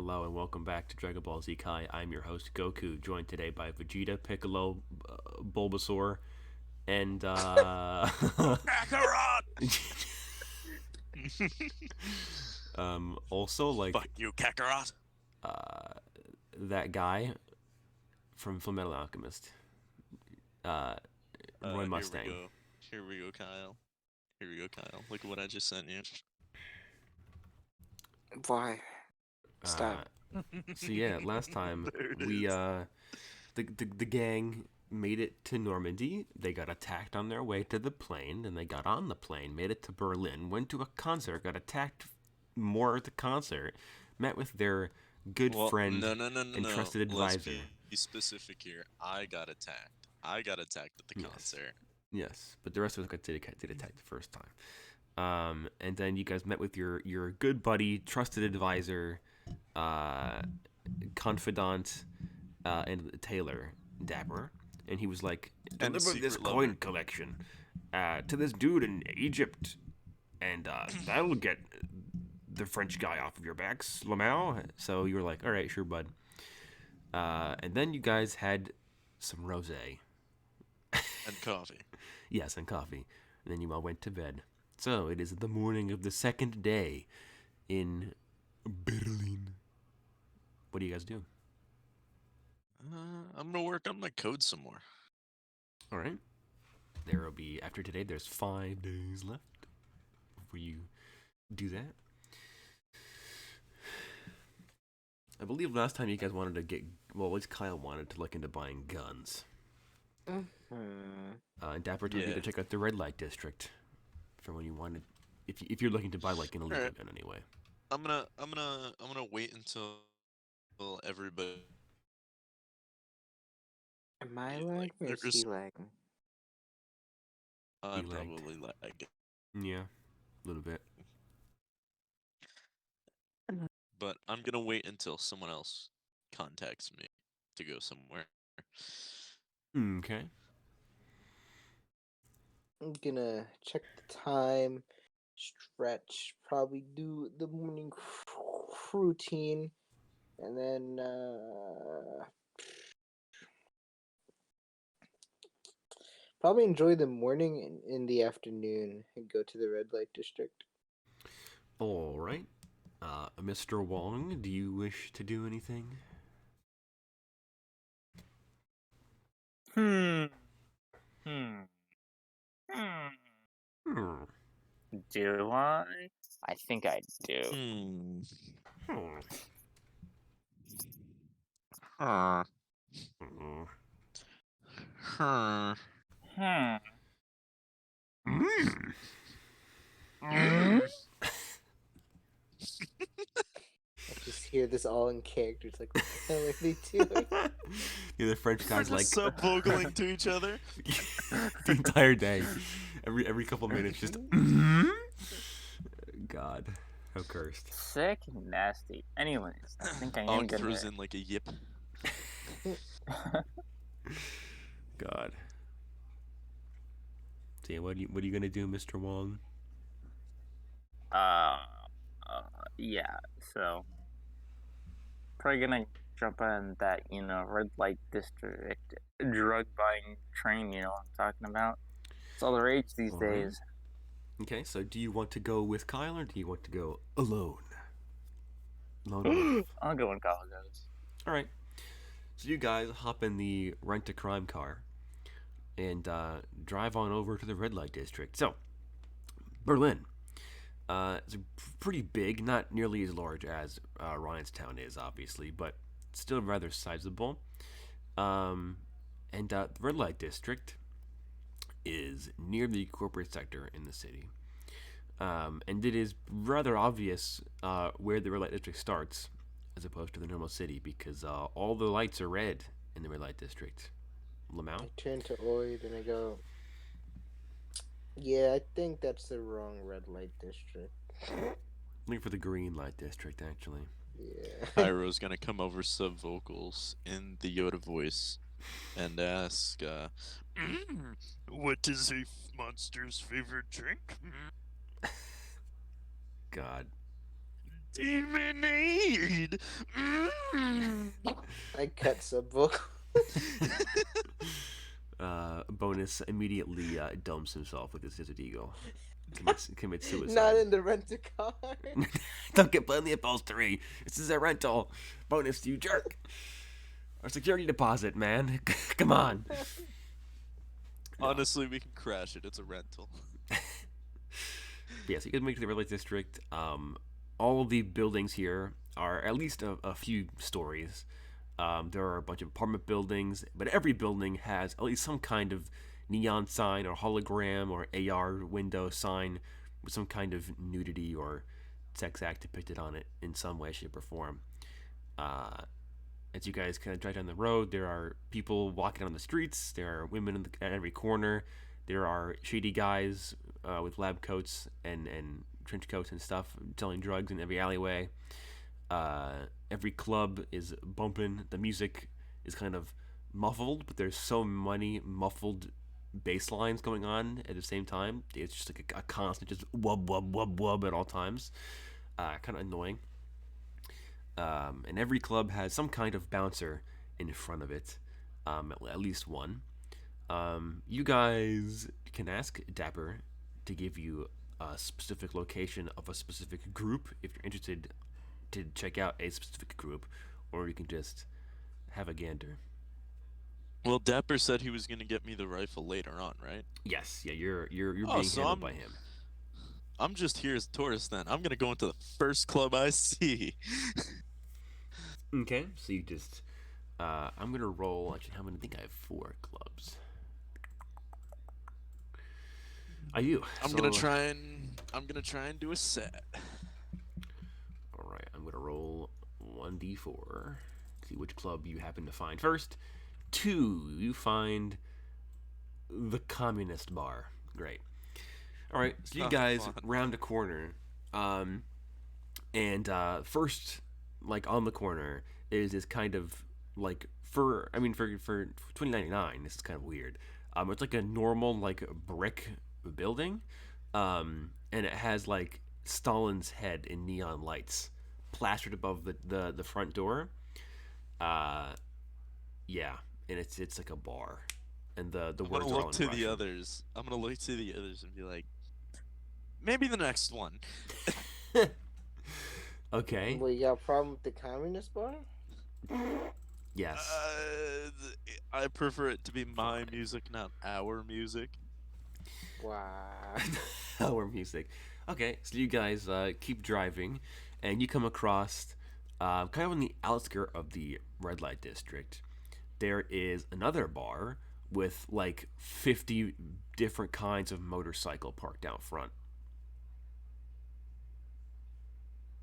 hello and welcome back to Dragon Ball Z Kai. I'm your host Goku, joined today by Vegeta, Piccolo, Bulbasaur, and Kakarot! also like Fuck you, Kakarot! uh, that guy from Fullmetal Alchemist, uh, Roy Here we Mustang. go. Here we go, Kyle. Here we go, Kyle. Look at what I just sent you. Why? Uh, Stop. so yeah, last time There it we is. the gang made it to Normandy. They got attacked on their way to the plane, and they got on the plane, made it to Berlin, went to a concert, got attacked more at the concert, met with their good Well, friend and no. trusted Let's advisor. be specific here. I got attacked. I got attacked at the Yes. concert. Yes, but the rest of us did attack the first time. And then you guys met with your good buddy, trusted advisor, uh, confidant, and tailor, Dapper. And he was like, And deliver this secret coin lover. collection to this dude in Egypt, and that'll get the French guy off of your backs, Lamau. So you were like, all right, sure, bud. And then you guys had some rosé. And coffee. Yes, and coffee. And then you all went to bed. So it is the morning of the second day in Berlin. What do you guys do? I'm gonna work on my code some more. All right. There will be, after today, there's 5 days left before you do that. I believe last time you guys wanted to get, well, at least Kyle wanted to look into buying guns. And Dapper told you to check out the red light district for when you wanted, if you're looking to buy like an illegal gun anyway. I'm gonna wait until everybody. Am I Like, lagging or is there's- he lagging? I'm He lagged. probably lagging. Yeah, a little bit. But I'm gonna wait until someone else contacts me to go somewhere. Okay. I'm gonna check the time, stretch, probably do the morning routine, and then probably enjoy the morning and in the afternoon and go to the red light district. All right. Mr. Wong, do you wish to do anything? Hmm. Do I? I think I do. Hmm. Hmm. Huh. Hmm. Huh. Hmm. Mm. Mm. I just hear this all in character. It's like, what the hell are they doing? Yeah, the French We're guy's just like sub-vocalizing to each other. the entire day, every couple minutes, just God, how cursed. Sick and nasty. Anyways, I think I am Og gonna. throws in like a yip. God. So yeah, what are you gonna do, Mr. Wong? Yeah. So probably gonna jump on that, red light district drug buying train. You know what I'm talking about? It's all the rage these All right. days. Okay, so do you want to go with Kyle or do you want to go alone? Alone. I'll go when Kyle goes. All right. So you guys hop in the rent-a-crime car and drive on over to the red light district. So, Berlin. It's pretty big, not nearly as large as Ryanstown is, obviously, but still rather sizable. And the red light district is near the corporate sector in the city. And it is rather obvious where the red light district starts as opposed to the normal city because all the lights are red in the red light district. Lamau? I turn to Oid and I go, yeah, I think that's the wrong red light district. Looking for the green light district, actually. Yeah. Pyro's gonna come over sub-vocals in the Yoda voice and ask, what is a monster's favorite drink? God. Demonade! I cut sub vocal. Bonus immediately dumps himself with his Desert Eagle. Commits suicide. Not in the rent-a-car. Don't get put in the upholstery. This is a rental. Bonus, you jerk. Our security deposit, man. Come on. Honestly, we can crash it. It's a rental. Yeah, so you can make it to the red light district. All of the buildings here are at least a few stories. There are a bunch of apartment buildings, but every building has at least some kind of neon sign or hologram or AR window sign with some kind of nudity or sex act depicted on it in some way, shape, or form. As you guys kind of drive down the road, there are people walking on the streets. There are women at every corner. There are shady guys with lab coats and trench coats and stuff selling drugs in every alleyway. Every club is bumping. The music is kind of muffled, but there's so many muffled bass lines going on at the same time. It's just like a constant just wub wub wub wub at all times. Kind of annoying. And every club has some kind of bouncer in front of it, at least one. You guys can ask Dapper to give you a specific location of a specific group if you're interested to check out a specific group, or you can just have a gander. Well, Dapper said he was gonna get me the rifle later on, right? Yes, yeah, you're Oh, being so handled by him. I'm just here as a tourist then. I'm gonna go into the first club I see. Okay, so you just I'm gonna roll. Actually, I'm gonna think I have 4 clubs. Are you? I'm gonna try and do a set. All right, I'm gonna roll 1d4. See which club you happen to find first. 2, you find the Communist Bar. Great. All right, so you guys fun. round a corner, and first, like on the corner, is this kind of like for 2099. This is kind of weird. It's like a normal like brick building, and it has like Stalin's head in neon lights plastered above the front door. Yeah, and it's like a bar, and the I'm words gonna are all look in to the Russian. others. I'm gonna look to the others and be like, maybe the next one. Okay. Well, you got a problem with the Communist Bar? Yes. I prefer it to be my music, not our music. Wow. Our music. Okay, so you guys keep driving, and you come across, kind of on the outskirt of the red light district, there is another bar with like 50 different kinds of motorcycle parked out front.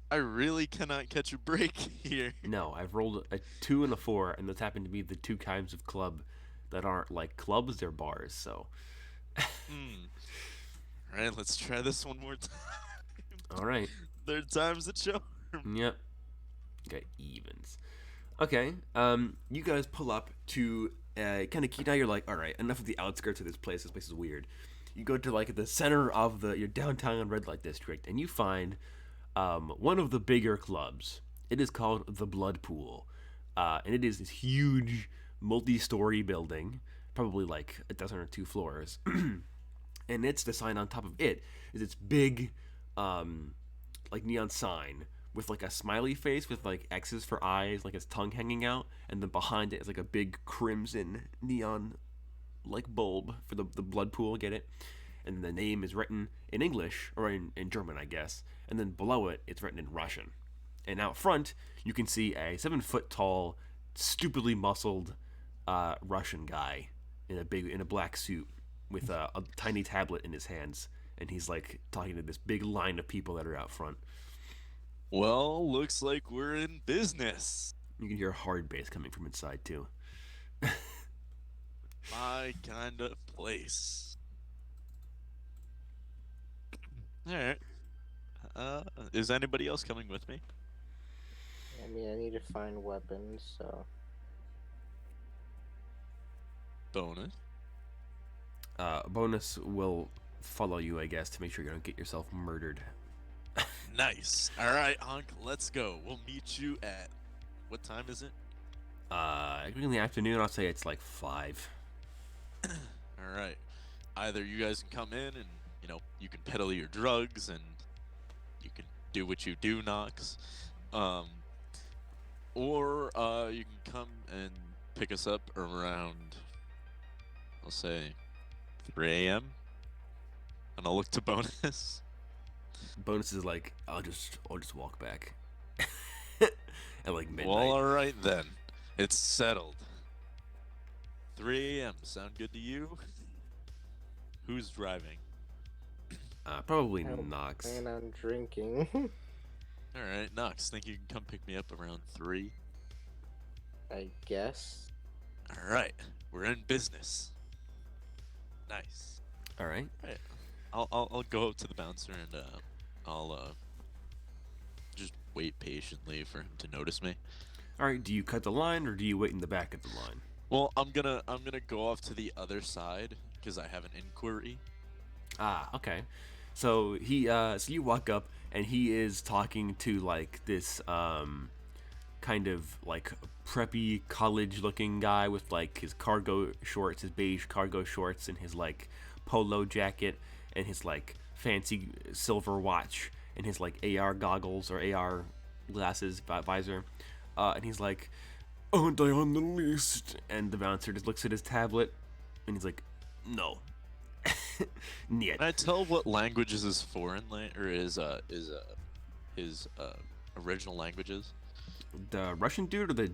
I really cannot catch a break here. No, I've rolled a 2 and a 4, and those happen to be the 2 kinds of club that aren't like clubs, they're bars, so. Alright, let's try this one more time. Alright. Third time's the charm. Yep. Okay, evens. Okay, you guys pull up to kind of now you're like, all right, enough of the outskirts of this place. This place is weird. You go to like the center of your downtown red light district, and you find one of the bigger clubs. It is called the Blood Pool, and it is this huge multi-story building, probably like a dozen or 2 floors. And it's the sign on top of it is its big, like neon sign with like a smiley face with like X's for eyes, like its tongue hanging out, and then behind it is like a big crimson neon like bulb for the blood pool. Get it? And the name is written in English or in German, I guess. And then below it, it's written in Russian. And out front, you can see a 7-foot tall, stupidly muscled Russian guy in a black suit with a tiny tablet in his hands, and he's like talking to this big line of people that are out front. Well, looks like we're in business. You can hear hard bass coming from inside too. My kind of place. Alright. Is anybody else coming with me? I mean, I need to find weapons, so. Bonus. Bonus will follow you, I guess, to make sure you don't get yourself murdered. Nice. All right, Hunk, let's go. We'll meet you at... What time is it? In the afternoon, I'll say it's like 5. All right. Either you guys can come in and, you can peddle your drugs and you can do what you do, Knox. Or you can come and pick us up around, I'll say, 3 a.m. And I'll look to Bonus. Bonus is like, I'll just walk back. At like midnight. Well, all right then. It's settled. 3 a.m. Sound good to you? Who's driving? Probably I don't Knox. plan on drinking. All right, Knox. Think you can come pick me up around 3? I guess. All right, we're in business. Nice. All right. Right. I'll go up to the bouncer and I'll just wait patiently for him to notice me. All right. Do you cut the line or do you wait in the back of the line? Well, I'm gonna go off to the other side because I have an inquiry. Ah, okay. So so you walk up and he is talking to like this kind of like preppy college-looking guy with like his cargo shorts, his beige cargo shorts, and his like polo jacket, and his like fancy silver watch, and his like AR goggles or AR glasses visor, and he's like, "Aren't I on the list?" And the bouncer just looks at his tablet, and he's like, "No." Niet. Can I tell what languages his foreign or his original languages? The Russian dude or the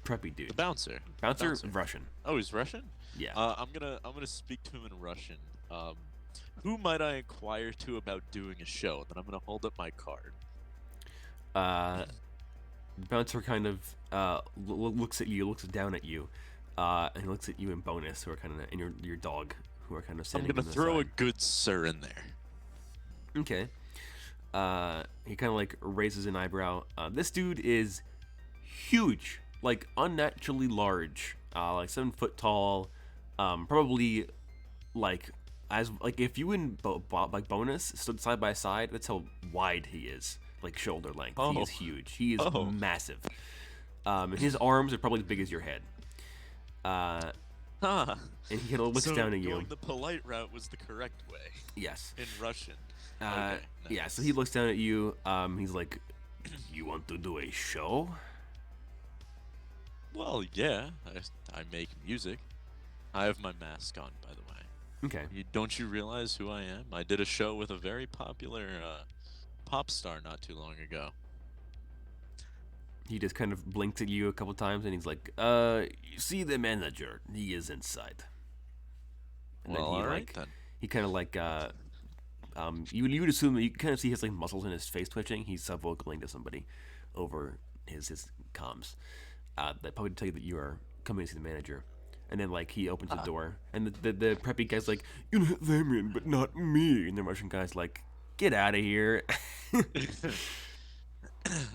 preppy dude? The bouncer. Bouncer, Bouncer. Russian. Oh, he's Russian? Yeah. I'm gonna speak to him in Russian. Who might I inquire to about doing a show? And then I'm gonna hold up my card. The bouncer kind of looks at you, looks down at you, and he looks at you in Bonus, who are kind of, and your dog, who are kind of I'm sitting. gonna on the throw a side. good sir in there. Okay. He kind of like raises an eyebrow. This dude is huge, like unnaturally large, like 7 foot tall, probably like if you and like Bonus stood side by side, that's how wide he is, like shoulder length. He is Oh. huge. He is Oh. massive. And his arms are probably as big as your head. Huh. And he kind of looks So down at going you. the polite route was the correct way Yes. in Russian. Yeah, nice. so he looks down at you. He's like, "You want to do a show?" Well, yeah, I make music. I have my mask on, by the way. Okay. Don't you realize who I am? I did a show with a very popular pop star not too long ago. He just kind of blinks at you a couple times, and he's like, "You see the manager? He is inside." And Well, he all right like, then. he kind of like, you would assume that you kind of see his like muscles in his face twitching. He's sub-vocaling to somebody over his comms. That probably tell you that you are coming to see the manager. And then like he opens the door, and the preppy guy's like, "You let them in, but not me." And the Russian guy's like, "Get out of here."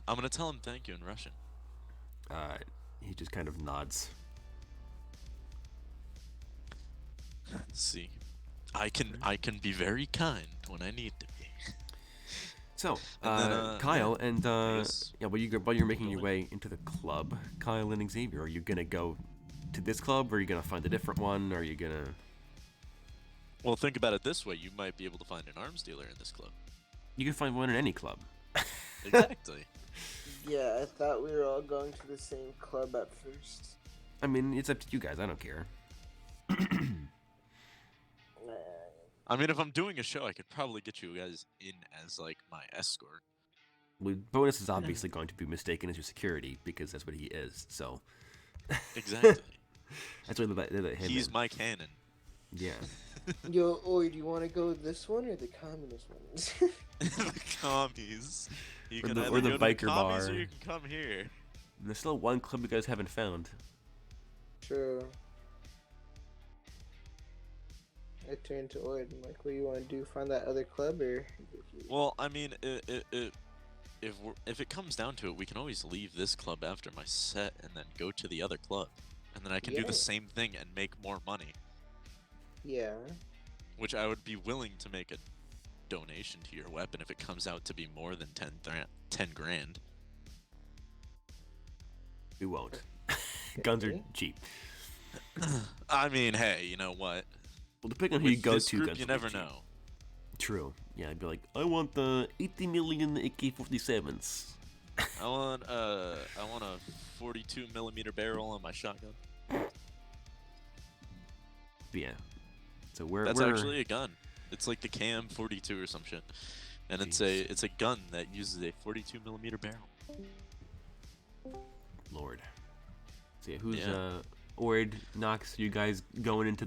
I'm gonna tell him thank you in Russian. He just kind of nods. See, I can be very kind when I need to be. So, And then, Kyle, and guess while you're making your going. way into the club, Kyle and Xavier, are you gonna go to this club, or are you gonna find a different one? Or are you gonna? Well, think about it this way: you might be able to find an arms dealer in this club. You can find one in any club. Exactly. Yeah, I thought we were all going to the same club at first. I mean, it's up to you guys. I don't care. I mean, if I'm doing a show, I could probably get you guys in as like my escort. Bonus is obviously going to be mistaken as your security because that's what he is. So Exactly. that's why they let him He's in. my cannon. Yeah. Yo, Oi, do you want to go this one or the communist ones? The commies. You Or can the- either or the go to the biker commies bar. or you can come here. And there's still one club you guys haven't found. True. I turned to Oi and I'm like, what do you want to do? Find that other club or? Well, I mean, if it comes down to it, we can always leave this club after my set and then go to the other club, and then I can do Yeah. the same thing and make more money, Yeah. which I would be willing to make a donation to your weapon if it comes out to be more than 10 grand. We won't. Guns are cheap. I mean, hey, you know what? Well, depending on who you With go this to, group, guns you will be never cheap. know. True. Yeah, I'd be like, I want the 80 million AK-47s. I want a 42 millimeter barrel on my shotgun. But yeah. So we're That's actually a gun. It's like the Cam 42 or some shit, and it's a gun that uses a 42 millimeter barrel. Lord. So yeah, who's Ord, Knox? You guys going into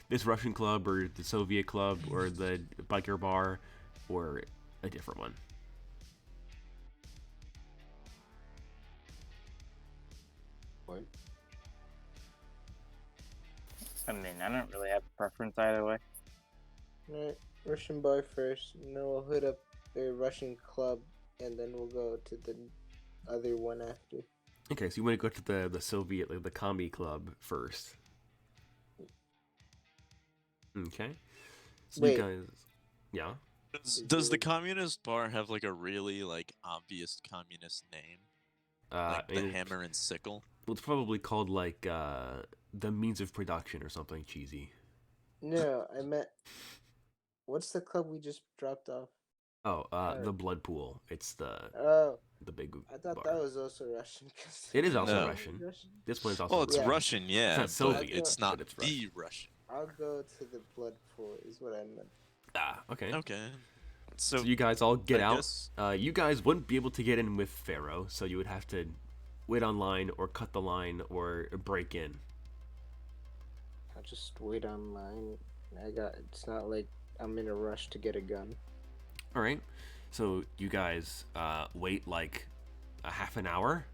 this Russian club or the Soviet club or the biker bar or a different one? What? I mean, I don't really have a preference either way. Alright, Russian bar first, and then we'll hit up the Russian club, and then we'll go to the other one after. Okay, so you want to go to the Soviet, like the commie club first. Okay. So Wait. you guys, yeah. Does the communist bar have like a really like obvious communist name, like the and Hammer and Sickle? well, it's probably called like the means of production or something cheesy. No, I meant. What's the club we just dropped off? Oh, the Blood Pool. It's the Oh, big I thought bar. that was also Russian. 'Cause It is also No. Russian. This one is also Well, it's Yeah. Russian, yeah, not but Soviet, it's but not it's the Russian. I'll go to the blood pool. Is what I meant. Okay. Okay. So So you guys all get I out. guess- You guys wouldn't be able to get in with Pharaoh, so you would have to wait online or cut the line or break in. I'll just wait online. It's not like I'm in a rush to get a gun. All right. So you guys wait like a half an hour,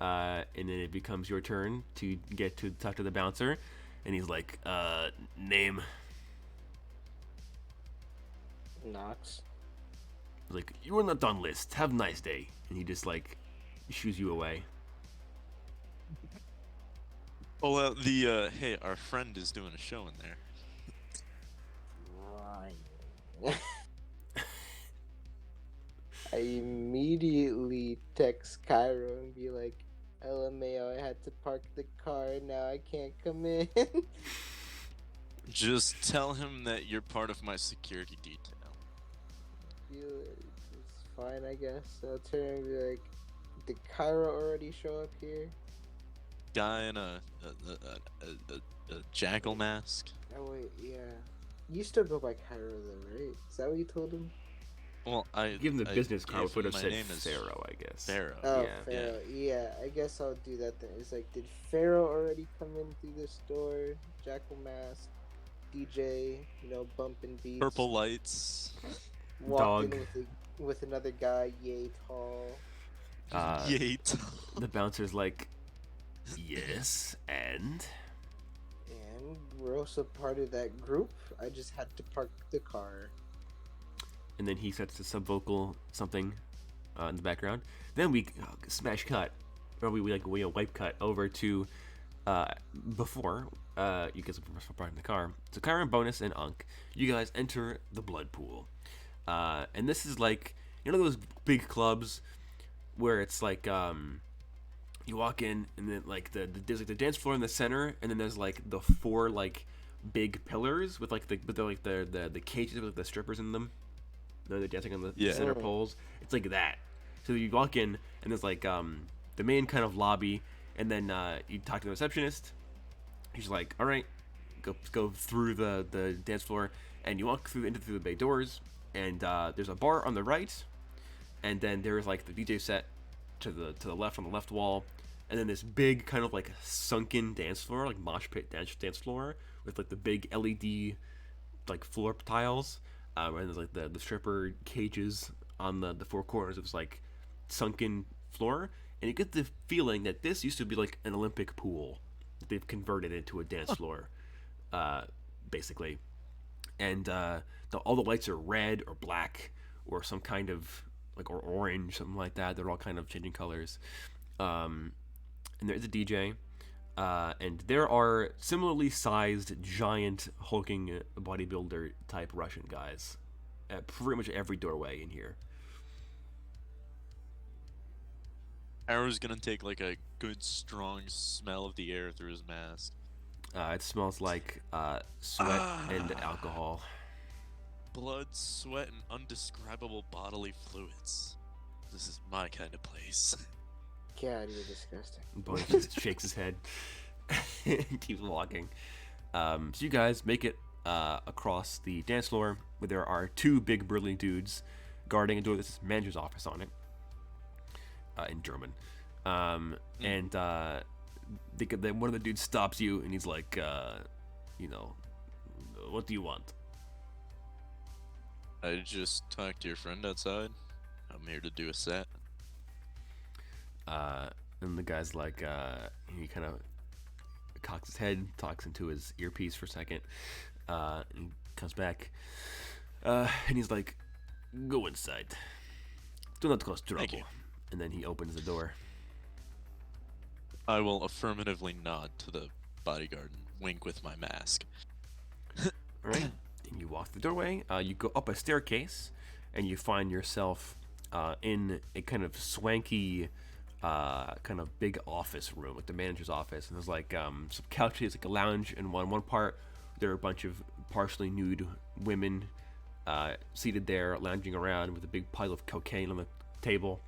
and then it becomes your turn to get to talk to the bouncer, and he's like, name. Knox. He's like, you're on the done list. Have a nice day. And he just like shoos you away. well, hey, our friend is doing a show in there. Right. I immediately text Cairo and be like, LMAO, I had to park the car, now I can't come in. Just tell him that you're part of my security detail. It's fine, I guess. I'll turn and be like, did Cairo already show up here? Guy in a jackal mask. Oh, wait, yeah. You still go by Cairo, though, right? Is that what you told him? Well, Give him the business card, gave would him have my said name is Pharaoh, I guess. Pharaoh. Oh, Yeah. Pharaoh. Yeah, I guess I'll do that then. It's like, did Pharaoh already come in through the store? Jackal mask, DJ, bumping beats. Purple lights. Walked Dog. in with another guy, yay tall. Yate. The bouncer's like, yes, and And we're also part of that group. I just had to park the car. then he sets the subvocal something in the background. Then we smash cut, or we wipe cut over to before you guys are part in the car. So Kyron, Bonus, and Unk, you guys enter the blood pool, and this is like those big clubs where it's like you walk in and then like there's like the dance floor in the center, and then there's like the four like big pillars with like the cages with the strippers in them. They're dancing on the center poles. It's like that. So you walk in and there's like the main kind of lobby, and then you talk to the receptionist. She's like, "All right, go through the dance floor," and you walk into the bay doors, and there's a bar on the right, and then there's like the DJ set to the left on the left wall, and then this big kind of like sunken dance floor, like mosh pit dance floor with like the big LED like floor tiles, and there's like the stripper cages on the four corners of this like sunken floor, and you get the feeling that this used to be like an Olympic pool that they've converted into a dance floor, basically, and all the lights are red or black or some kind of like or orange, something like that. They're all kind of changing colors, and there's a DJ. And there are similarly sized, giant, hulking bodybuilder type Russian guys at pretty much every doorway in here. Arrow's gonna take like a good strong smell of the air through his mask. It smells like sweat and alcohol. Blood, sweat, and undescribable bodily fluids. This is my kind of place. God, you're disgusting. Bonus just shakes his head and keeps walking. So you guys make it across the dance floor where there are two big burly dudes guarding a door that says manager's office on it in German. And one of the dudes stops you and he's like, what do you want? I just talked to your friend outside. I'm here to do a set. And the guy's like, he kind of cocks his head, talks into his earpiece for a second, and he comes back, and he's like, go inside. Do not cause trouble. Thank you. And then he opens the door. I will affirmatively nod to the bodyguard and wink with my mask. All right. And you walk the doorway. You go up a staircase, and you find yourself in a kind of swanky, kind of big office room, like the manager's office. And there's like some couches, like a lounge in one part. There are a bunch of partially nude women seated there, lounging around with a big pile of cocaine on the table.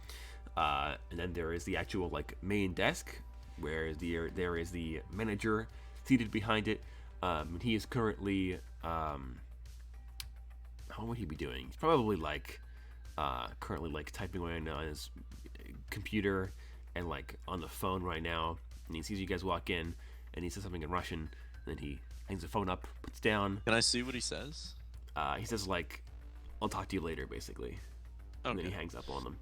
And then there is the actual like main desk, where there is the manager seated behind it. And he is currently how would he be doing? He's probably like currently like typing away on his computer and like on the phone right now. And he sees you guys walk in, and he says something in Russian. And then he hangs the phone up, puts it down. Can I see what he says? He says like, "I'll talk to you later," basically. And then he Okay. hangs up on them.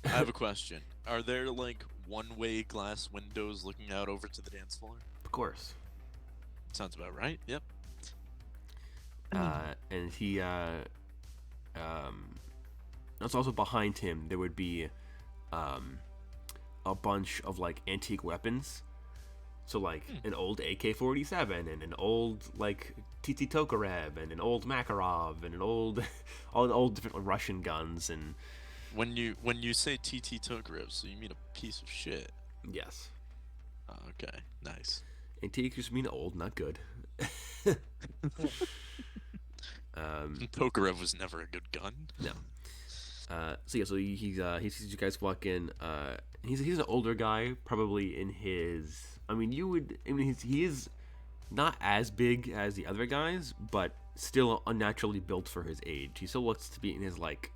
I have a question. Are there like one-way glass windows looking out over to the dance floor? Of course. Sounds about right. Yep. And he that's also behind him. There would be a bunch of like antique weapons. So like an old AK-47 and an old like TT Tokarev and an old Makarov and an old all the old different Russian guns. And When you say TT Tokarev, so you mean a piece of shit. yes, Oh, okay. Nice. antique just mean old, not good. Tokarev was never a good gun. No. So he sees you guys walk in. He's an older guy, probably in his. He is not as big as the other guys, but still unnaturally built for his age. He still looks to be in his like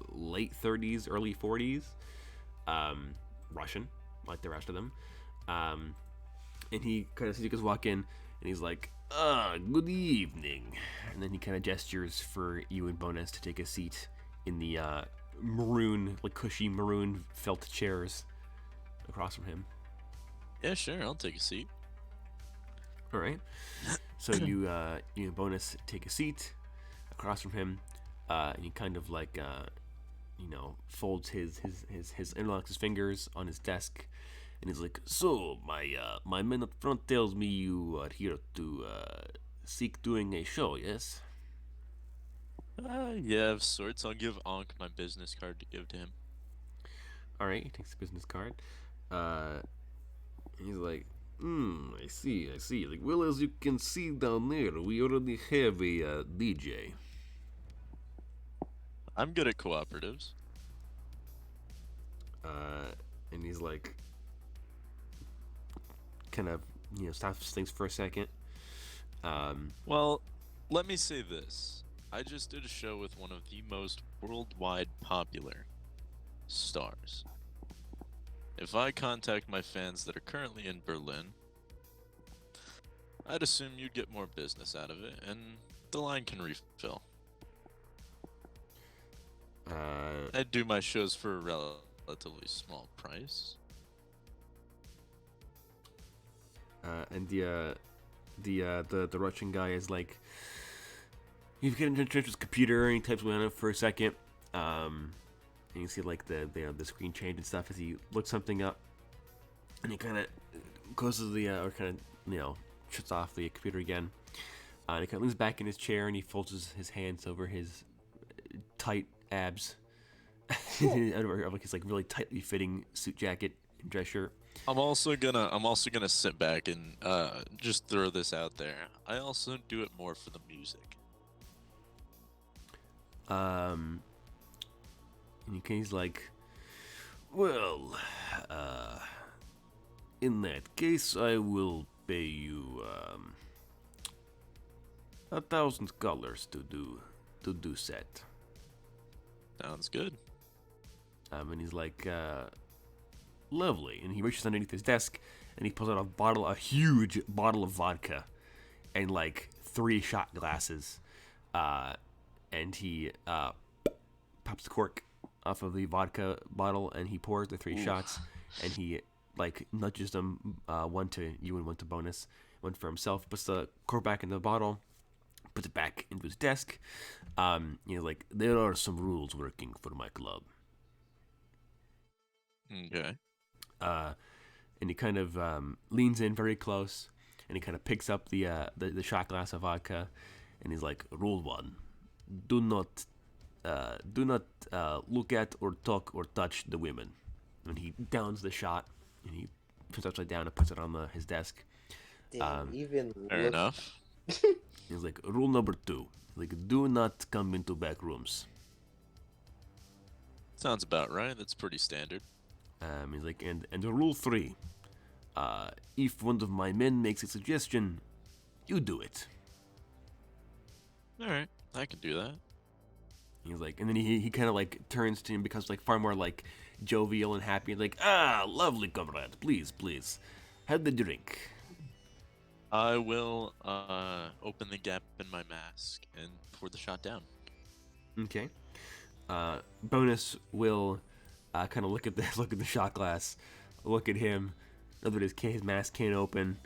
late 30s, early 40s. Russian, like the rest of them. And he kind of sees you guys walk in, and he's like, good evening. And then he kind of gestures for you and Bonus to take a seat in the maroon, like cushy maroon felt chairs across from him. Yeah, sure. I'll take a seat. All right. So you and Bonus take a seat across from him, and he kind of like folds his interlocks his fingers on his desk, and he's like, "So my man up front tells me you are here to seek doing a show, yes?" Yeah, of sorts. I'll give Ankh my business card to give to him. All right. He takes the business card. He's like, I see. Like, well, as you can see down there, we already have a DJ. I'm good at cooperatives. And he's like, kind of, stops things for a second. Well, let me say this. I just did a show with one of the most worldwide popular stars. If I contact my fans that are currently in Berlin, I'd assume you'd get more business out of it, and the line can refill. I'd do my shows for a relatively small price. And the Russian guy is like, you get into his computer and he types away on it for a second. And you see like the screen change and stuff as he looks something up, and he kind of closes shuts off the computer again. And he kind of leans back in his chair and he folds his hands over his tight abs. Of his like really tightly fitting suit jacket and dress shirt. I'm also gonna sit back and just throw this out there. I also do it more for the music. And he's like, well, in that case, I will pay you $1,000 to do set. Sounds good. And he's like, lovely. And he reaches underneath his desk and he pulls out a huge bottle of vodka and like 3 shot glasses. And he pops the cork off of the vodka bottle and he pours the 3 shots and he like nudges them, one to you and one to Bonus, one for himself, puts the cork back in the bottle, puts it back into his desk. Like, there are some rules working for my club. Okay. And he kind of leans in very close and he kind of picks up the shot glass of vodka and he's like, rule 1, do not look at or talk or touch the women. And he downs the shot and he puts it upside down and puts it on his desk. Damn, even Fair enough. He's like, rule number 2, like, do not come into back rooms. Sounds about right. That's pretty standard. He's like, and rule 3, if one of my men makes a suggestion, you do it. All right, I can do that. He's like, and then he kind of like turns to him, becomes like far more like jovial and happy, like, lovely comrade, please, have the drink. I will open the gap in my mask and pour the shot down. Okay. Bonus will kind of look at the shot glass, look at him, know that his mask can't open.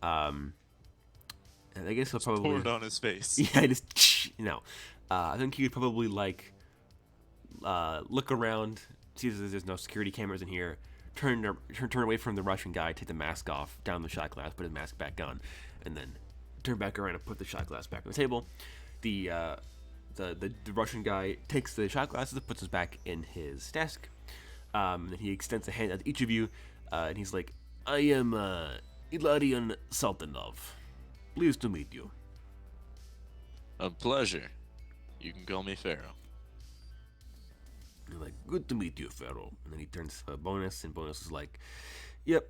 And I guess he'll probably pour it on his face. Yeah, just I think he would probably like look around, see that there's no security cameras in here, turn away from the Russian guy, take the mask off, down the shot glass, put his mask back on, and then turn back around and put the shot glass back on the table. The Russian guy takes the shot glasses, puts it back in his desk. And he extends a hand at each of you, and he's like, I am Ilarion Sultanov. Pleased to meet you. A pleasure. You can call me Pharaoh. You're like, good to meet you, Pharaoh. And then he turns to Bonus, and Bonus is like, yep,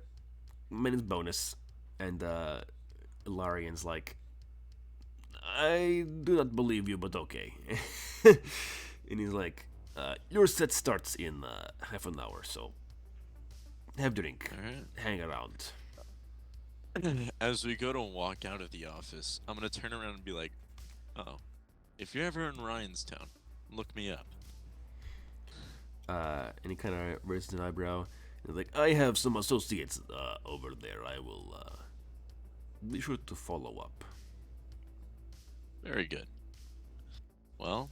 my name's Bonus. And Ilarion's like, I do not believe you, but okay. And he's like, your set starts in half an hour, so have a drink, All right. hang around. As we go to walk out of the office, I'm gonna turn around and be like, oh, if you're ever in Ryanstown, look me up. And he kind of raises an eyebrow. He's like, I have some associates over there. I will be sure to follow up. Very good. Well,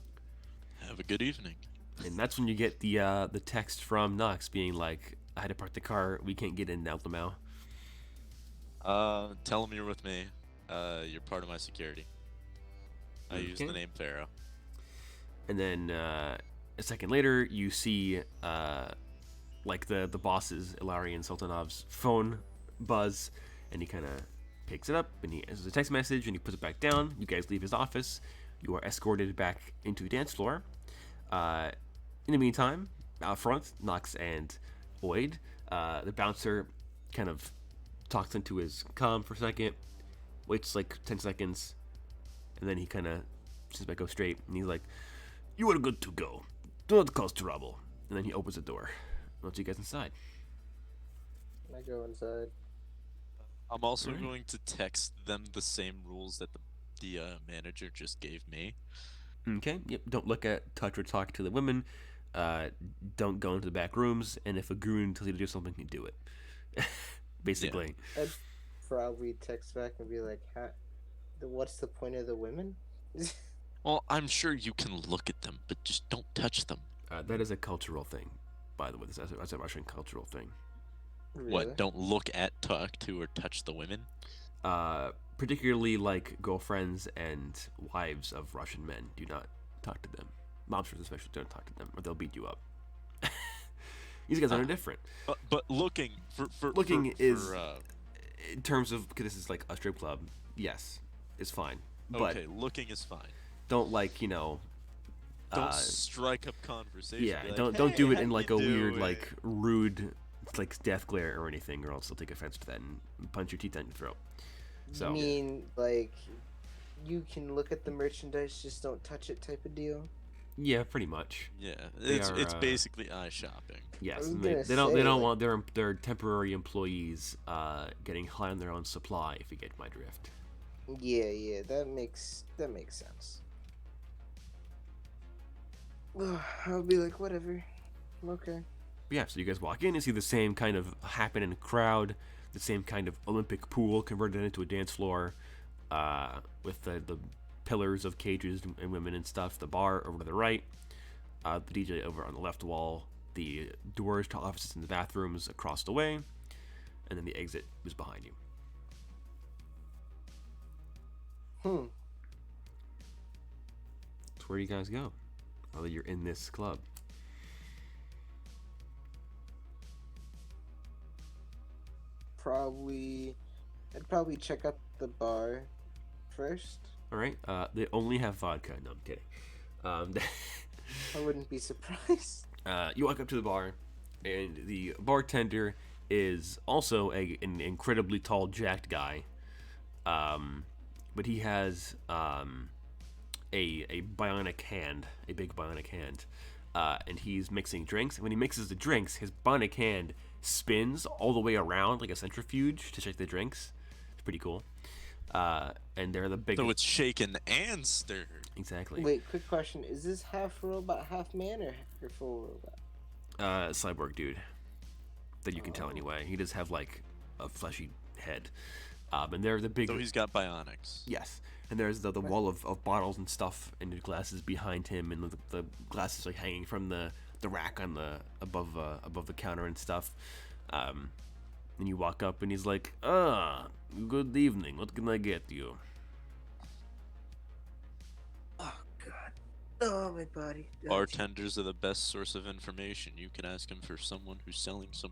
have a good evening. And that's when you get the text from Knox being like, I had to park the car. We can't get in now. Tell him you're with me. You're part of my security. I use the name Pharaoh. And then a second later, you see like the boss's, Ilarion Sultanov's phone buzz, and he kind of picks it up, and he answers a text message, and he puts it back down. You guys leave his office. You are escorted back into the dance floor. In the meantime, out front, Knox and Oid, the bouncer kind of talks into his comm for a second, waits like 10 seconds, and then he kind of sits back up straight, and he's like, you are good to go. Do not cause trouble. And then he opens the door. Once you guys inside. I go inside. I'm also going to text them the same rules that the manager just gave me. Okay, yep. Don't look at, touch, or talk to the women. Don't go into the back rooms, and if a goon tells you to do something, you do it. Basically. Yeah. I'd probably text back and be like, what's the point of the women? Well, I'm sure you can look at them, but just don't touch them. That is a cultural thing, by the way. That's a Russian cultural thing. Really? What, don't look at, talk to, or touch the women? Particularly like girlfriends and wives of Russian men. Do not talk to them. Mobsters especially, don't talk to them, or they'll beat you up. These guys are different. But looking is, in terms of, because this is like a strip club, yes, is fine. But okay, looking is fine. don't Don't strike up conversation. Yeah, Be like, don't do "Hey, it how in like a you weird, doing?" like rude, like death glare or anything, or else they'll take offense to that and punch your teeth down your throat. So I mean, like, you can look at the merchandise, just don't touch it type of deal. yeah, pretty much. Yeah, They it's are, basically eye shopping. Yes, was and gonna they don't say, want their temporary employees getting high on their own supply. If you get my drift. Yeah, that makes sense. I'll be like, whatever. Okay. Yeah, so you guys walk in and see the same kind of happening crowd, the same kind of Olympic pool converted into a dance floor, with the pillars of cages and women and stuff. The bar over to the right, the DJ over on the left wall, the doors to offices and the bathrooms across the way, and then the exit is behind you. That's where you guys go. Now that you're in this club. I'd probably check out the bar first. All right. They only have vodka. No, I'm kidding. I wouldn't be surprised. You walk up to the bar, and the bartender is also an incredibly tall, jacked guy. But he has a bionic hand, a big bionic hand, and he's mixing drinks. And when he mixes the drinks, his bionic hand spins all the way around like a centrifuge to shake the drinks. It's pretty cool. And they're the big. So it's shaken and stirred. Exactly. Wait, quick question: is this half robot, half man, or full robot? Cyborg dude. That you can tell anyway. He does have like a fleshy head. And they're the big. So he's got bionics. Yes, and there's the wall of bottles and stuff and the glasses behind him, and the glasses like hanging from the rack on the above the counter and stuff. And you walk up and he's like, good evening. What can I get you? Oh God! Oh my body. Bartenders are the best source of information. You can ask him for someone who's selling some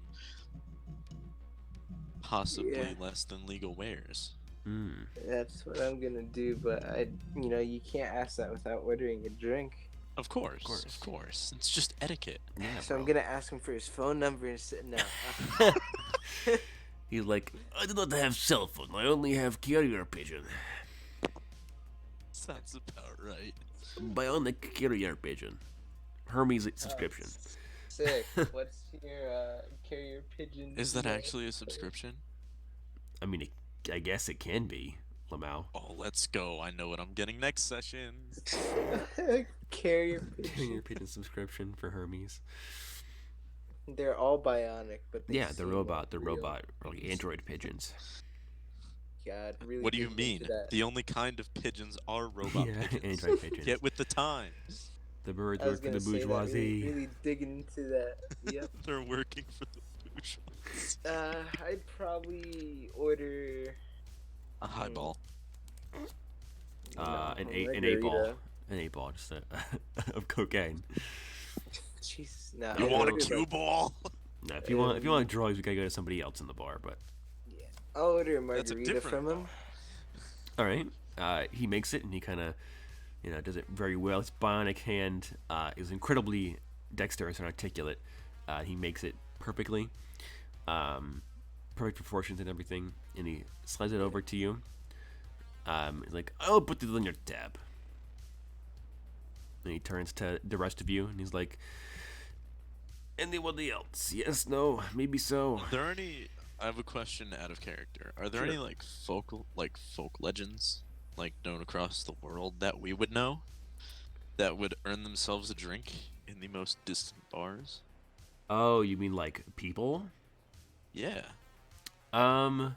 possibly less than legal wares. That's what I'm gonna do, but you can't ask that without ordering a drink. Of course. It's just etiquette. Yeah, So bro. I'm gonna ask him for his phone number and sit no. He's like, I do not have cell phone. I only have carrier pigeon. Sounds about right. Bionic carrier pigeon. Hermes subscription. Sick. What's your carrier pigeon? Is that name? actually a subscription? I mean, I guess it can be, Lamau. Oh, let's go. I know what I'm getting next session. Carrier Carrier pigeon. pigeon subscription for Hermes. They're all bionic, but they Yeah, the seem robot, real. like android pigeons. God, really. What do you digging into mean? that. The only kind of pigeons are robot Yeah, pigeons. android pigeons. Get with the times. The birds I was work for gonna the say that, bourgeoisie. really digging into that. Yep. They're working for the bourgeois. I'd probably order A highball. An margarita. 8 ball, just of cocaine. Jesus, no. You I'd want a order, cue ball? No, if you want drugs, we gotta go to somebody else in the bar. But I'll order a That's a margarita different from him. all right, he makes it, and he kind of, does it very well. His bionic hand is incredibly dexterous and articulate. He makes it perfectly, perfect proportions and everything, and he slides it over to you. He's like, "I'll put it on your tab." And he turns to the rest of you, and he's like, "Anybody else? Yes, no, maybe so." Are there any? I have a question out of character. Are there Sure. any folk legends known across the world that we would know that would earn themselves a drink in the most distant bars? Oh, you mean like people? Yeah. I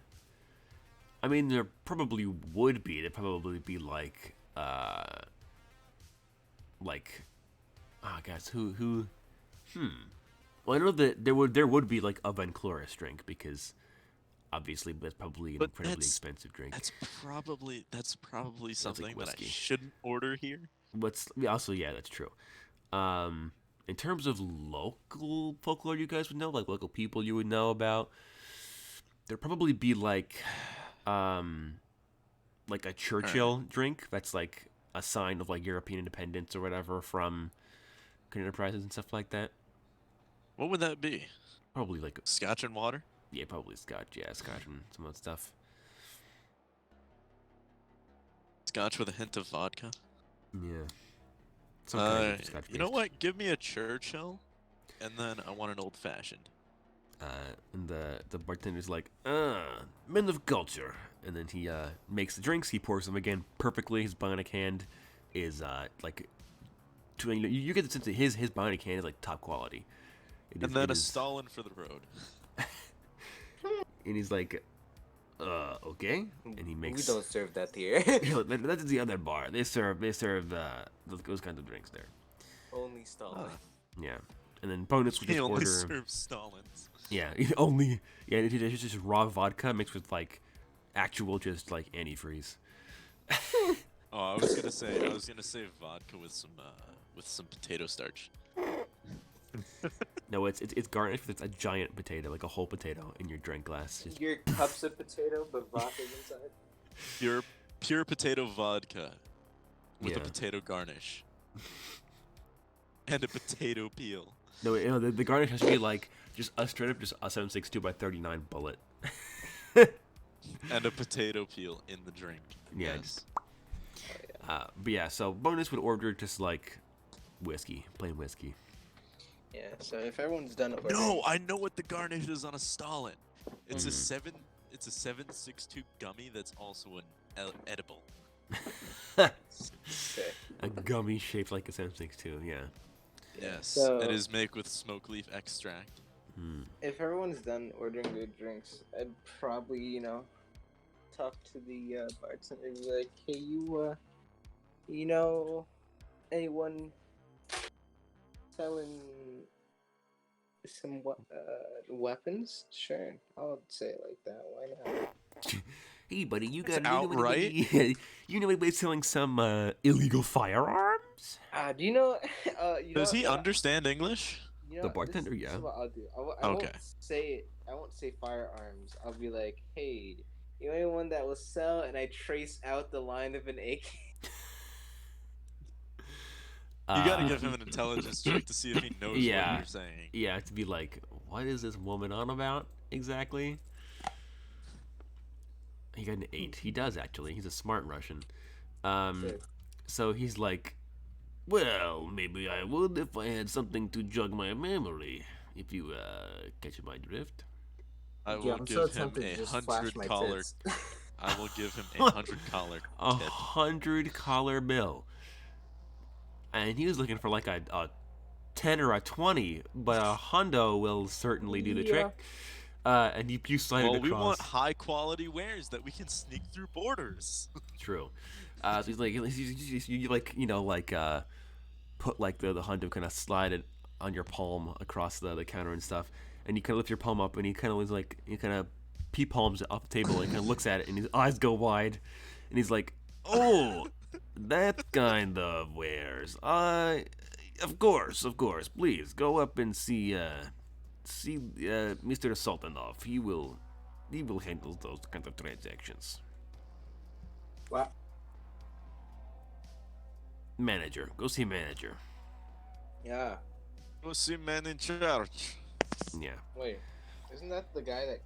mean, there probably would be. There'd probably be guys, who? Well, I know that there would be like a Van Chloris drink, because obviously that's probably an But incredibly that's- expensive drink. That's probably something that I whiskey. shouldn't order here. Also, yeah, that's true. In terms of local folklore, you guys would know, like local people you would know about, there'd probably be like a Churchill drink that's like a sign of like European independence or whatever from enterprises and stuff like that. What would that be? Probably like Scotch and water? yeah, probably Scotch. Yeah, Scotch and some other stuff. Scotch with a hint of vodka? Yeah. Some kind of Scotch. You know what? Give me a Churchill, and then I want an old fashioned. And the bartender's like, men of culture. And then he makes the drinks. He pours them again perfectly. His bionic hand is like, you get the sense that his bionic hand is like top quality. And then a Stalin for the road. And he's like, okay. And he makes. We don't serve that here. That's the other bar. They serve those kinds of drinks there. Only Stalin. Yeah. And then bonus would He just only order. serves Stalins. Yeah, it's just raw vodka mixed with like actual just like antifreeze. Oh, I was gonna say vodka with some potato starch. No, it's garnished with a giant potato, like a whole potato in your drink glass. Just Your cups of potato, but vodka's inside. Pure potato vodka with a Yeah. potato garnish and a potato peel. no, the garnish has to be like just a straight up just a 7.62 by 39 bullet. And a potato peel in the drink. Yeah, Yes. But yeah, so bonus would order just like whiskey, plain whiskey. Yeah, so if everyone's done ordering... No, I know what the garnish is on a Stalin. It's a 7.62 gummy that's also an edible. Sick. A gummy shaped like a 7.62. Yeah. Yes, So- it is made with smoke leaf extract. If everyone's done ordering their drinks, I'd probably, talk to the bartender and be like, hey, you know, anyone selling some weapons? Sure, I'll say it like that. Why not? Hey, buddy, you That's got outright. you know anybody selling some illegal firearms? Do you know? Does he understand English? The bartender, this yeah. is what I'll do. I Okay. won't say it. I won't say firearms. I'll be like, hey, you know anyone that will sell? And I trace out the line of an AK. You gotta give him an intelligence check to see if he knows what you're saying. Yeah, to be like, what is this woman on about exactly? He got an 8. He does actually. He's a smart Russian. Sick. So he's like, well, maybe I would if I had something to jog my memory. If you catch my drift. I Yeah, will I'm so give him tempted to a just flash my $100 tits. I will give him a $100 A tip. $100 bill. And he was looking for like a 10 or a 20, but a hundo will certainly do the Yeah. trick. And you slide it Well, across. we want high quality wares that we can sneak through borders. True. So he's like, put like the hundo, kind of slide it on your palm across the counter and stuff, and you kind of lift your palm up, and he kind of was like, he kind of palms it off the table, and kind of looks at it, and his eyes go wide, and he's like, oh, that kind of wares. Of course, please go up and see Mr. Sultanov. He will handle those kinds of transactions. What? Manager. Go see manager. Yeah. Go see man in charge. Yeah. Wait, isn't that the guy that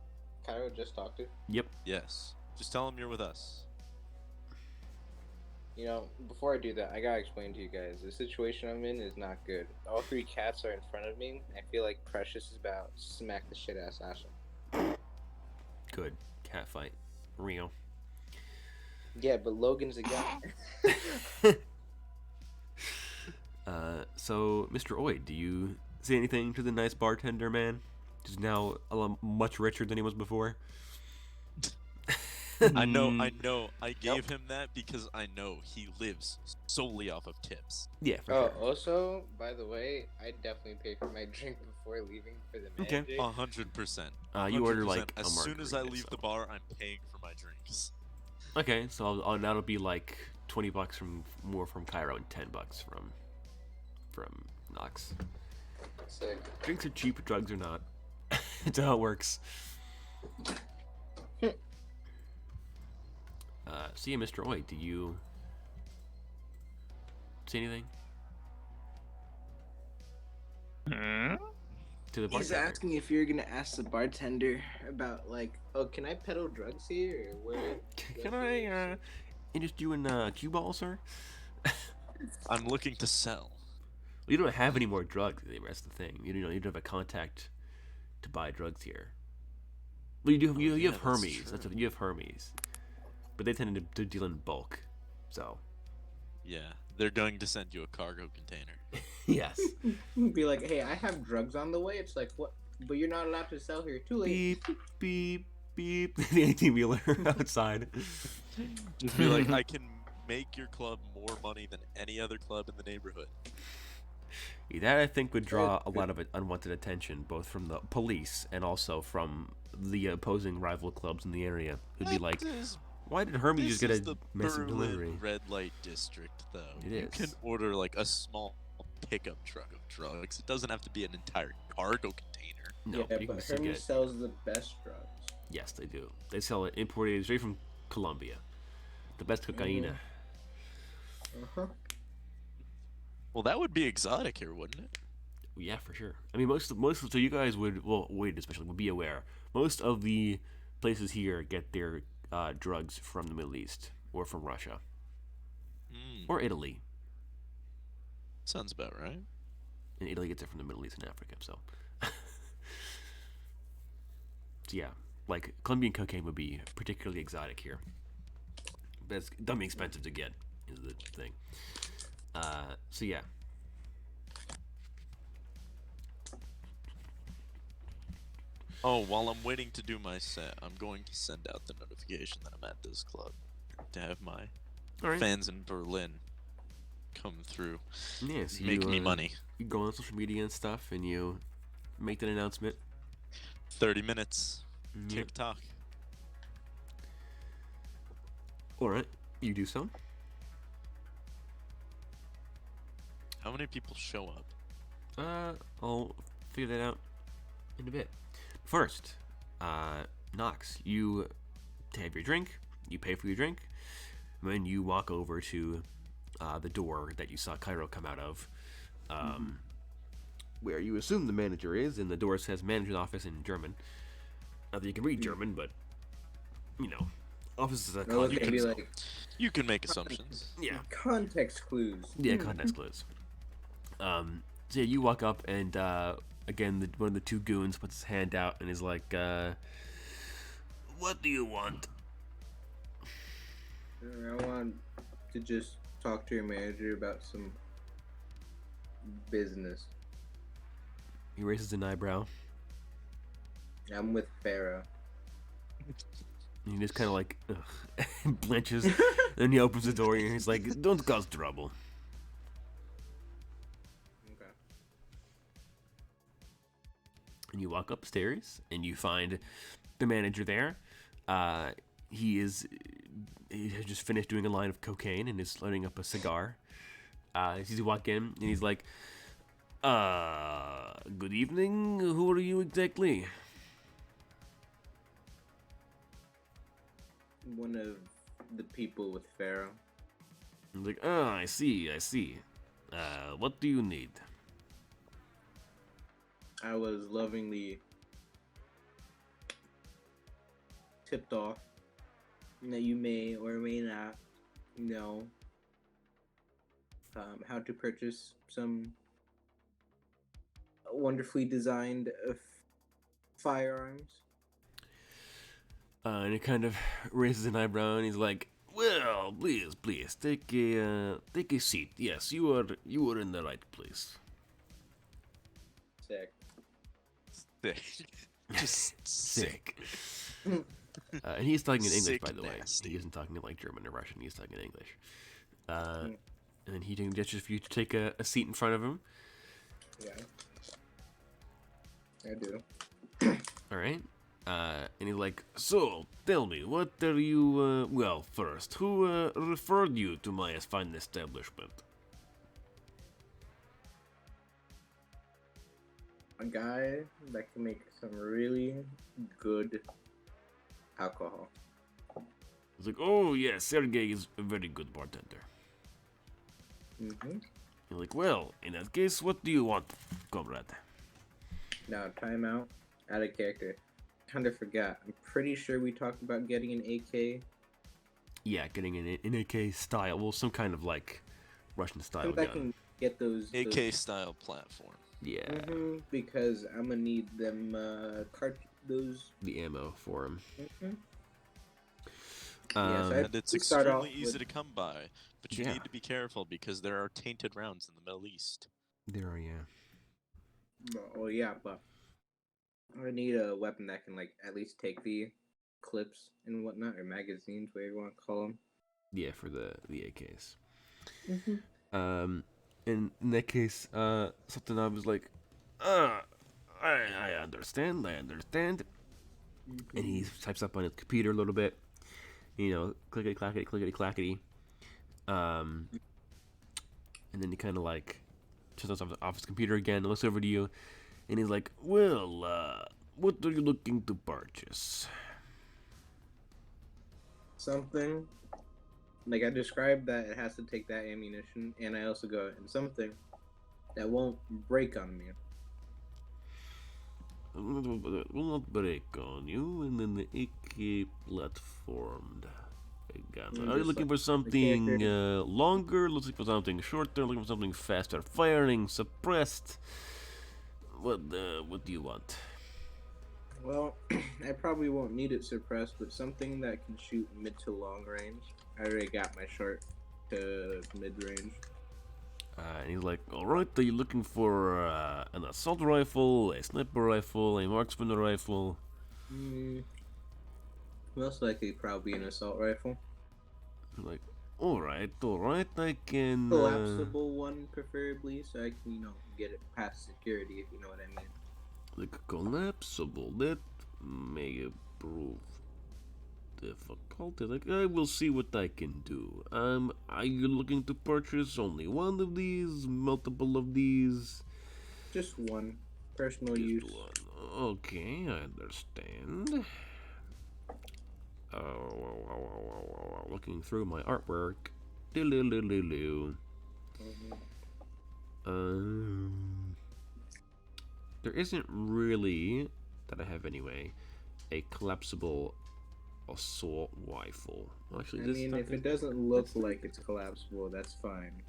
Cairo just talked to? Yep. Yes. Just tell him you're with us. Before I do that, I gotta explain to you guys. The situation I'm in is not good. All 3 cats are in front of me. I feel like Precious is about to smack the shit ass Ashley. Good. Cat fight. Real. Yeah, but Logan's a guy. So, Mr. Oid, do you say anything to the nice bartender man? Who's now much richer than he was before? I know. I gave him that because I know he lives solely off of tips. Yeah, for Oh, sure. also, by the way, I definitely pay for my drink before leaving for the Okay. manager. 100%. You order 100%. like as a soon as I margarita, leave so. the bar, I'm paying for my drinks. Okay, so that'll be like $20 more from Cairo and $10 from from Knox. Sick. Drinks are cheap, drugs are not. That's how it works. See you, Mr. Oi. Do you say anything Hmm? to the He's bartender? asking if you're gonna ask the bartender about like, oh, can I peddle drugs here? Or where? Can I interest you in cue ball, sir? I'm looking to sell. You don't have any more drugs. That's the thing. You don't have a contact to buy drugs here. Well, you do. You yeah, have that's Hermes. That's true. what you have Hermes, but they tend to deal in bulk. So Yeah, they're going to send you a cargo container. yes. Be like, hey, I have drugs on the way. It's like, what? But you're not allowed to sell here. Too late. Beep beep beep. The 18-wheeler outside. Just be like, I can make your club more money than any other club in the neighborhood. That I think would draw a lot of unwanted attention, both from the police and also from the opposing rival clubs in the area, who'd be like, "Why did Hermes just This get is a the massive Berlin delivery?" red light district, though. It You is. can order like a small pickup truck of drugs. It doesn't have to be an entire cargo container. No, yeah, you can but still Hermes get. sells the best drugs. Yes, they do. They sell it imported straight from Colombia. The best cocaine. Uh-huh. Well, that would be exotic here, wouldn't it? Yeah, for sure. I mean, most so you guys would Wade especially would be aware. Most of the places here get their drugs from the Middle East or from Russia or Italy. Sounds about right. And Italy gets it from the Middle East and Africa. So, so yeah, like Colombian cocaine would be particularly exotic here, but it's dummy expensive to get is the thing. So yeah. Oh, while I'm waiting to do my set, I'm going to send out the notification that I'm at this club to have my All right. fans in Berlin come through, Yeah, so make you, me money. You go on social media and stuff, and you make that announcement. 30 minutes. Yep. TikTok. All right, you do so. How many people show up? I'll figure that out in a bit. First, Knox, you have your drink, you pay for your drink, and then you walk over to the door that you saw Cairo come out of, where you assume the manager is, and the door says manager's office in German. Not that you can read German, but, you know, office is a Oh, context. okay, be like, You can make assumptions. Yeah. context clues. Yeah, context clues. So yeah, you walk up and again, one of the two goons puts his hand out and is like, "What do you want?" I want to just talk to your manager about some business. He raises an eyebrow. I'm with Pharaoh. And he just kind of like blenches. Then he opens the door and he's like, "Don't cause trouble." Okay. And you walk upstairs and you find the manager there. He has just finished doing a line of cocaine and is lighting up a cigar. He sees you walk in and he's like, "Good evening. Who are you exactly?" One of the people with Pharaoh. He's like, "Oh, I see. What do you need?" I was lovingly tipped off that you may or may not know how to purchase some wonderfully designed firearms. And he kind of raises an eyebrow and he's like, "Well, please, take a seat. Yes, you are in the right place." Sick. Sick. Just sick. And he's talking in English, Sick by the way. nasty. He isn't talking in like German or Russian. He's talking in English. And then he gestures for you to take a seat in front of him. Yeah. I do. All right. And he's like, "So, tell me, what are you? Well, first, who referred you to my fine establishment?" a guy that can make some really good alcohol. It's like, oh yeah, Sergey is a very good bartender. Mm-hmm. You're like, well, in that case, what do you want, comrade? Now, time out. Out of character. Kind of forgot. I'm pretty sure we talked about getting an AK. Yeah, getting an AK style, well, some kind of like Russian I style think I gun. can get those. AK style platform. Yeah, because I'm gonna need them those. the ammo for him. Mm-hmm. Yeah, so And it's start off extremely easy with- to come by, but you Yeah. need to be careful because there are tainted rounds in the Middle East. There are, yeah. Oh yeah, but I need a weapon that can like at least take the clips and whatnot, or magazines, whatever you want to call them. Yeah, for the AKs. Mm-hmm. In that case, something I was like, I understand. And he types up on his computer a little bit, clickety clackety, clickety clackety. And then he kind of like turns off his computer again and looks over to you, and he's like, well, what are you looking to purchase? Something like I described that it has to take that ammunition, and I also go and something that won't break on me. Will not break on you, and then the AK platformed guns. Are you looking for something longer? Looking for something shorter? Looking for something faster firing? Suppressed? What do you want? Well, I probably won't need it suppressed, but something that can shoot mid to long range. I already got my short to mid range. And he's like, alright, are you looking for an assault rifle, a sniper rifle, a marksman rifle? Most likely probably an assault rifle. I'm like, alright, I can... Collapsible one preferably, so I can, get it past security, if you know what I mean. Like a collapsible, that may prove difficult. Like, I will see what I can do. Are you looking to purchase only one of these, multiple of these? Just one. Personal Just use. one. Okay, I understand. Looking through my artwork. There isn't really, that I have anyway, a collapsible assault rifle. Well, actually, I mean, if it doesn't look like it's collapsible, that's fine.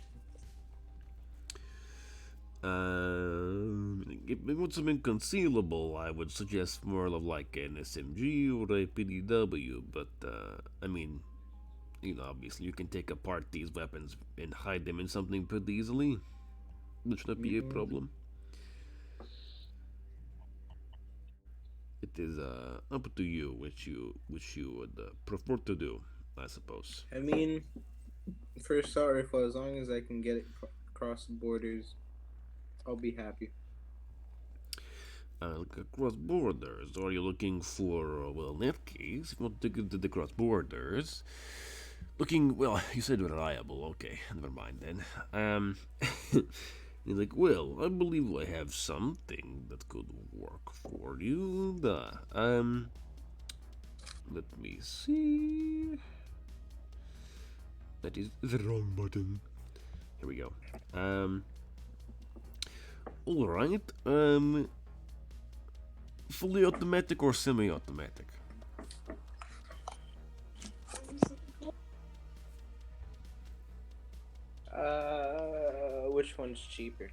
If it wants something concealable, I would suggest more of like an SMG or a PDW, but, I mean, obviously you can take apart these weapons and hide them in something pretty easily. Which should not be a problem. It is up to you which you would prefer to do, I suppose. I mean, for assault rifle, as long as I can get it across borders, I'll be happy. Across borders, are you looking for, well, in that case, if you want to get to the cross borders, well, you said reliable, okay, never mind then. He's like, well, I believe I have something that could work for you. Let me see. That is the wrong button. Here we go. Alright, fully automatic or semi-automatic? Which one's cheaper?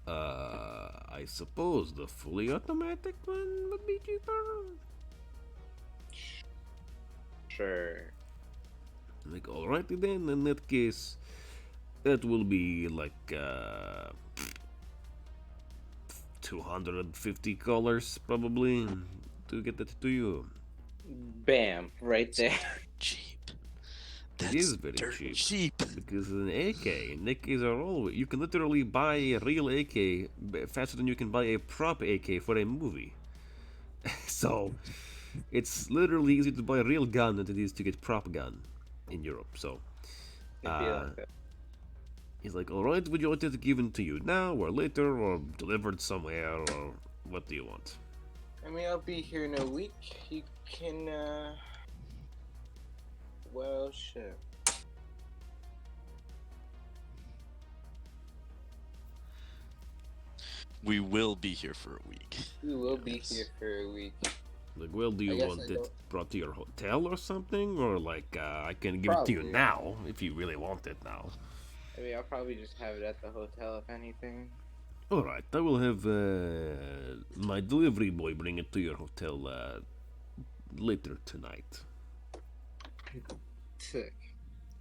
I suppose the fully automatic one would be cheaper. Sure. Like, alrighty then, in that case, that will be like, $250 probably to get that to you. Bam, right there. Cheap. It is very cheap. Because an AK, and AKs are always, you can literally buy a real AK faster than you can buy a prop AK for a movie. So, it's literally easier to buy a real gun than it is to get prop gun in Europe. So, He's like, all right, would you like it given to you now or later or delivered somewhere or what do you want? I mean, I'll be here in a week. You can, well, shit. We will be here for a week. We will be Yes. here for a week. Like, well, do you guess want I it don't- brought to your hotel or something? Or, like, I can give it to you Probably. now if you really want it now. I mean, I'll probably just have it at the hotel, if anything. Alright, I will have my delivery boy bring it to your hotel later tonight. Sick.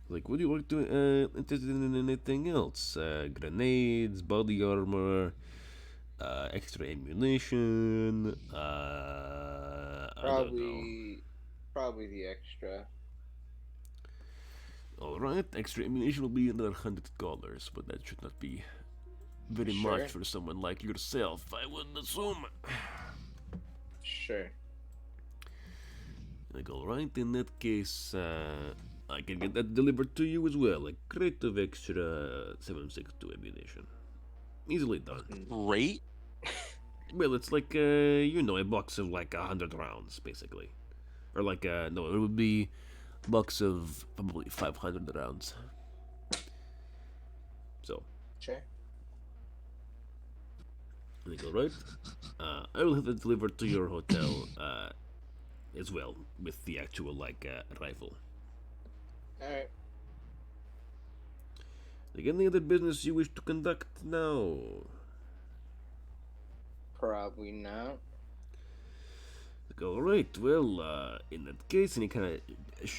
Like, would you like to interested in anything else? Grenades, body armor, extra ammunition. I don't know. Probably the extra. Alright, extra ammunition will be another $100, but that should not be very Sure. much for someone like yourself, I would assume. Sure. Like, alright, in that case, I can get that delivered to you as well. A crate of extra 7.62 ammunition. Easily done. Rate? Well, it's like, a box of like 100 rounds, basically. Or like, no, it would be a box of probably 500 rounds. So, Sure. like, alright. I will have it delivered to your hotel, as well, with the actual, like, rifle. Alright. Like, any other business you wish to conduct now? Probably not. Like, alright, well, in that case, and he kind of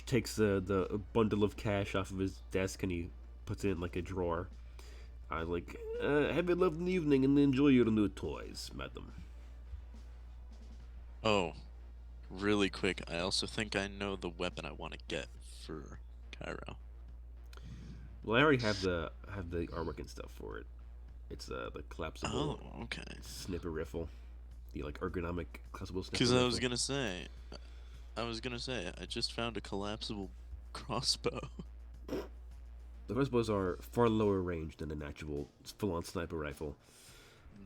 takes the bundle of cash off of his desk and he puts it in, like, a drawer. I like, have a lovely evening and enjoy your new toys, madam. Oh, really quick. I also think I know the weapon I want to get for Cairo. Well, I already have the artwork and stuff for it. It's the collapsible Oh, okay. snipper rifle, the like ergonomic collapsible snipper Because rifle. I was gonna say, I just found a collapsible crossbow. The crossbows are far lower range than an actual full-on sniper rifle.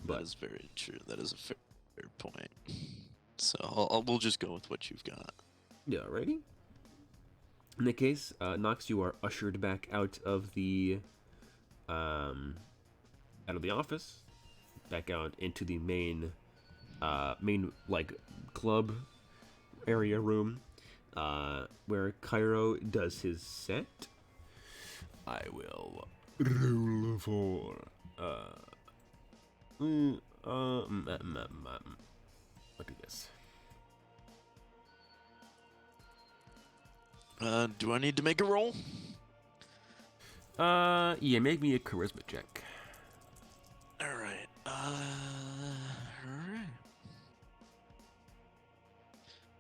That is very true. That is a fair point. So we'll just go with what you've got. Yeah, alrighty. In that case, Nox, you are ushered back out of the office, back out into the main like club area room, where Cairo does his set. I will roll for look at this. Do I need to make a roll? Yeah, make me a charisma check. Alright. Alright.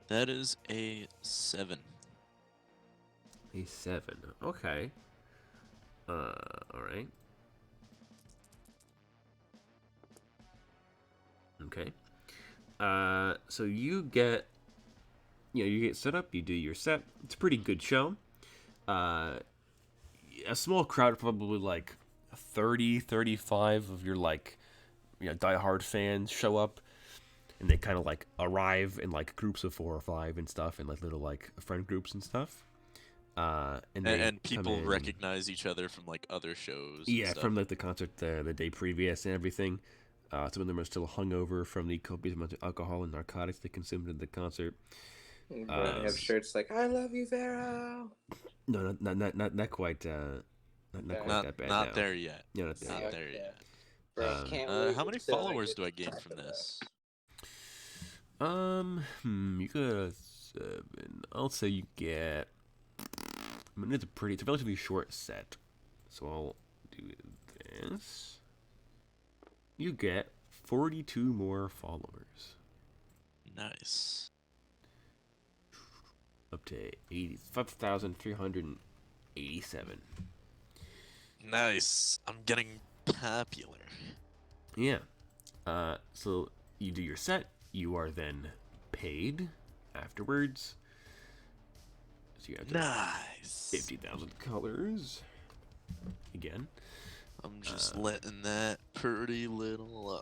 That is a 7. A 7. Okay. Alright. Okay. So you get set up, you do your set. It's a pretty good show. A small crowd, probably like 30, 35 of your like, diehard fans show up, and they kind of like arrive in like groups of 4 or 5 and stuff, and like little like friend groups and stuff. And people recognize each other from like other shows. Yeah, and stuff. from like the concert the day previous and everything. Some of them are still hungover from the copious amounts of alcohol and narcotics they consumed at the concert. They have shirts like "I love you, Vero." No, not quite. Not quite that bad. Not now. there yet. Yeah, not there. Not yet. there yet. Bro, I can't wait How many until I followers get do I to gain talk from about this? You got a 7. I'll say you get. I mean, it's a relatively short set, so I'll do this. You get 42 more followers. Nice. Up to 85,387. Nice. I'm getting popular. Yeah. So you do your set. You are then paid afterwards. So you have Nice. 50,000 colors. Again. I'm just letting that pretty little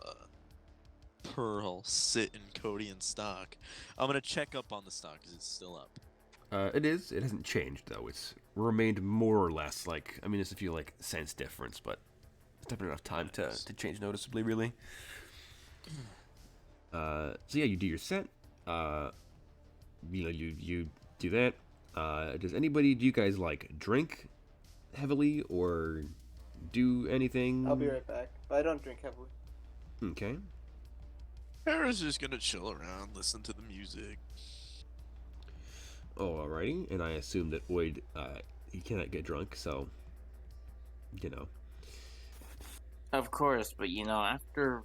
pearl sit in Cody in stock. I'm gonna check up on the stock. Is it still up? It is. It hasn't changed though. It's remained more or less like. I mean, there's a few like cents difference, but it's definitely enough time to change noticeably, really. So yeah, you do your set. You do that. Do you guys like drink heavily or do anything? I'll be right back, but I don't drink heavily. Okay. Harris just gonna chill around, listen to the music. Oh, alrighty. And I assume that Oid, he cannot get drunk, so, you know. Of course, but after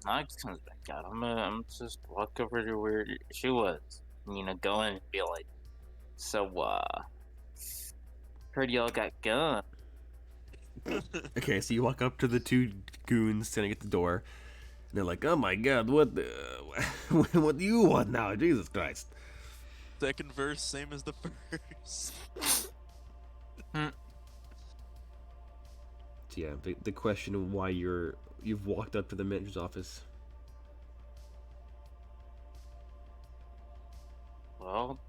Knox comes back out, I'm just walk over to where she was. Go in and be like, so, heard y'all got guns. Okay, so you walk up to the two goons standing at the door, and they're like, "Oh my God, what what do you want now? Jesus Christ!" Second verse, same as the first. So yeah, the question of why you've walked up to the manager's office. Well,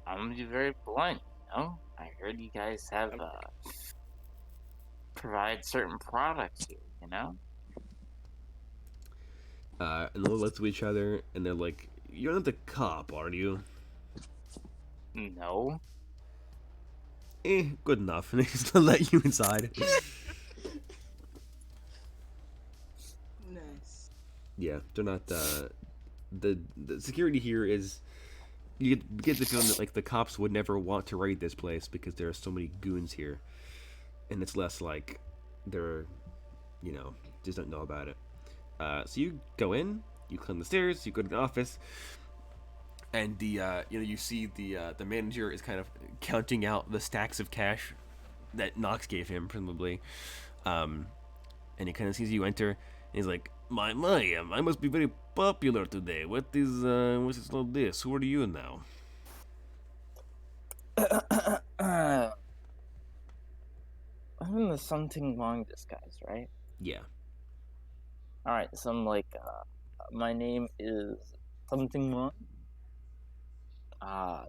I'm gonna be very blunt. I heard you guys have provide certain products here. And they'll look to each other, and they're like, "You're not the cop, are you?" No. Good enough. And they just let you inside. Nice. Yeah, they're not. The security here is. You get the feeling that like the cops would never want to raid this place because there are so many goons here, and it's less like they're, just don't know about it. So you go in, you climb the stairs, you go to the office, and you see the manager is kind of counting out the stacks of cash that Knox gave him, presumably, and he kind of sees you enter, and he's like, My, I must be very popular today. What is all this? Who are you now? I'm in the something long disguise, right? Yeah. Alright, so I'm like, my name is something long.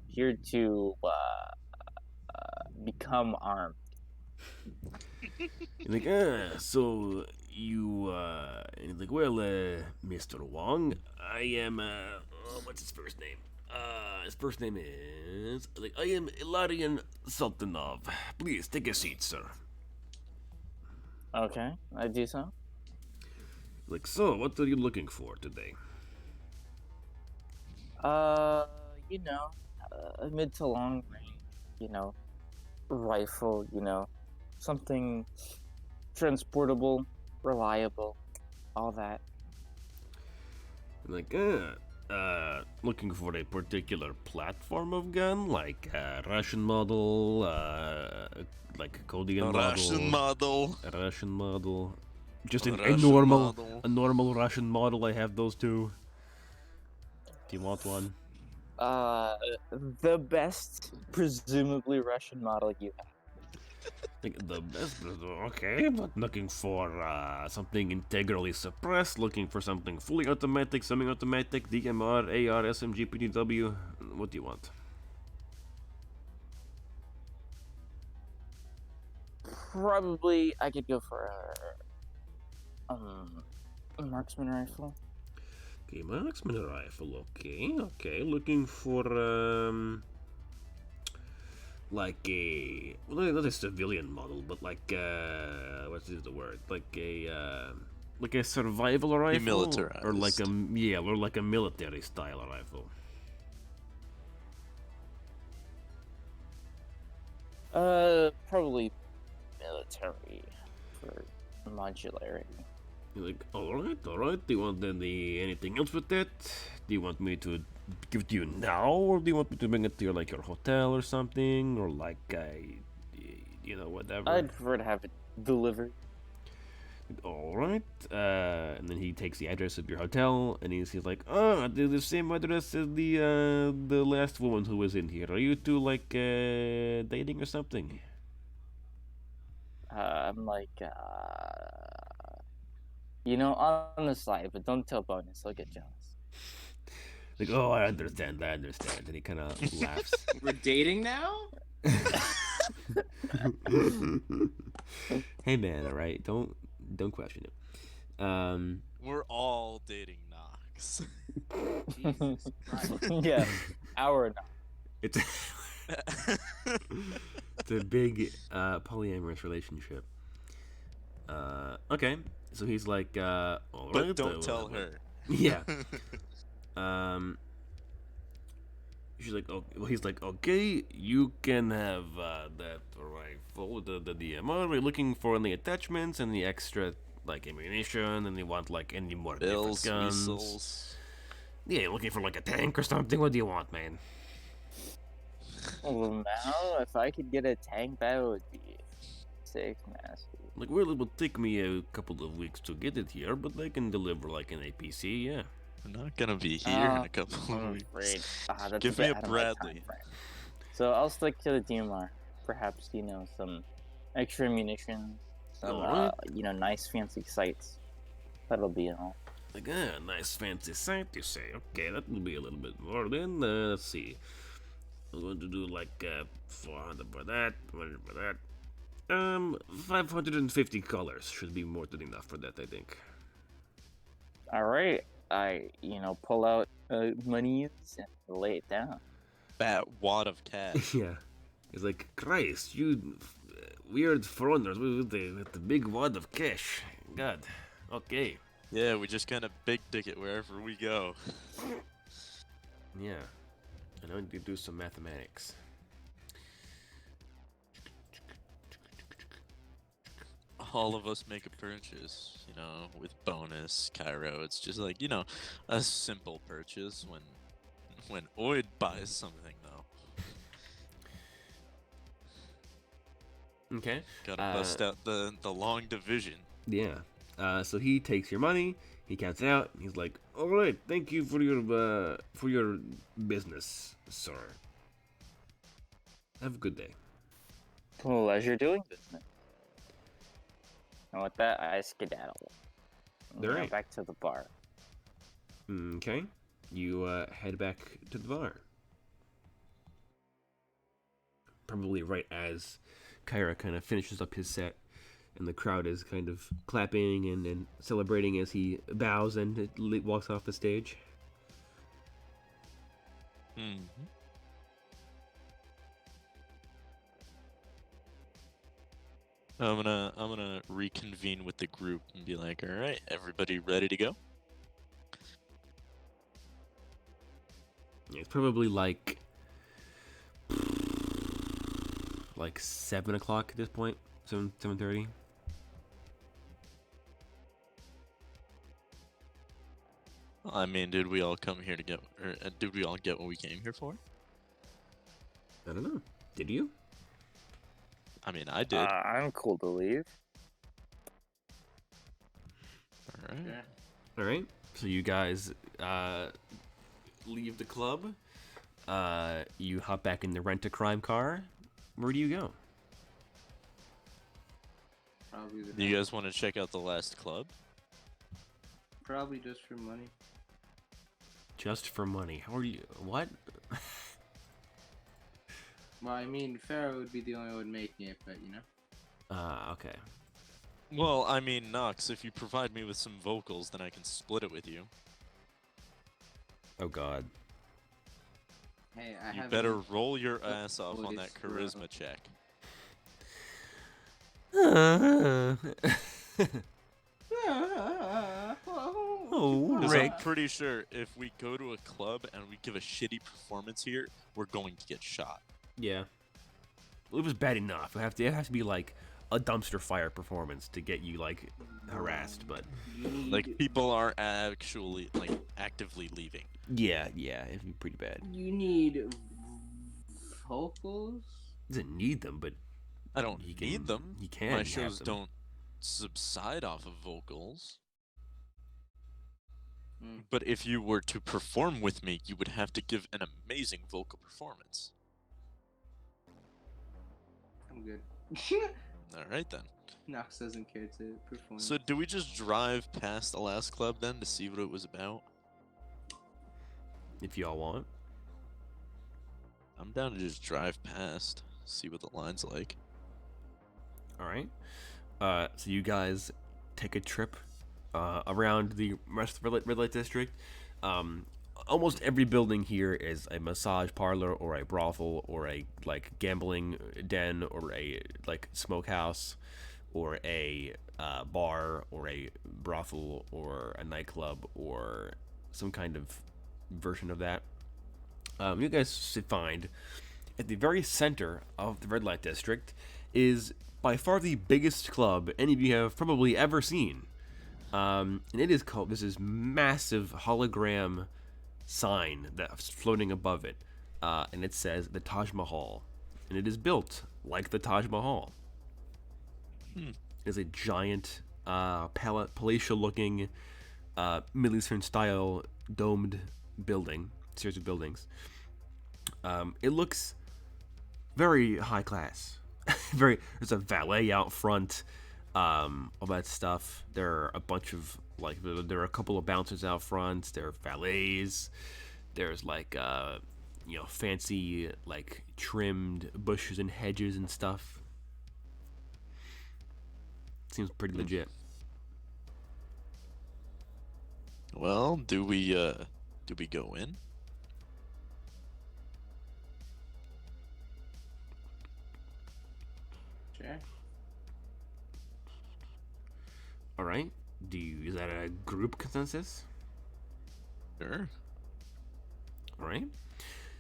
Here to become armed. You're like, so you, and he's like, well, Mr. Wong, I am, what's his first name? His first name is, I am Ilarian Sultanov. Please, take a seat, sir. Okay, I do so. So, what are you looking for today? A mid to long range, rifle, something transportable, reliable, all that. Looking for a particular platform of gun, like a Russian model, like a Kodian model. A Russian model. Just a normal Russian model. I have those two. Do you want one? The best, presumably Russian model you have. The best, okay, but looking for something integrally suppressed, looking for something fully automatic, semi-automatic, DMR, AR, SMG, PDW. What do you want? Probably I could go for a marksman rifle. Okay, marksman rifle. Okay. Looking for like a not a civilian model, but like what is the word? Like a survival rifle, Demilitarized. or like a military style rifle. Probably military for modularity. You're like, all right. Do you want anything else with that? Do you want me to give it to you now, or do you want me to bring it to your hotel or something, or whatever? I'd prefer to have it delivered. All right. And then he takes the address of your hotel, and he's like, the same address as the last woman who was in here. Are you two dating or something? I'm like, on the slide, but don't tell Bonus. He'll get jealous. Like, oh, I understand. And he kind of laughs. We're dating now? Hey, man, all right? Don't question it. We're all dating Knox. Jesus Christ. Yeah, hour now. It's it's a big polyamorous relationship. Okay, so he's like, all But right, don't tell her. Yeah. She's like, oh, well, he's like, okay, you can have that rifle, the DMR. We're looking for any attachments, any extra like ammunition, and you want like any more Bills, different guns. whistles. Yeah, looking for like a tank or something. What do you want, man? Well, now, if I could get a tank, that would be sick, nasty. Like, well, it will take me a couple of weeks to get it here, but I can deliver like an APC. Yeah. I'm not gonna be here in a couple of weeks. That's Give a me bit a out of my Bradley. time frame. So I'll stick to the DMR. Perhaps, some extra ammunition, some, Alright. nice fancy sights. That'll be all. Like, nice fancy sight, you say. Okay, that will be a little bit more then. Let's see. I'm going to do like 400 for that, 100 for that. 550 colors should be more than enough for that, I think. All right. I, pull out monies and lay it down. That wad of cash. Yeah. It's like, Christ, you weird foreigners with the big wad of cash. God. Okay. Yeah, we just kind of big dig it wherever we go. Yeah. I need to do some mathematics. All of us make a purchase, with bonus, Cairo. It's just like, a simple purchase when Oid buys something, though. Okay. Gotta bust out the long division. Yeah. So he takes your money, he counts it out, and he's like, all right, thank you for your business, sir. Have a good day. Pleasure doing business. And with that, I skedaddle. Alright. Back to the bar. Okay. You head back to the bar. Probably right as Kyra kind of finishes up his set, and the crowd is kind of clapping and celebrating as he bows and walks off the stage. Mm-hmm. I'm gonna reconvene with the group and be like, all right, everybody ready to go? Yeah, it's probably like 7 o'clock at this point. 7:30. I mean, did we all come here to get, or did we all get what we came here for? I don't know. Did you? I mean, I did. I'm cool to leave. All right. Yeah. All right. So you guys leave the club. You hop back in the rent-a-crime car. Where do you go? Probably the Do you guys want to check out the last club? Probably just for money. Just for money. How are you? What? Well, I mean, Pharaoh would be the only one making it, but Okay. Well, I mean, Knox, if you provide me with some vocals, then I can split it with you. Oh God. Hey, I You have. better roll your ass off on that charisma check. Oh, Because Rick. I'm pretty sure if we go to a club and we give a shitty performance here, we're going to get shot. Yeah. Well, it was bad enough. It has to be like a dumpster fire performance to get you like harassed, but Like, people are actually, actively leaving. yeah, it'd be pretty bad. You need vocals. Doesn't need them, but I don't He can- need them. he can My have shows them. don't subside off of vocals. Hmm. But if you were to perform with me, you would have to give an amazing vocal performance. I'm good. All right, then. Knox doesn't care to perform. So do we just drive past the last club then to see what it was about? If y'all want. I'm down to just drive past, see what the line's like. All right. So you guys take a trip around the rest of the red light district. Almost every building here is a massage parlor or a brothel or a like gambling den or a like smokehouse or a bar or a brothel or a nightclub or some kind of version of that. You guys find at the very center of the red light district is by far the biggest club any of you have probably ever seen. And it is called, this is massive hologram sign that's floating above it. And it says the Taj Mahal. And it is built like the Taj Mahal. It is a giant, palatial looking, Middle Eastern style domed building, series of buildings. It looks very high class. There's a valet out front, all that stuff. There are a bunch of like there are a couple of bouncers out front. There are valets. There's like fancy like trimmed bushes and hedges and stuff. Seems pretty legit. Well, do we go in? Sure. All right. Is that a group consensus? Sure. All right.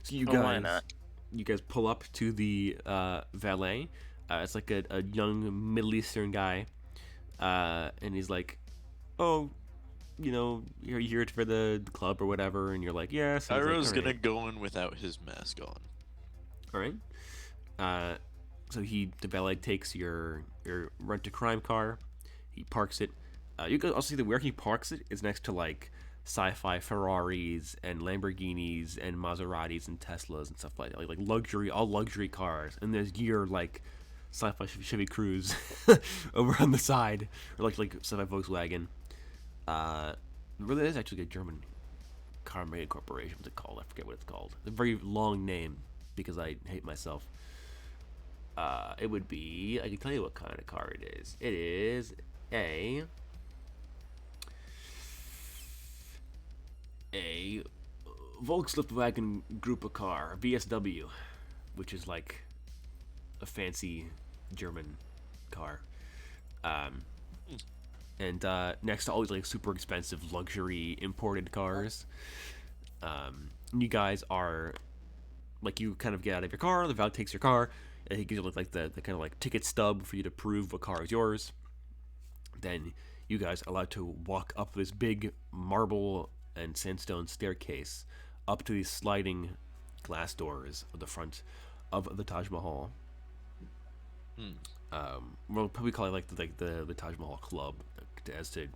So you Why guys, not? you guys pull up to the valet. It's like a young Middle Eastern guy, and he's like, "Oh, you're here for the club or whatever," and you're like, "Yes." Yeah. Iroh's gonna go in without his mask on. All right. So the valet takes your rent-a-crime car. He parks it. You can also see that where he parks it is next to like sci-fi Ferraris and Lamborghinis and Maseratis and Teslas and stuff like that, like all luxury cars. And there's your like sci-fi Chevy Cruze over on the side, or like sci-fi Volkswagen. Really, is actually a German car making corporation. What's it called? I forget what it's called. It's a very long name because I hate myself. It would be, I can tell you what kind of car it is. It is a Volkswagen Gruppe car, VSW, which is like a fancy German car. And next to all these like super expensive luxury imported cars. You guys are like, you kind of get out of your car, the valet takes your car, and he gives you like the kind of like ticket stub for you to prove what car is yours. Then you guys are allowed to walk up this big marble and sandstone staircase up to these sliding glass doors at the front of the Taj Mahal. We'll probably call it like the Taj Mahal Club, as to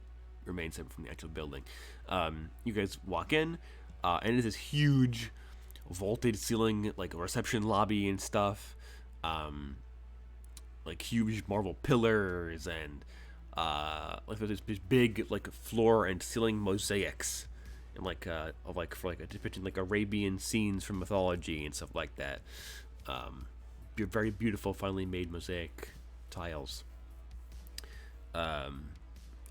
remain separate from the actual building. You guys walk in, and it is this huge vaulted ceiling, like a reception lobby and stuff. Like huge marble pillars and like there's this big like floor and ceiling mosaics, and like for like a depicting like Arabian scenes from mythology and stuff like that. Very beautiful, finely made mosaic tiles. And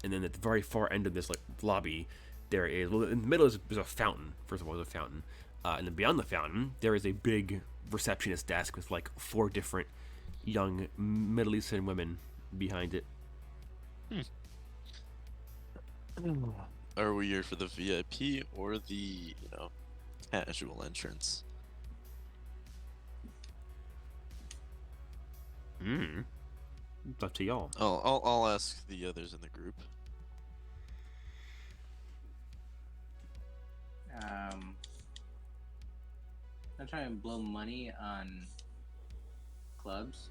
then at the very far end of this like lobby, there is, well, in the middle there's a fountain. First of all, there's a fountain, and then beyond the fountain there is a big receptionist desk with like 4 different young Middle Eastern women behind it. Are we here for the VIP or the casual entrance? It's up to y'all. I'll ask the others in the group. I'm trying to blow money on clubs.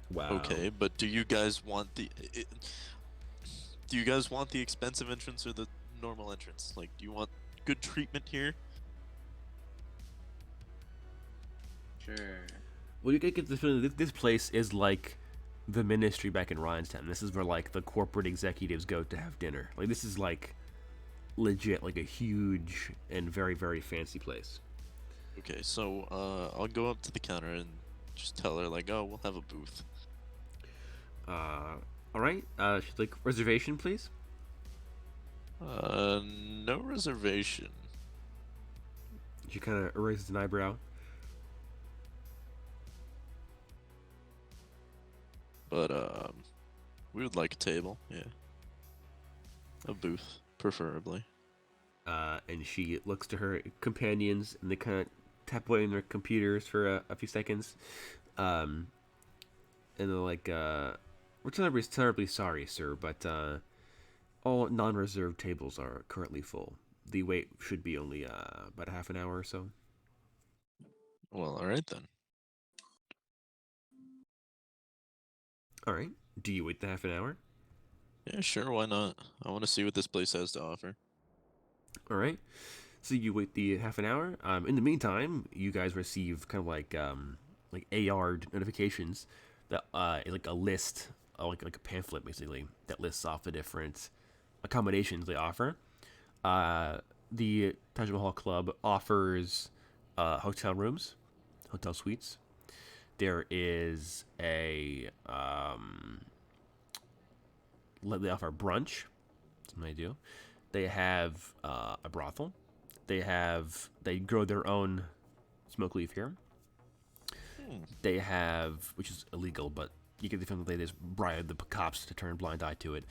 Wow. Okay, but do you guys want the expensive entrance or the normal entrance? Like, do you want good treatment here? Sure. Well, you get the feeling that this place is like the ministry back in Rhinstown. This is where like the corporate executives go to have dinner. Like this is like legit like a huge and very very fancy place. Okay, so I'll go up to the counter and just tell her like, oh, we'll have a booth. All right. She's like, reservation, please. No reservation. She kind of raises an eyebrow. But we would like a table, yeah. A booth, preferably. And she looks to her companions, and they kind of tap away on their computers for a few seconds. And they're like, we're terribly sorry, sir, but all non-reserved tables are currently full. The wait should be only about a half an hour or so. Well, alright then. All right. Do you wait the half an hour? Yeah, sure, why not? I want to see what this place has to offer. All right. So you wait the half an hour. In the meantime, you guys receive kind of like AR notifications that like a list, like a pamphlet basically that lists off the different accommodations they offer. The Taj Mahal Club offers hotel rooms, hotel suites. There is they offer brunch. That's what they do. They have a brothel. They grow their own smoke leaf here. They have, which is illegal, but you get the feeling that they just bribe the cops to turn a blind eye to it.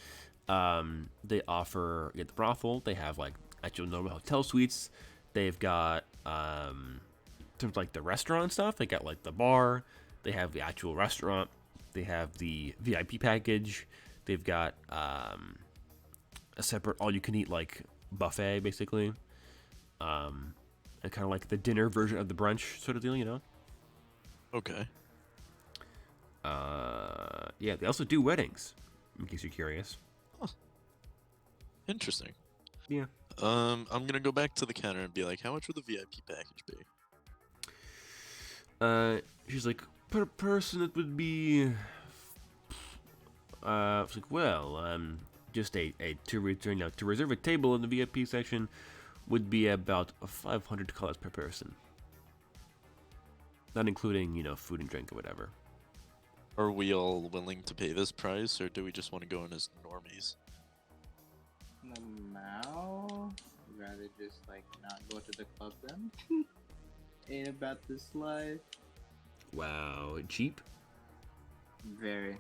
They offer the brothel. They have like actual normal hotel suites. They've got in terms of like the restaurant stuff. They got like the bar. They have the actual restaurant. They have the VIP package. They've got a separate all-you-can-eat like buffet, basically. And kind of like the dinner version of the brunch sort of deal, you know. Okay. Yeah, they also do weddings, in case you're curious. Huh. Interesting. Yeah. I'm gonna go back to the counter and be like, how much would the VIP package be? She's like, per person it would be. It's like, well, just to reserve a table in the VIP section would be about $500 per person. Not including, food and drink or whatever. Are we all willing to pay this price, or do we just want to go in as normies? Now, I'd rather just like not go to the club then. Ain't about this life. Wow, cheap? Very.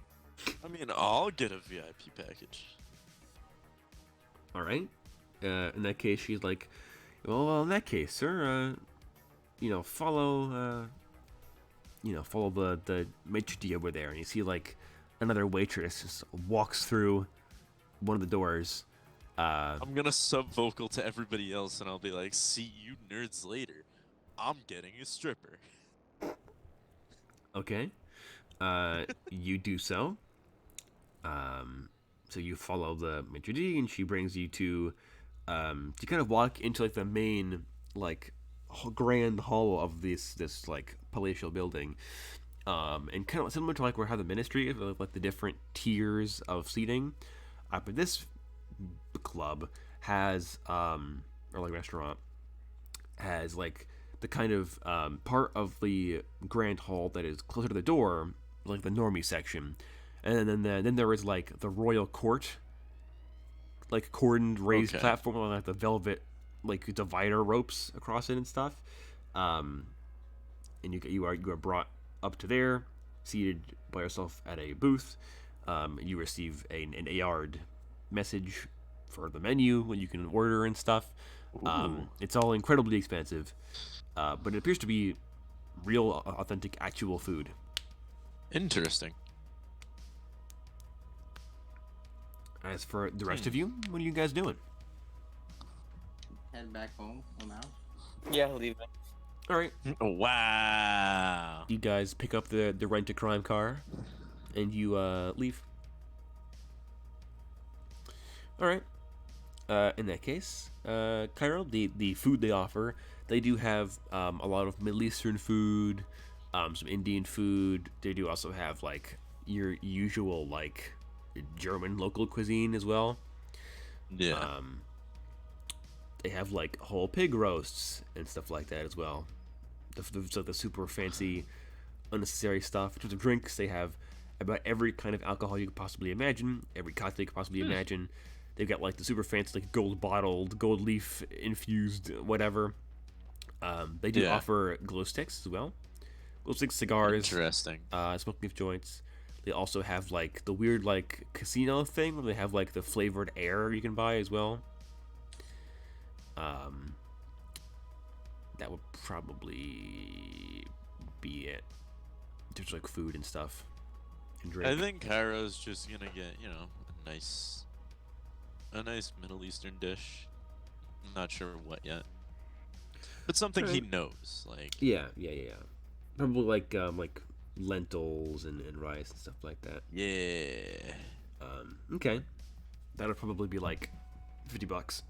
I mean, I'll get a VIP package. All right. In that case, she's like, well, in that case, sir, follow the maitre d' over there, and you see like another waitress just walks through one of the doors. I'm gonna sub-vocal to everybody else, and I'll be like, see you nerds later. I'm getting a stripper. Okay. You do so. So you follow the maitre d', and she brings you to, you kind of walk into like the main, like, grand hall of this like palatial building, and kind of similar to like where how the ministry is, like the different tiers of seating. But this club has, or like restaurant, has like the kind of part of the grand hall that is closer to the door, like the normie section, and then there is like the royal court, like cordoned raised platform with like the velvet like divider ropes across it and stuff, and you are brought up to there, seated by yourself at a booth. You receive an AR'd message for the menu when you can order and stuff. It's all incredibly expensive, but it appears to be real, authentic, actual food. Interesting. As for the rest of you, what are you guys doing? Head back home. I'm out. Yeah, leaving. All right, Wow. you guys pick up the rent-a-crime car, and you leave. All right. In that case, Cairo, the food they offer, they do have a lot of Middle Eastern food, some Indian food. They do also have like your usual like German local cuisine as well. Yeah. They have like whole pig roasts and stuff like that as well. The super fancy, unnecessary stuff. In terms of drinks, they have about every kind of alcohol you could possibly imagine, every cocktail you could possibly imagine. They've got like the super fancy, like gold bottled, gold leaf infused, whatever. They do offer glow sticks as well. Glow sticks, cigars, Interesting. smoke leaf joints. They also have like the weird like casino thing where they have like the flavored air you can buy as well. That would probably be it. There's like food and stuff and drink. I think Cairo's just gonna get, a nice Middle Eastern dish. I'm not sure what yet, but something he knows. Like Yeah. Probably like lentils and rice and stuff like that. yeah. Okay, that'll probably be like $50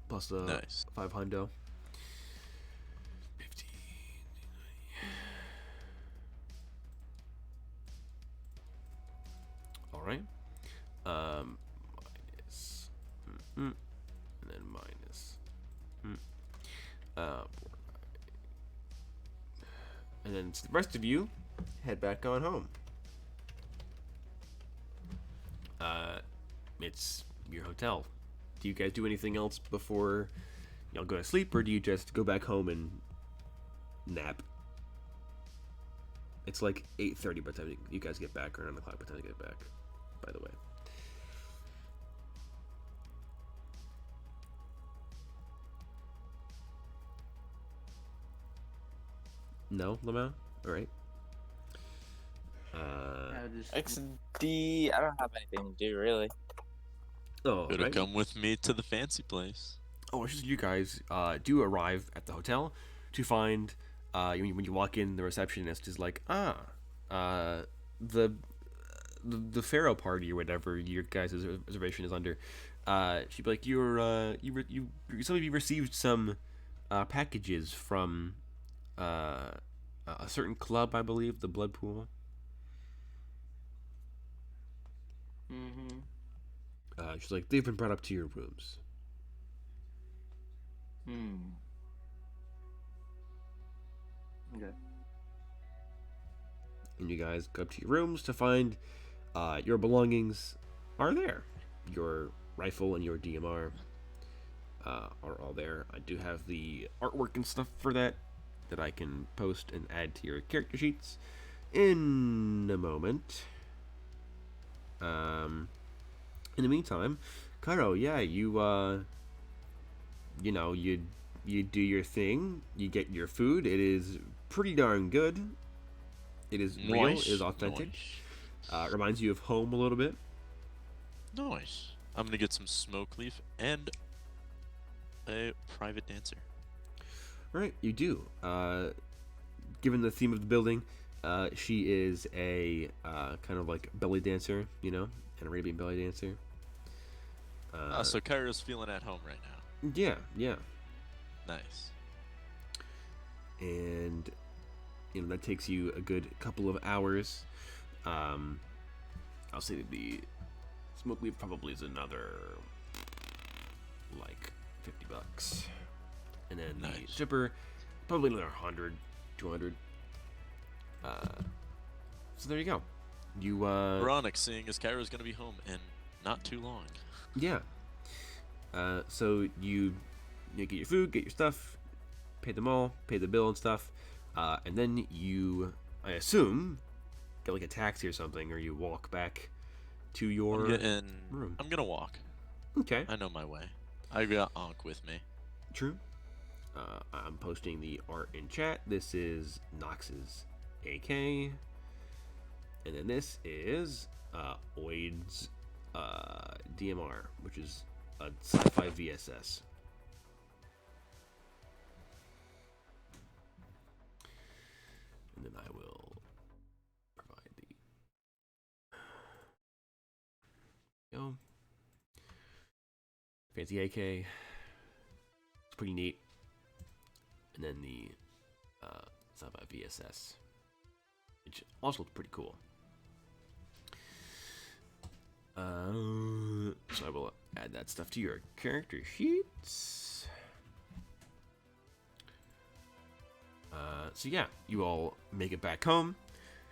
plus the Nice. $500. 50. All right. Minus, and then minus, and then the rest of you head back on home. It's your hotel. Do you guys do anything else before y'all go to sleep, or do you just go back home and nap? It's like 8:30 by the time you guys get back, or 9 o'clock by the time you get back, by the way. No, Lamau? Alright. XD, I don't have anything to do, really. Oh, Better right. come with me to the fancy place. Oh, it's just you guys do arrive at the hotel to find when you walk in, the receptionist is like, the Pharaoh party or whatever your guys' reservation is under. She'd be like, some of you received some packages from a certain club, I believe, the Blood Pool. Mm-hmm. She's like, they've been brought up to your rooms. Okay. And you guys go up to your rooms to find your belongings are there. Your rifle and your DMR are all there. I do have the artwork and stuff for that I can post and add to your character sheets in a moment. In the meantime, Cairo, yeah, you do your thing. You get your food. It is pretty darn good. It is real. It is authentic. Reminds you of home a little bit. Nice. I'm gonna get some smoke leaf and a private dancer. Right, you do. Given the theme of the building, she is a kind of like belly dancer, an Arabian belly dancer. So Cairo's feeling at home right now. Yeah. Nice. And that takes you a good couple of hours. I'll say that the smoke leaf probably is another like $50, and then the zipper probably another 100, 200. So there you go. You Ironic, seeing as Cairo's gonna be home in not too long. Yeah. So you get your food, get your stuff, pay them all, pay the bill and stuff, and then you, I assume, get like a taxi or something, or you walk back to your room. I'm gonna walk. Okay. I know my way. I got Ankh with me. True. I'm posting the art in chat. This is Nox's AK, and then this is Oid's DMR, which is a sci-fi VSS. And then I will provide the fancy AK. It's pretty neat. And then the sci-fi VSS, which also looks pretty cool. So I will add that stuff to your character sheets. So yeah, you all make it back home.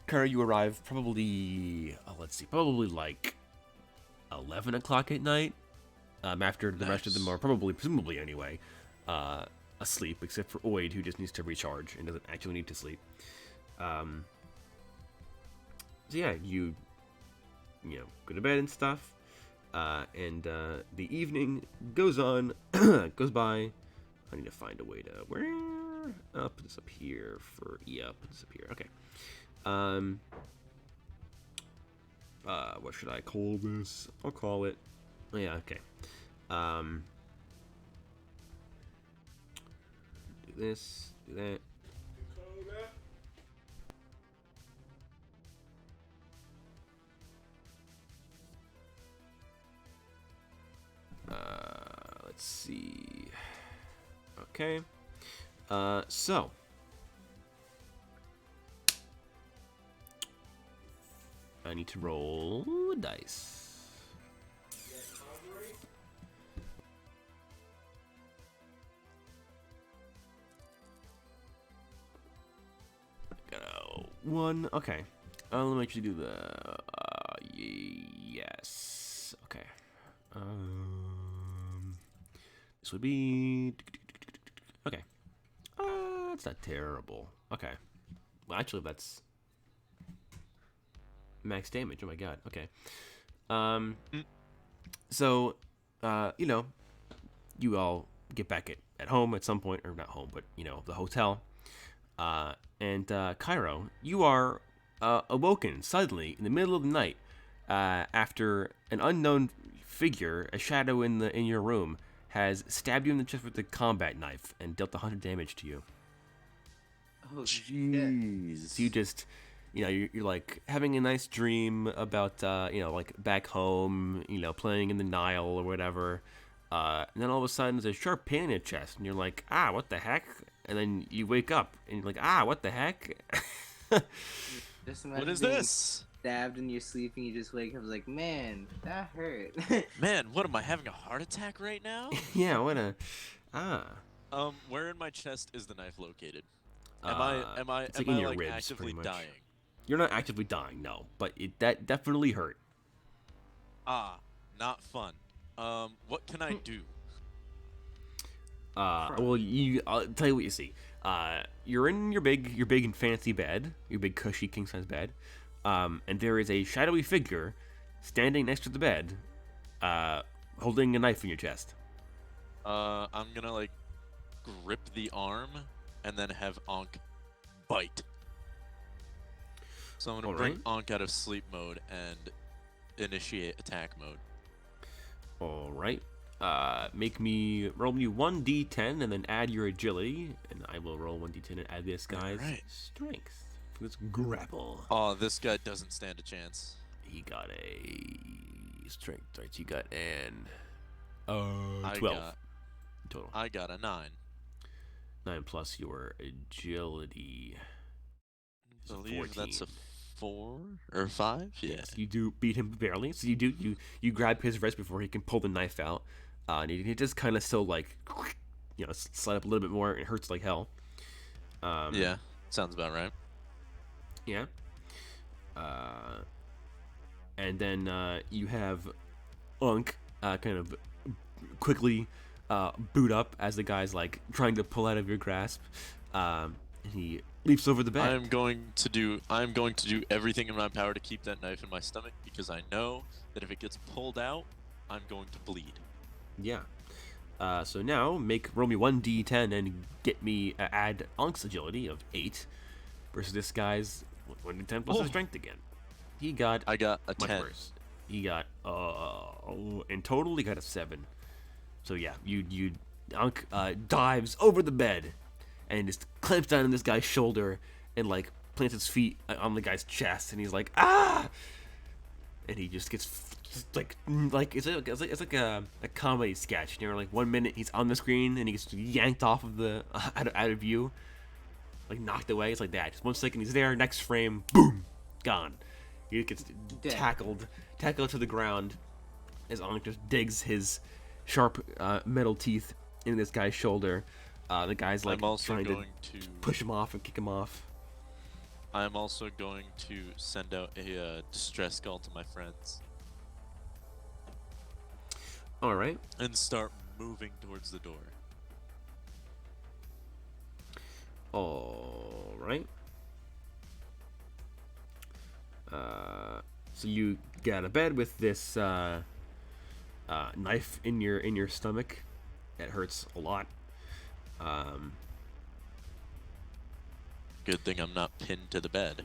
Kara, you arrive probably, let's see, probably like 11 o'clock at night. After the rest of them are presumably anyway, asleep, except for Oid, who just needs to recharge and doesn't actually need to sleep. So yeah, you go to bed and stuff, and the evening goes on, goes by. I need to find a way to I'll put this up here for put this up here. Okay. What should I call this? I'll call it. Oh, yeah. Okay. Do this. Do that. Let's see. Okay. So. I need to roll dice. One. Okay. Let me actually do the. Yes. Okay. This would be. Okay. That's not terrible. Okay. Well, actually, that's max damage. Oh my god. Okay. So, you all get back at home at some point, or not home, but the hotel. And Cairo, you are awoken suddenly in the middle of the night after an unknown figure, a shadow in your room, has stabbed you in the chest with a combat knife and dealt 100 damage to you. Oh, jeez. So you just, you're like having a nice dream about, like back home, playing in the Nile or whatever. And then all of a sudden there's a sharp pain in your chest, and you're like, what the heck? And then you wake up, and you're like, what the heck? Just What is being this? Stabbed and you're sleeping, you just wake up like, man, that hurt. Man, what am I having a heart attack right now? Yeah, what a Where in my chest is the knife located? it's like am in I your like ribs, actively pretty much. dying? You're not actively dying, no, but that definitely hurt. Not fun. What can I do? Well, I'll tell you what you see. You're in your big and fancy bed, your big cushy king size bed, and there is a shadowy figure standing next to the bed, holding a knife in your chest. I'm gonna like grip the arm and then have Ankh bite. So I'm gonna bring Ankh out of sleep mode and initiate attack mode. All right. Roll me 1d10 and then add your agility, and I will roll 1d10 and add this guy's strength for this grapple. Oh, this guy doesn't stand a chance. He got a strength, right? You got an 12 total. I got a 9. 9 plus your agility. I believe that's a 4 or 5. Yeah. Yes, you do beat him barely. So you grab his wrist before he can pull the knife out. And he just kind of still like, slide up a little bit more. It hurts like hell. Yeah, sounds about right. Yeah. And then you have Unk kind of quickly boot up as the guy's like trying to pull out of your grasp. And he leaps over the bed. I'm going to do everything in my power to keep that knife in my stomach, because I know that if it gets pulled out, I'm going to bleed. Yeah. So now roll me 1d10 and get me add Unk's agility of 8 versus this guy's 1d10 plus his strength again. I got a much 10. Worse. He got in total he got a 7. So yeah, Unk dives over the bed and just clamps down on this guy's shoulder and like plants his feet on the guy's chest, and he's like, and he just gets like it's like a comedy sketch. Like 1 minute he's on the screen and he gets yanked off of the out of view, like knocked away. It's like that. Just 1 second he's there, next frame, boom, gone. He gets Dead. tackled to the ground as Ankh just digs his sharp metal teeth in this guy's shoulder. The guy's like I'm also trying going to to push him off and kick him off. I'm also going to send out a distress call to my friends All right. and start moving towards the door. All right. So you get out of bed with this knife in your stomach. It hurts a lot. Good thing I'm not pinned to the bed.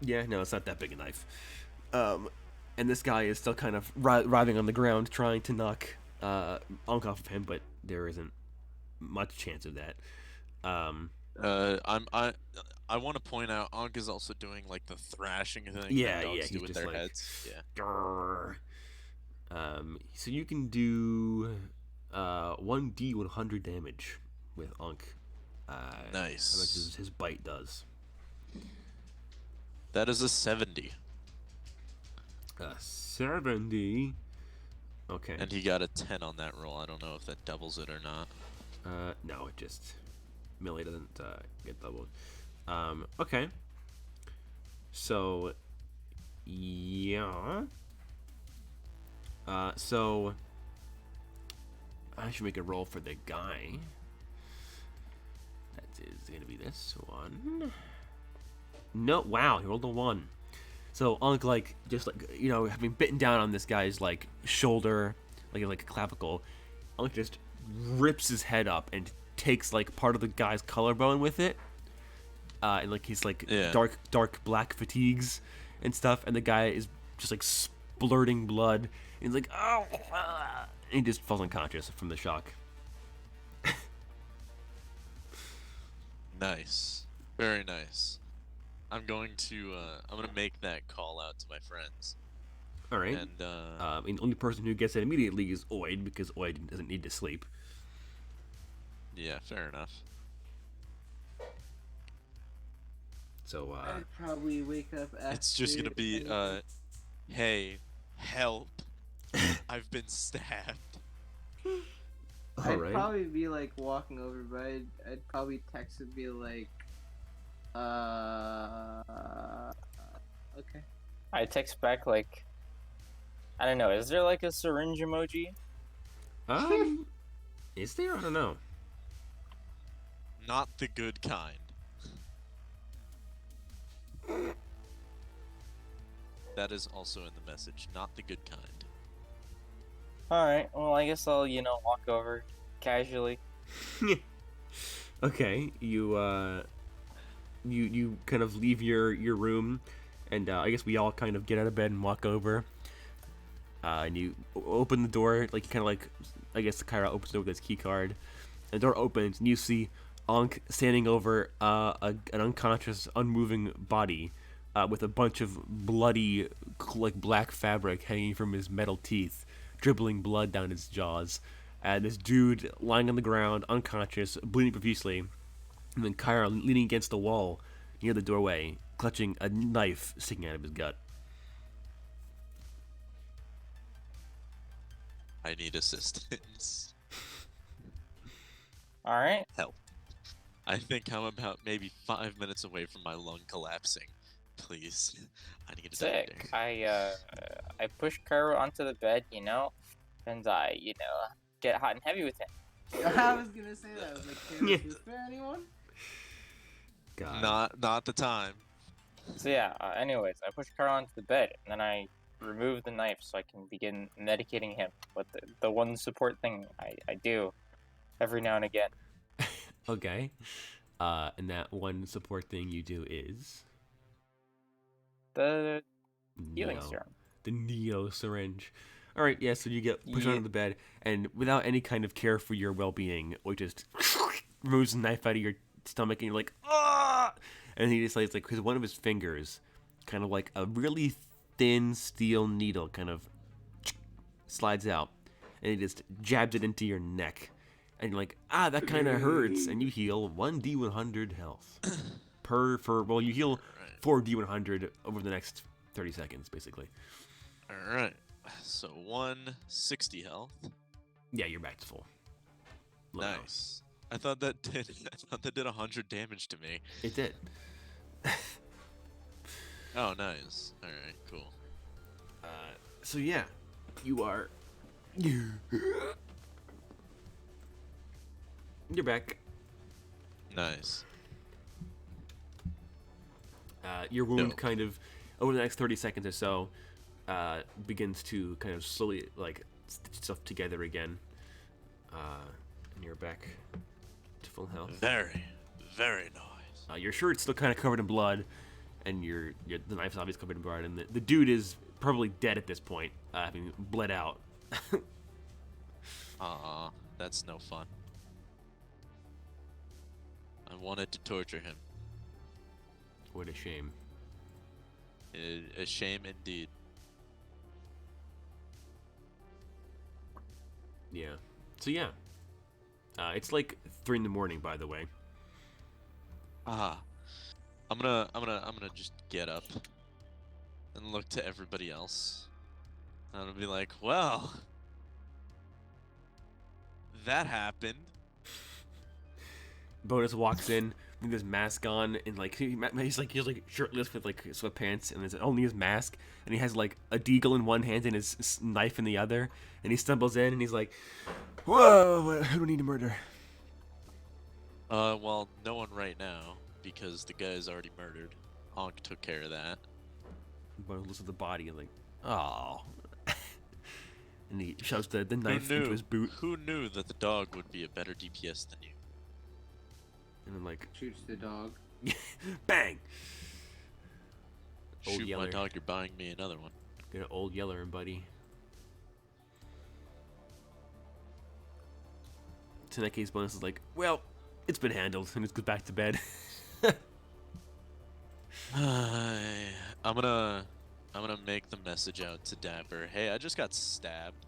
Yeah, no, it's not that big a knife. And this guy is still kind of writhing on the ground, trying to knock Ankh off of him, but there isn't much chance of that. I want to point out Ankh is also doing like the thrashing thing Yeah, that dogs yeah, do he's with just their like, heads. Yeah. Grrr. So you can do 1d 100 damage with Ankh. Nice. How much his bite does. That is a 70. 70. Okay. And he got a 10 on that roll. I don't know if that doubles it or not. No, it just melee doesn't get doubled. Okay. So, yeah. So I should make a roll for the guy. That is gonna be this one. No, wow, he rolled a 1. So Ankh, like, just like, you know, having bitten down on this guy's like shoulder, like a clavicle, Ankh just rips his head up and takes like part of the guy's collarbone with it, and like he's like dark black fatigues and stuff, and the guy is just like splurting blood, and he's like, oh, and he just falls unconscious from the shock. Nice. Very nice. I'm going to make that call out to my friends. All right. And the only person who gets it immediately is Oid, because Oid doesn't need to sleep. yeah, fair enough. So I'd probably wake up after. It's just gonna be hey, help! I've been stabbed. all I'd right. probably be like walking over, but I'd probably text and be like, okay. I text back like, I don't know. Is there like a syringe emoji? Is there? I don't know. Not the good kind. That is also in the message. Not the good kind. All right. Well, I guess I'll walk over casually. Okay, you kind of leave your room, and I guess we all kind of get out of bed and walk over. And you open the door, like you kind of like, I guess Kyra opens it with his key card. The door opens, and you see Ankh standing over an unconscious, unmoving body, with a bunch of bloody, like black fabric hanging from his metal teeth, dribbling blood down his jaws. And this dude lying on the ground, unconscious, bleeding profusely. And then Kyra leaning against the wall near the doorway, clutching a knife sticking out of his gut. I need assistance. All right. Help. I think I'm about maybe 5 minutes away from my lung collapsing. Please. I need a Sick. doctor. I push Kuro onto the bed, and I, get hot and heavy with him. I was gonna say that. I was like, is there anyone? God. Not the time. So yeah. Anyways, I push Kuro onto the bed, and then I remove the knife so I can begin medicating him with the one support thing I do every now and again. Okay. And that one support thing you do is The healing Neo. serum. The Neo syringe. All right, yeah. So you get pushed Yeah. onto the bed, and without any kind of care for your well-being, or just removes the knife out of your stomach, and you're like, ah! And he just like, because one of his fingers, kind of like a really thin steel needle, kind of slides out, and he just jabs it into your neck, and you're like, that kind of hurts, and you heal 1d100 health you heal 4d100 over the next 30 seconds, basically. All right. So 160 health. Yeah, you're back to full. Low health. Nice. I thought that did 100 damage to me. It did. Oh, nice. All right, cool. So yeah, you are. You're back. Nice. Your wound No. kind of, over the next 30 seconds or so, begins to kind of slowly, like, stitch itself together again. And you're back to full health. Very, very nice. Your shirt's still kind of covered in blood, and the knife's obviously covered in blood, and the dude is probably dead at this point, having bled out. That's no fun. I wanted to torture him. What a shame. A shame indeed. Yeah. So yeah. It's like 3 in the morning, by the way. I'm gonna just get up and look to everybody else. And I'm gonna be like, well, that happened. Bonus walks in with his mask on, and like he's like shirtless with like sweatpants, and there's only his mask, and he has like a deagle in one hand and his knife in the other, and he stumbles in and he's like, "Whoa, who do we need to murder?" Well, no one right now because the guy's already murdered. Honk took care of that. Bonus looks at the body and like, oh, and he shoves the knife into his boot, Who knew that the dog would be a better DPS than you? and then like, Shoots the dog. bang. Old Shoot Yeller. my dog, you're buying me another one. Get an old Yeller, buddy. So in that case, Bonus is like, well, it's been handled, and just goes back to bed. I'm gonna make the message out to Dapper. Hey, I just got stabbed.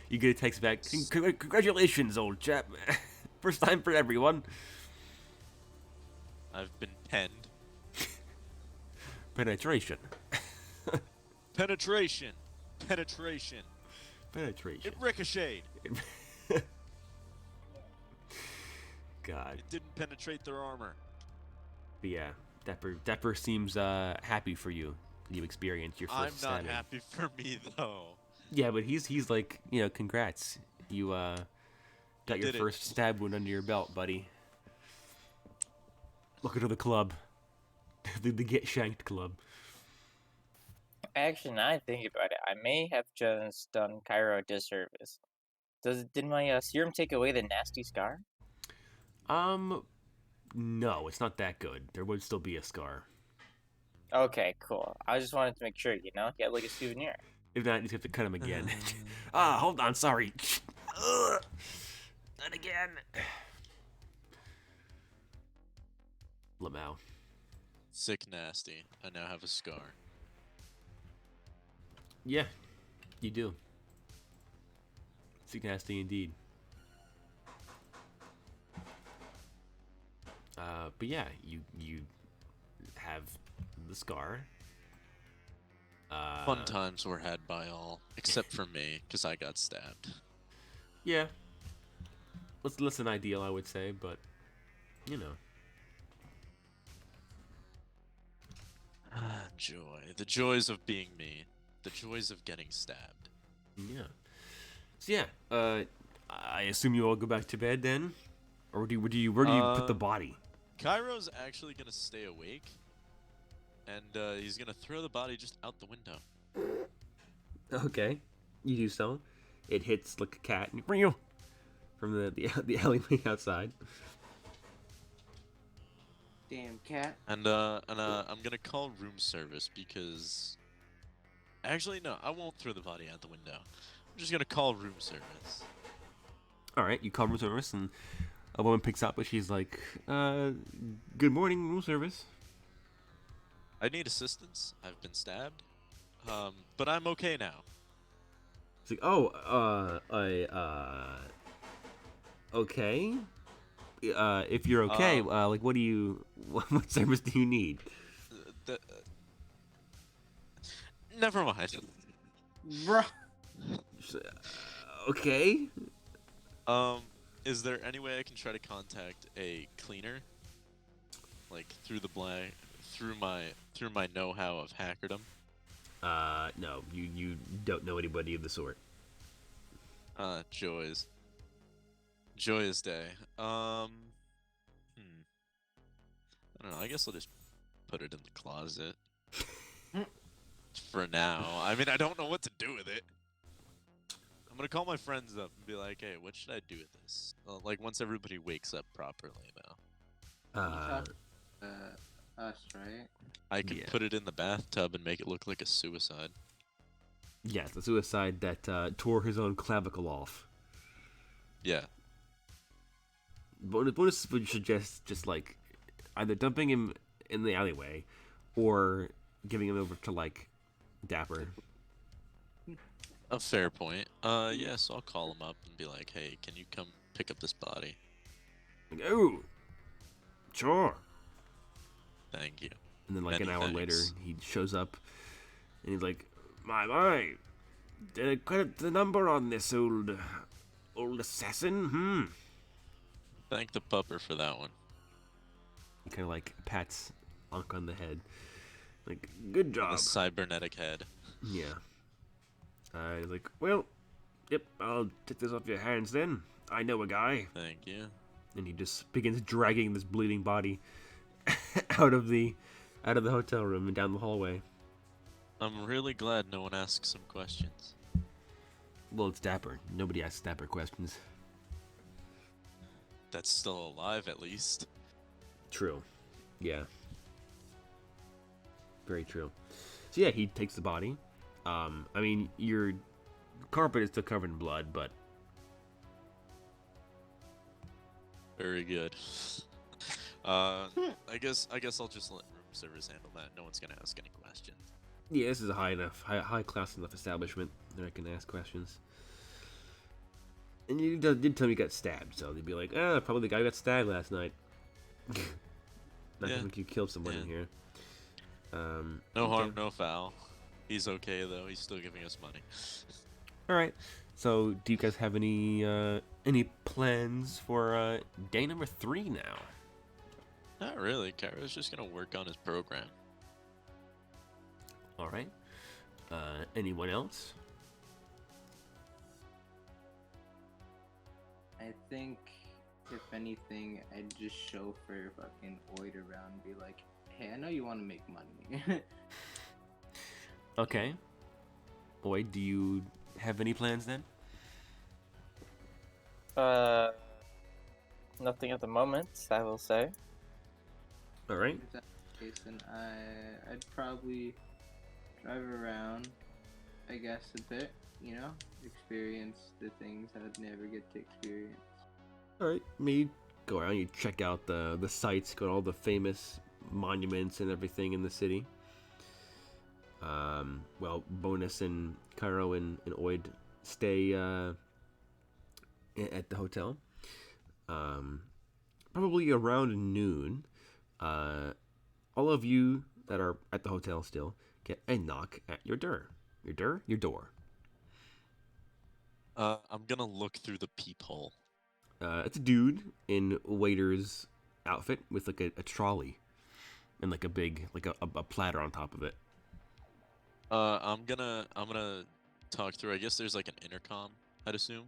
You get a text back, congratulations, old chap. First time for everyone. I've been penned. Penetration. Penetration. Penetration. Penetration. It ricocheted. God. It didn't penetrate their armor. But yeah, Dapper seems happy for you. You experienced your 1st I'm stabbing. not happy for me though. Yeah, but he's like, congrats. You got your did it. first stab wound under your belt, buddy. Welcome to the club. the Get Shanked Club. Actually, now I think about it, I may have just done Cairo a disservice. Did my serum take away the nasty scar? No, it's not that good. There would still be a scar. Okay, cool. I just wanted to make sure, get like a souvenir. If not, you just have to cut him again. Hold on, sorry. Ugh. Not again. Lamau. Sick nasty. I now have a scar. Yeah, you do. Sick nasty indeed. But yeah, you have the scar. Fun times were had by all, except for me, because I got stabbed. Yeah. Less than ideal, I would say, but Joy. The joys of being me. The joys of getting stabbed. Yeah. So yeah, I assume you all go back to bed then, or where do you put the body? Cairo's actually gonna stay awake, and he's gonna throw the body just out the window. Okay, you do so. It hits like a cat from the alleyway outside. Damn cat. And I'm gonna call room service because. Actually, no, I won't throw the body out the window. I'm just gonna call room service. All right, you call room service, and a woman picks up, but she's like, "Good morning, room service." I need assistance. I've been stabbed. But I'm okay now. It's like, "Oh, okay. If you're okay, like, what service do you need?" Never mind. Bro. Okay. Is there any way I can try to contact a cleaner? Like through my know-how of hackerdom? No, you don't know anybody of the sort. Joyous day. I don't know, I guess I'll just put it in the closet. For now. I mean, I don't know what to do with it. I'm gonna call my friends up and be like, hey, what should I do with this? Like, once everybody wakes up properly, though. Us, right? I can Yeah. put it in the bathtub and make it look like a suicide. Yes, the suicide that tore his own clavicle off. Yeah. Bonus would suggest just like either dumping him in the alleyway or giving him over to like Dapper. A fair point. Yeah, so I'll call him up and be like, hey, can you come pick up this body? Like, oh, sure. Thank you. And then like Many an hour later, thanks. he shows up and he's like, my, quite the number on this old assassin. Thank the pupper for that one. He kind of like pats Ankh on the head, like, good job. The cybernetic head. Yeah. He's like, well, yep, I'll take this off your hands then. I know a guy. Thank you. And he just begins dragging this bleeding body out of the hotel room and down the hallway. I'm really glad no one asked some questions. Well, it's Dapper. Nobody asks Dapper questions. That's still alive, at least. True. Yeah. Very true. So yeah, he takes the body. I mean, your carpet is still covered in blood, but Very good. I guess I'll just let room service handle that. No one's gonna ask any questions. yeah, this is a high class enough establishment that I can ask questions. And you did tell me you got stabbed, so they'd be like, probably the guy who got stabbed last night. Not Yeah. think you killed someone in Yeah. here. No okay. harm, no foul. He's okay though. He's still giving us money. All right. So, do you guys have any plans for day number 3 now? Not really. Kara's just gonna work on his program. All right. Anyone else? I think, if anything, I'd just chauffeur fucking Oid around and be like, hey, I know you want to make money. Okay. Boy, do you have any plans then? Nothing at the moment, I will say. All right. If that's the case, then I'd probably drive around, I guess, a bit, you know? Experience the things I'd never get to experience. All right. Me go around. You check out the sites, go to all the famous monuments and everything in the city. Well, Bonus and Cairo and Oid stay at the hotel. Probably around noon. All of you that are at the hotel still get a knock at your door. Your door. I'm gonna look through the peephole. It's a dude in a waiter's outfit with like a trolley and like a big a platter on top of it. I'm gonna talk through. I guess there's like an intercom, I'd assume.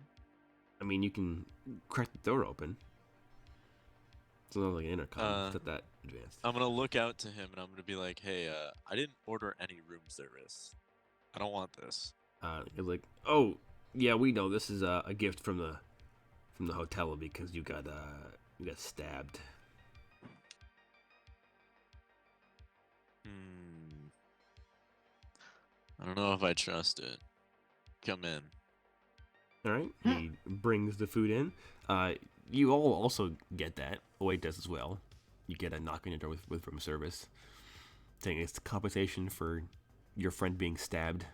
I mean, you can crack the door open. It's not like an intercom. It's not that advanced. I'm gonna look out to him and I'm gonna be like, hey, I didn't order any room service. I don't want this. It's like, oh yeah, we know this is a gift from the hotel because you got stabbed. I don't know if I trust it. Come in. All right. He brings the food in. You all also get that. Wade does as well. You get a knock on your door with room service, saying it's compensation for your friend being stabbed.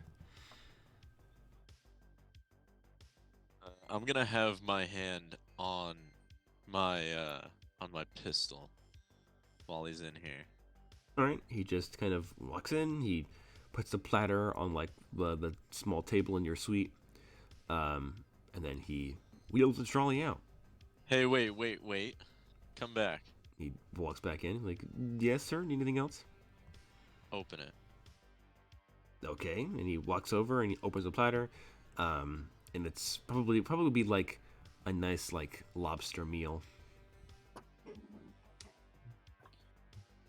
I'm gonna have my hand on my pistol while he's in here. All right. He just kind of walks in. He puts the platter on like the small table in your suite, and then he wheels the trolley out. Hey, wait. Come back. He walks back in, like, yes, sir. Need anything else? Open it. Okay. And he walks over and he opens the platter, and it's probably be like a nice like lobster meal.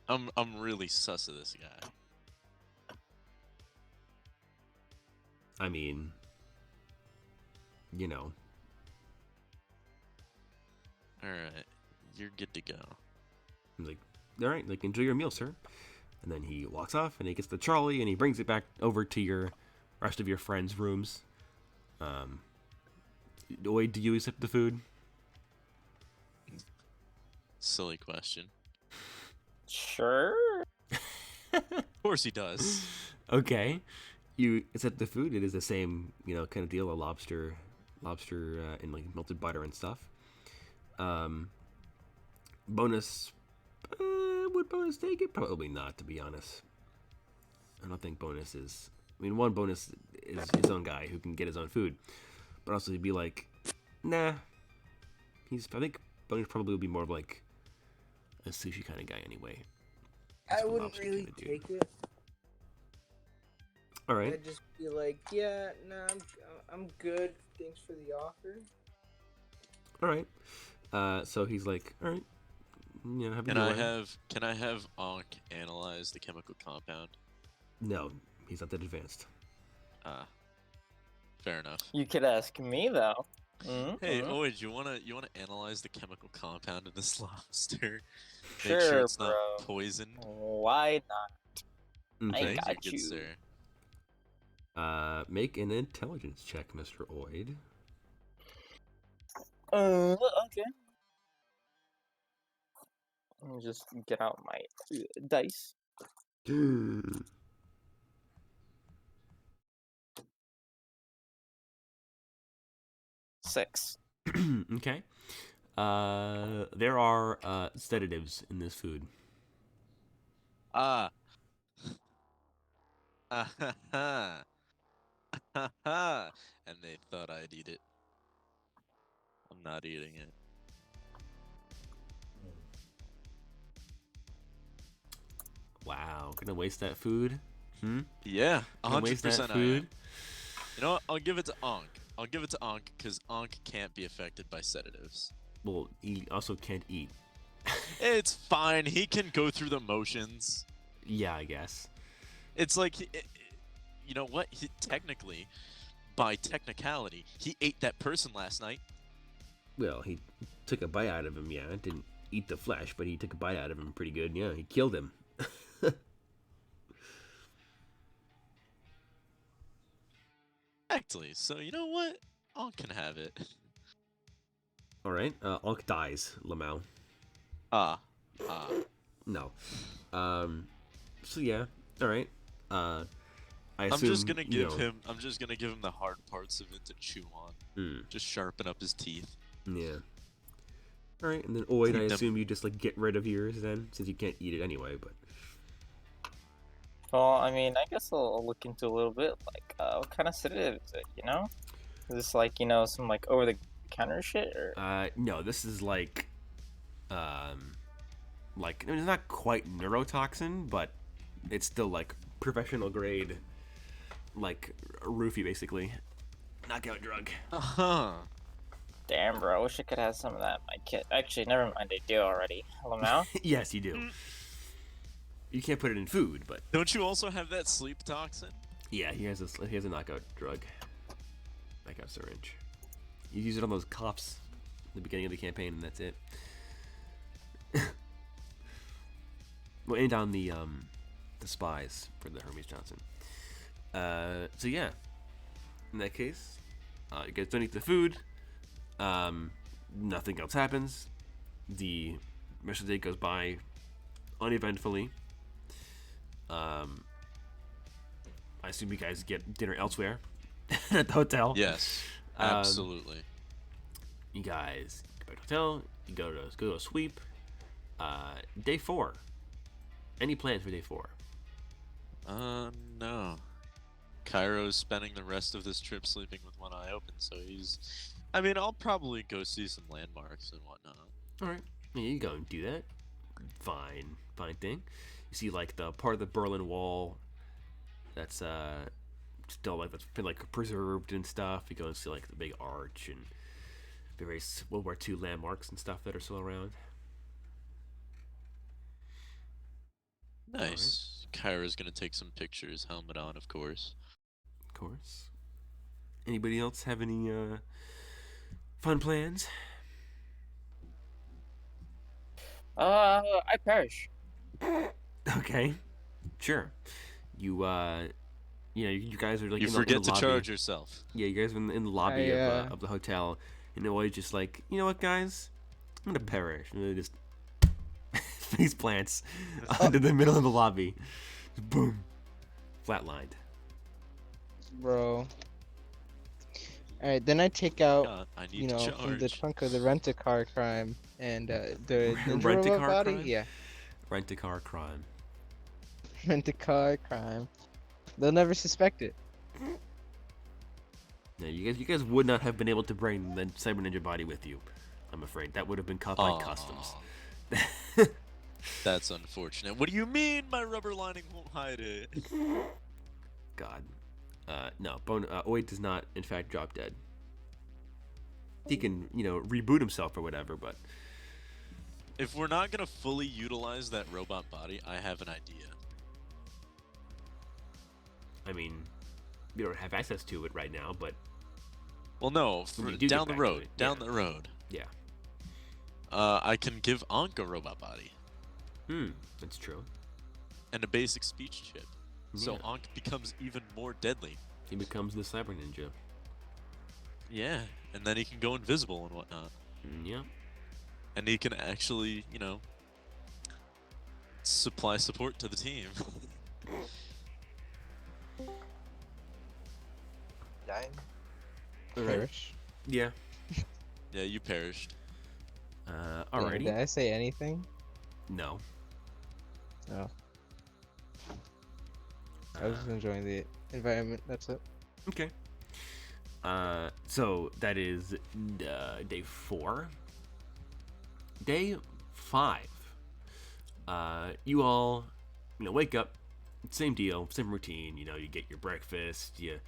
I'm really sus of this guy. I mean, you know. Alright. You're good to go. He's like, all right, like, enjoy your meal, sir. And then he walks off and he gets the trolley and he brings it back over to your rest of your friends' rooms. Wait, do you accept the food? Silly question. Sure. Of course he does. Okay. You accept the food. It is the same, kind of deal. A lobster in like melted butter and stuff. Bonus. Would bonus take it? Probably not, to be honest. I don't think bonus is. I mean, one bonus is his own guy who can get his own food, but also he'd be like, nah. I think bonus probably would be more of like a sushi kind of guy anyway. I wouldn't really take it. All right. I'd just be like, yeah, no, I'm good. Thanks for the offer. All right. So he's like, all right. Have a Can good I one. have Ankh analyze the chemical compound? No, he's not that advanced. Fair enough. You could ask me though. Hey, Oid, you wanna analyze the chemical compound in this lobster? Make Sure, sure it's bro. not poison. Why not? Okay. I got Good you. sir. Make an intelligence check, Mr. Oid. Okay. Let me just get out my dice. 6. Okay. There are sedatives in this food. Ah. Ah ha ha. Ha ha. And they thought I'd eat it. I'm not eating it. Wow, gonna waste that food? Yeah, Gonna waste that 100% I am. food? You know what? I'll give it to Ankh because Ankh can't be affected by sedatives. Well, he also can't eat. It's fine. He can go through the motions. Yeah, I guess. It's like, you know what? Technically, by technicality, he ate that person last night. Well, he took a bite out of him, yeah. Didn't eat the flesh, but he took a bite out of him pretty good. Yeah, he killed him. Exactly. So you know what? Ankh can have it. All right. Ankh dies, Lamau. No. So yeah. All right. I assume, I'm just gonna give him. I'm just gonna give him the hard parts of it to chew on. Just sharpen up his teeth. Yeah. All right, and then Oid, I Keep them- assume you just like get rid of yours then, since you can't eat it anyway. But Well, I mean, I guess I'll look into a little bit, like, what kind of sedative is it, Is this, like, some, like, over-the-counter shit, or? no, this is like I mean, it's not quite neurotoxin, but it's still like professional grade, like roofie basically, knockout drug. Damn, bro, I wish I could have some of that in my kit. Actually, never mind, I do already. Lamau? Yes, you do. You can't put it in food, but Don't you also have that sleep toxin? yeah, he has a knockout drug, knockout syringe. You use it on those cops at the beginning of the campaign, and that's it. Well, and on the spies for the Hermes Johnson. So yeah, in that case, you guys don't eat the food. Nothing else happens. The rest of the day goes by uneventfully. I assume you guys get dinner elsewhere at the hotel. Yes, absolutely. You guys go back to the hotel. You go to a sweep. Day 4. Any plans for day 4? no. Cairo's spending the rest of this trip sleeping with one eye open, so he's. I mean, I'll probably go see some landmarks and whatnot. All right, yeah, you go and do that. Fine thing. You see like the part of the Berlin Wall that's still like that's been like preserved and stuff. You go and see like the big arch and various World War II landmarks and stuff that are still around. Nice. Kyra's gonna take some pictures, helmet on, of course. Of course. Anybody else have any fun plans? I perish. Okay, sure. You you guys are like You in forget the to lobby. charge yourself. Yeah, you guys are in the lobby I, of the hotel, and Oi's just like, you know what, guys, I'm gonna perish, and they just face plants into the middle of the lobby. Boom, flatlined. Bro. Alright, then I take out, God, I need you know, to from the charge. trunk of the rent-a-car crime and the ninja Rent-a-car robot body. crime? Yeah, Rent-a-car crime. rent-a-car crime. They'll never suspect it. Yeah, you guys would not have been able to bring the Cyber Ninja body with you. I'm afraid that would have been caught by customs. That's unfortunate. What do you mean my rubber lining won't hide it? God. No, Oid does not, in fact, drop dead. He can, reboot himself or whatever, but If we're not gonna fully utilize that robot body, I have an idea. I mean, we don't have access to it right now, but Well, no, When for, you do get down the back to road. it, Down yeah. the road. yeah. I can give Ankh a robot body That's true. and a basic speech chip. So Yeah. Ankh becomes even more deadly. He becomes the Cyber Ninja. Yeah, and then he can go invisible and whatnot. Yeah. And he can actually, supply support to the team. Dying. All right. Perish. Yeah. Yeah, you perished. Alrighty. Did I say anything? No. No. I was just enjoying the environment. That's it. Okay. So that is day 4. Day 5. You all, wake up. Same deal, same routine. You get your breakfast. You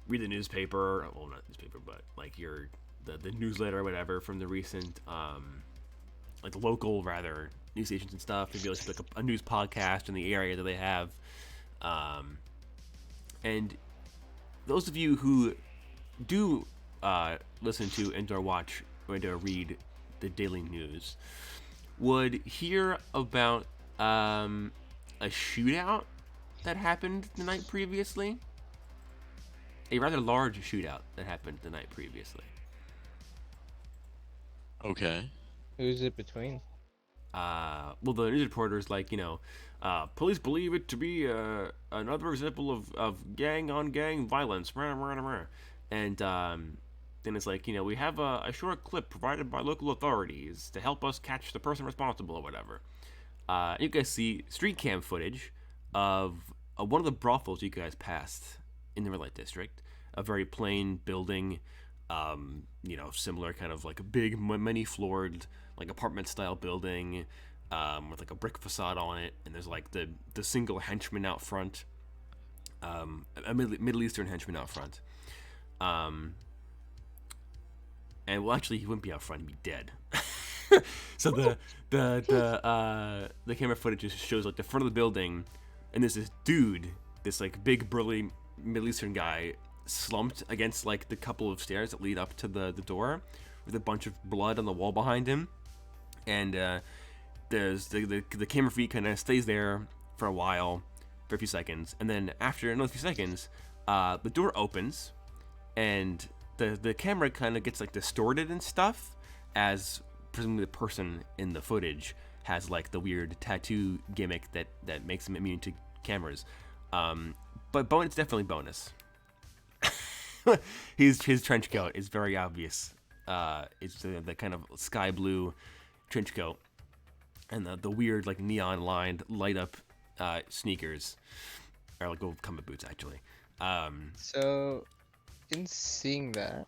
read the newspaper. Well, not newspaper, but like the newsletter or whatever from the recent, like the local rather news stations and stuff. Maybe like a news podcast in the area that they have. And those of you who do listen to and or watch or read the daily news would hear about a shootout that happened the night previously. A rather large shootout that happened the night previously. Okay. Who's it between? Well, the news reporter's like, police believe it to be another example of gang-on-gang violence. And then it's like, we have a short clip provided by local authorities to help us catch the person responsible or whatever. You guys see street cam footage of one of the brothels you guys passed in the red light district. A very plain building, similar kind of like a big, many-floored, like apartment-style building with like a brick facade on it, and there's like the single henchman out front, a Middle Eastern henchman out front. And well, actually, he wouldn't be out front; he'd be dead. So the camera footage just shows like the front of the building, and there's this dude, this like big burly Middle Eastern guy, slumped against like the couple of stairs that lead up to the door, with a bunch of blood on the wall behind him, and there's the camera feed kind of stays there for a while, for a few seconds, and then after another few seconds, the door opens, and the camera kind of gets like distorted and stuff, as presumably the person in the footage has like the weird tattoo gimmick that makes him immune to cameras. But it's definitely bonus. His trench coat is very obvious. It's the kind of sky blue trench coat, and the weird like neon lined light up sneakers or like combat boots actually. So, in seeing that,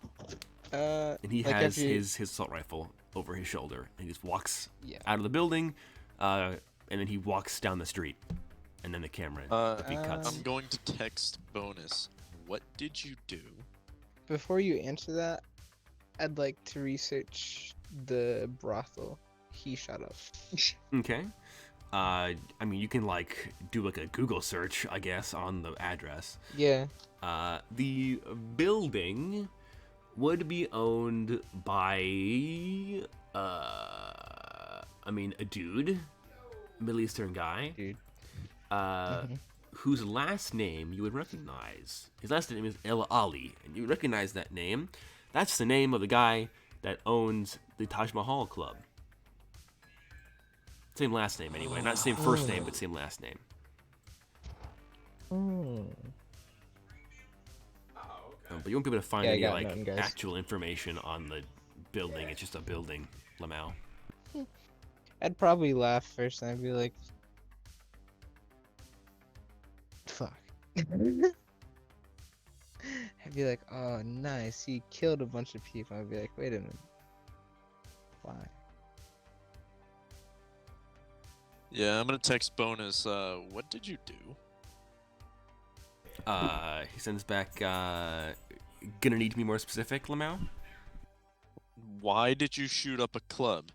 And he like has after you, his assault rifle over his shoulder, and he just walks yeah. out of the building, and then he walks down the street, and then the camera beat cuts. I'm going to text Bonus. What did you do? Before you answer that, I'd like to research the brothel he shot up. Okay. I mean, you can like do like a Google search, I guess, on the address. Yeah. The building would be owned by, I mean, a dude, Middle Eastern guy, Dude. whose last name you would recognize. His last name is El Ali, and you would recognize that name. That's the name of the guy that owns the Taj Mahal Club. Same last name, anyway. Not same first name, but same last name. But you won't be able to find Yeah, I any got like nothing, guys. actual information on the building. It's just a building, Lamau. I'd probably laugh first, and I'd be like, "Fuck." I'd be like, "Oh, nice. He killed a bunch of people." I'd be like, "Wait a minute. Why?" Yeah, I'm gonna text Bonus. What did you do? He sends back, gonna need to be more specific, Lamau? Why did you shoot up a club?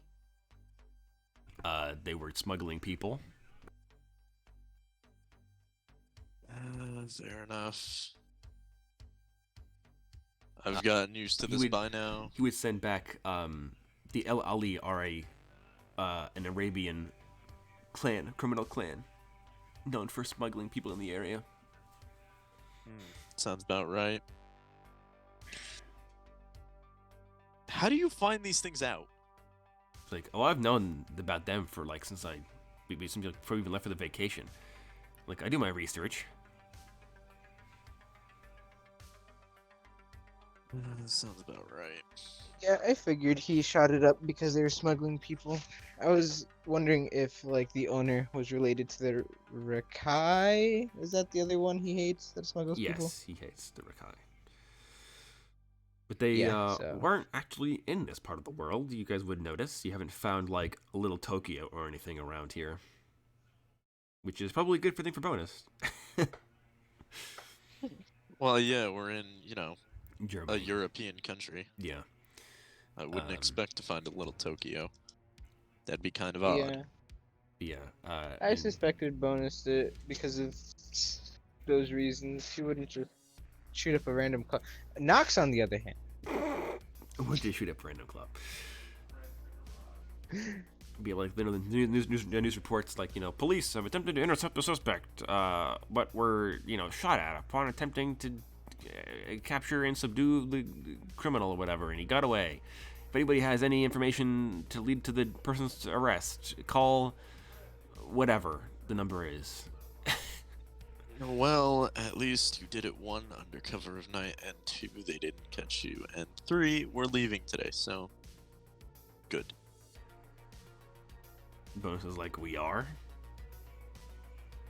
They were smuggling people. Fair enough. I've gotten used to you this would- by now. He would send back, the El Ali are an Arabian clan, criminal clan, known for smuggling people in the area. Sounds about right. How do you find these things out? It's like, oh, I've known about them for like since before we even left for the vacation. Like, I do my research. Sounds about right. Yeah, I figured he shot it up because they were smuggling people. I was wondering if, like, the owner was related to the Rakai. Is that the other one he hates that smuggles people? Yes, he hates the Rakai. But they Yeah, so- weren't actually in this part of the world. You guys would notice. You haven't found like a little Tokyo or anything around here, which is probably a good thing for bonus. Well, yeah, we're in, a Germany. European country. Yeah. I wouldn't expect to find a little Tokyo. That'd be kind of odd. Yeah, Yeah. I suspected Bonus that because of those reasons, he wouldn't just shoot up a random club. Knox, on the other hand, Would they shoot up a random club? Be like the news reports, like, police have attempted to intercept the suspect, but were shot at upon attempting to capture and subdue the criminal or whatever, and he got away. If anybody has any information to lead to the person's arrest, call whatever the number is. Well, at least you did it, 1, under cover of night, and 2, they didn't catch you, and 3, we're leaving today, so good. Bonus is like, we are.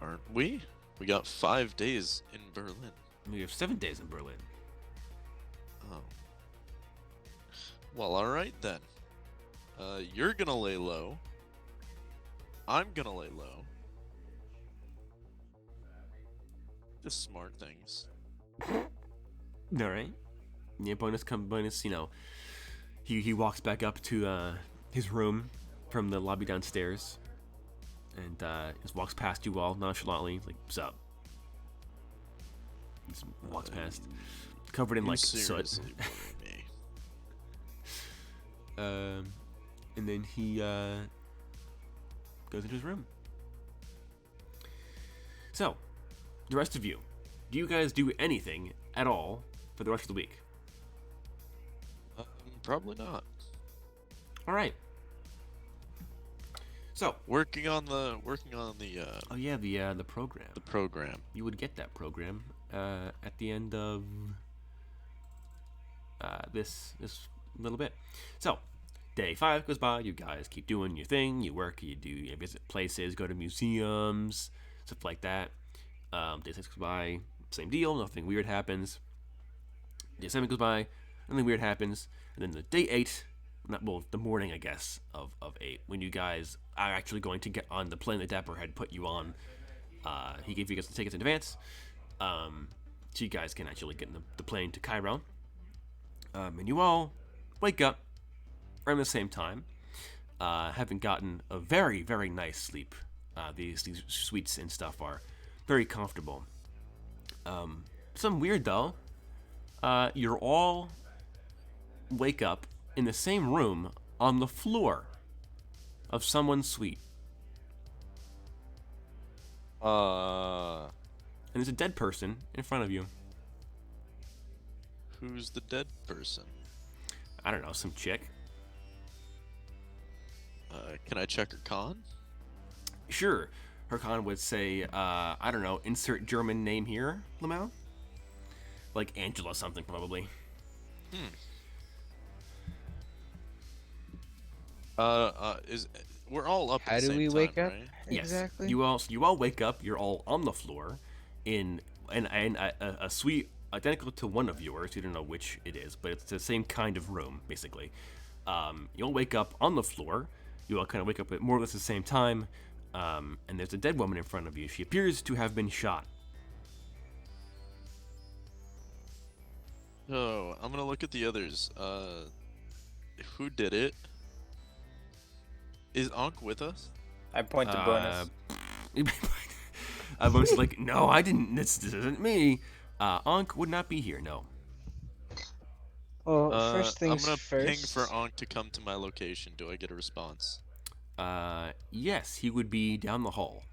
Aren't we? We got 5 days in Berlin. We have 7 days in Berlin. Oh. Well, alright then. You're gonna lay low. I'm gonna lay low. Just smart things. All right. Yeah, bonus. He walks back up to his room from the lobby downstairs, and just walks past you all nonchalantly, like, "What's up?" Just walks past, covered in You like soot. seriously worry me. And then he goes into his room. So, the rest of you, do you guys do anything at all for the rest of the week? Probably not. All right. So, Working on the oh yeah, the program. the program. You would get that program at the end of this little bit. So, day 5 goes by. You guys keep doing your thing. You work. You visit places. Go to museums, stuff like that. Day 6 goes by, same deal, nothing weird happens. Day 7 goes by, nothing weird happens. And then the day 8, the morning, I guess, of 8, when you guys are actually going to get on the plane that Dapper had put you on. He gave you guys the tickets in advance, so you guys can actually get in the plane to Cairo. And you all wake up around the same time, having gotten a very, very nice sleep. These suites and stuff are very comfortable. Some weird though. You're all wake up in the same room on the floor of someone's suite. And there's a dead person in front of you. Who's the dead person? I don't know, some chick. Can I check her con? Sure. Hercon would say, I don't know, insert German name here, Lamau? Like Angela something, probably. We're all up How at the do same we time, wake up? right? Exactly. Yes. You all wake up, you're all on the floor in a suite identical to one of yours. You don't know which it is, but it's the same kind of room, basically. You all wake up on the floor. You all kind of wake up at more or less the same time. And there's a dead woman in front of you. She appears to have been shot. Oh, I'm gonna look at the others. Who did it? Is Ankh with us? I point to Bonus. I was like, no, I didn't. This isn't me. Ankh would not be here. No. Well, first things I'm gonna first. ping for Ankh to come to my location. Do I get a response? Yes, he would be down the hall,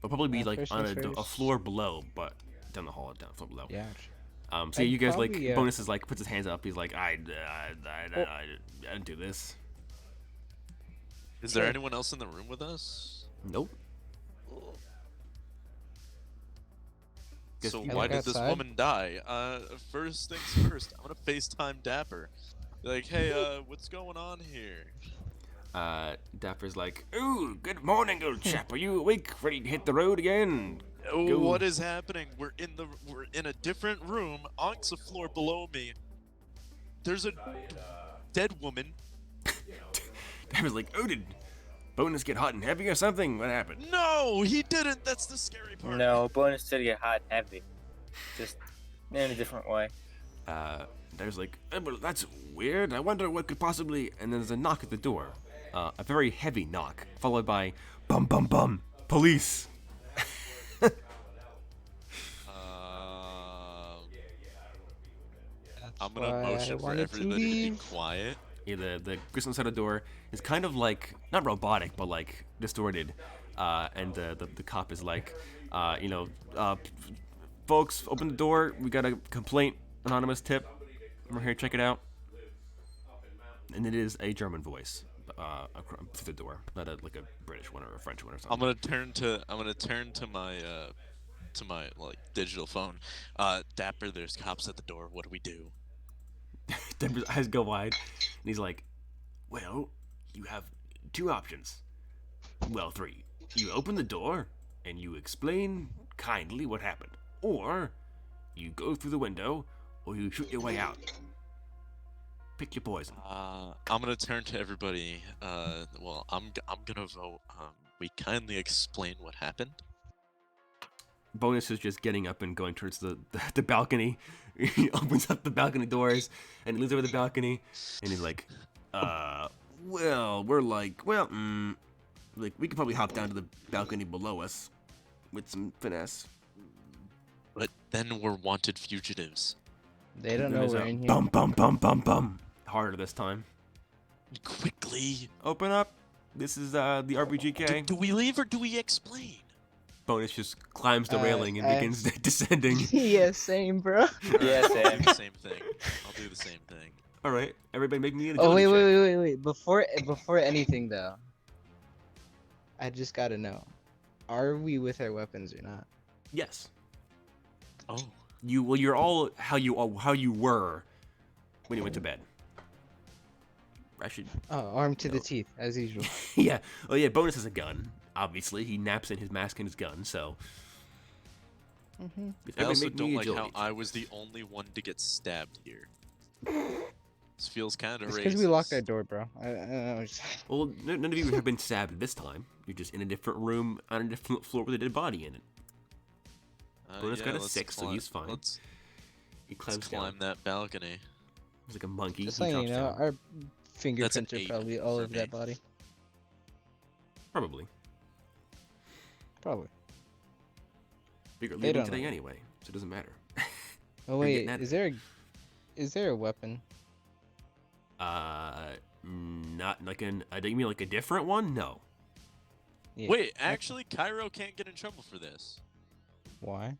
but probably be like First on things a first. floor below, but down the hall, down floor below. Yeah. So I'd you guys probably, like Bonus is like puts his hands up. He's like, I didn't do this. Is there Sure. anyone else in the room with us? Nope. Guess So you why look did this outside? woman die? First things first, I'm gonna FaceTime Dapper. Be like, hey, what's going on here? Dapper's like, ooh, good morning, old chap. Are you awake, ready to hit the road again? Oh, Go. what is happening? We're in a different room. Ankh's a floor below me. There's a dead woman. Dapper's like, oh, did Bonus get hot and heavy or something? What happened? No, he didn't. That's the scary part. No, Bonus did get hot and heavy. Just in a different way. Dapper's like, well, that's weird. I wonder what could possibly. And then there's a knock at the door. A very heavy knock, followed by bum bum bum, police. I'm gonna why I motion for wanted to everybody to be leave. quiet. Yeah, the Grissom side of the door is kind of like not robotic, but like distorted. And the cop is like, folks, open the door. We got a complaint, anonymous tip. We're here, check it out. And it is a German voice through the door, not a British one or a French one or something. I'm gonna turn to my like digital phone. Dapper, there's cops at the door. What do we do? Dapper's eyes go wide, and he's like, well, you have two options. Well, three. You open the door, and you explain kindly what happened. Or, you go through the window, or you shoot your way out. Pick your poison. I'm gonna turn to everybody. Well, I'm gonna vote. We kindly explain what happened. Bonus is just getting up and going towards the balcony. He opens up the balcony doors, and he leans over the balcony, and he's like, well, we're like, well, like, we could probably hop down to the balcony below us with some finesse. But then we're wanted fugitives. They don't know There's we're a in here. bum, bum, bum, bum, bum. Harder this time. Quickly. Open up. This is the RBGK. Do we leave or do we explain? Bonus just climbs the Uh, railing and I- begins descending. Yeah, same, bro. Yeah, I'll same. do the same thing. I'll do the same thing. All right, everybody, make me an Oh agility wait, check. wait. Before anything though, I just gotta know: are we with our weapons or not? Yes. Oh. You're all how you were when you went to bed. I should. Oh, armed to the No. teeth as usual. Yeah. Oh yeah. Bonus has a gun. Obviously, he naps in his mask and his gun. So. Mm-hmm. I also Make me don't like how agility I check. was the only one to get stabbed here. This feels kind of It's racist. because we locked our door, bro. I don't know. Well, none of you have been stabbed this time. You're just in a different room on a different floor with a dead body in it. Bonus got a let's 6, so he's fine. Let's He climbs climb down. that balcony. He's like a monkey. Just He letting you drops know, down. our fingerprints are 8 probably all for over me. that body. Probably. Probably. But you're They leaving don't today know. anyway, so it doesn't matter. Oh You're getting wait, at is it. there a weapon? Not like do you mean like a different one? No. Yeah. Wait, actually, Cairo can't get in trouble for this. Why?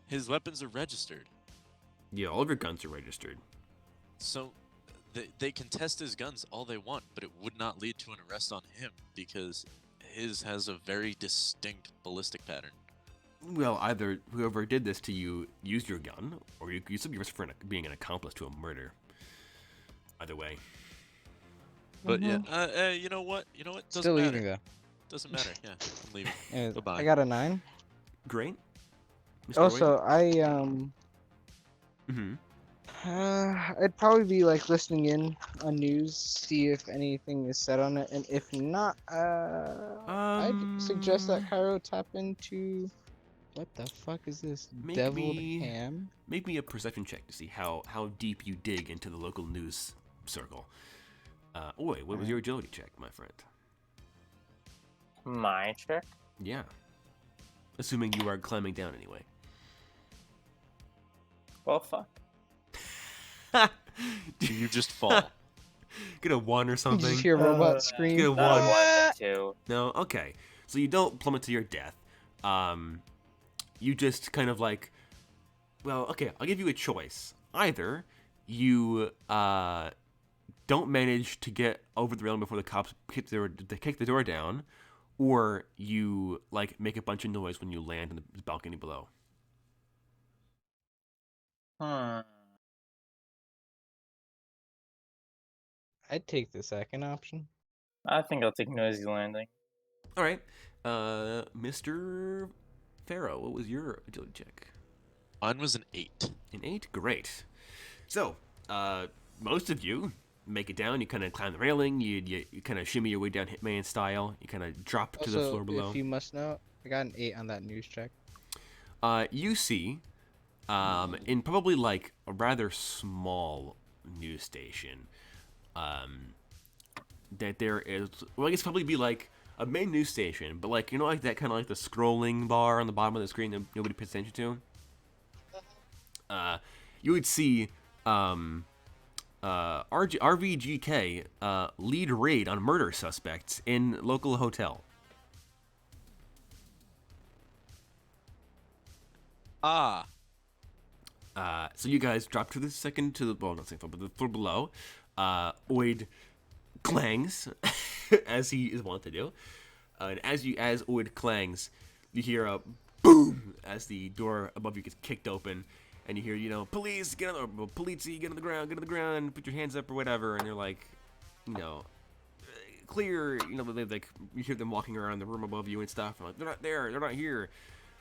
His weapons are registered. Yeah, all of your guns are registered. So they can test his guns all they want, but it would not lead to an arrest on him because his has a very distinct ballistic pattern. Well, either whoever did this to you used your gun, or you could be arrested for being an accomplice to a murder. Either way. But yeah, you know what? Doesn't Still matter. leaving though. Doesn't matter. Yeah, I'm leaving. Anyways, Bye-bye. I got a 9. Great. Mr. Also, Mm-hmm. I'd probably be like listening in on news, see if anything is said on it, and if not, I'd suggest that Cairo tap into what the fuck is this? Deviled ham? Make me a perception check to see how deep you dig into the local news circle. Wait, what was your agility check, my friend? My check? Yeah. Assuming you are climbing down anyway. Well, fuck. Do you just fall? Get a 1 or You something. just hear a robot scream. Get a 1. One, two. No? Okay. So you don't plummet to your death. You just kind of like... Well, okay, I'll give you a choice. Either you don't manage to get over the railing before the cops kick the door down, or you like make a bunch of noise when you land in the balcony below. I'd take the second option. I think I'll take noisy landing. All right. Mr. Pharaoh, what was your agility check? Mine was an 8. An 8? Great. So, most of you make it down. You kind of climb the railing. You kind of shimmy your way down Hitman style. You kind of drop to the floor below. If you must know, I got an 8 on that news check. You see, in probably like a rather small news station, that there is, well, I guess probably be like a main news station, but like, you know, like that kind of like the scrolling bar on the bottom of the screen that nobody pays attention to. You would see RVGK lead raid on murder suspects in local hotel. Ah. So you guys drop to the not second floor, but the floor below. Oid clangs, as he is wont to do. And as Oid clangs, you hear a boom as the door above you gets kicked open, and you hear, you know, police, get on the ground, put your hands up or whatever, and they're like, you know, clear, you know, like you hear them walking around the room above you and stuff. And like, they're not there, they're not here.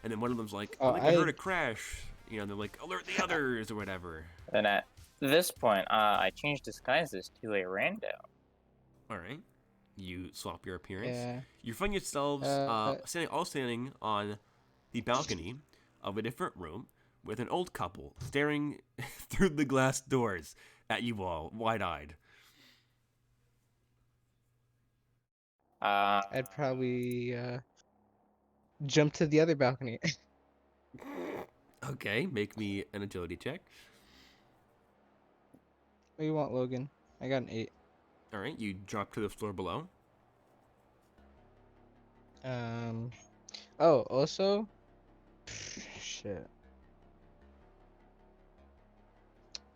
And then one of them's like, I think I heard a crash. You know, they're like, alert the others or whatever. Then at this point, I changed disguises to a rando. All right. You swap your appearance. Yeah. You find yourselves standing on the balcony of a different room with an old couple staring through the glass doors at you all, wide-eyed. I'd probably jump to the other balcony. Okay, make me an agility check. What do you want, Logan? I got an 8. All right, you drop to the floor below. Oh, also, shit.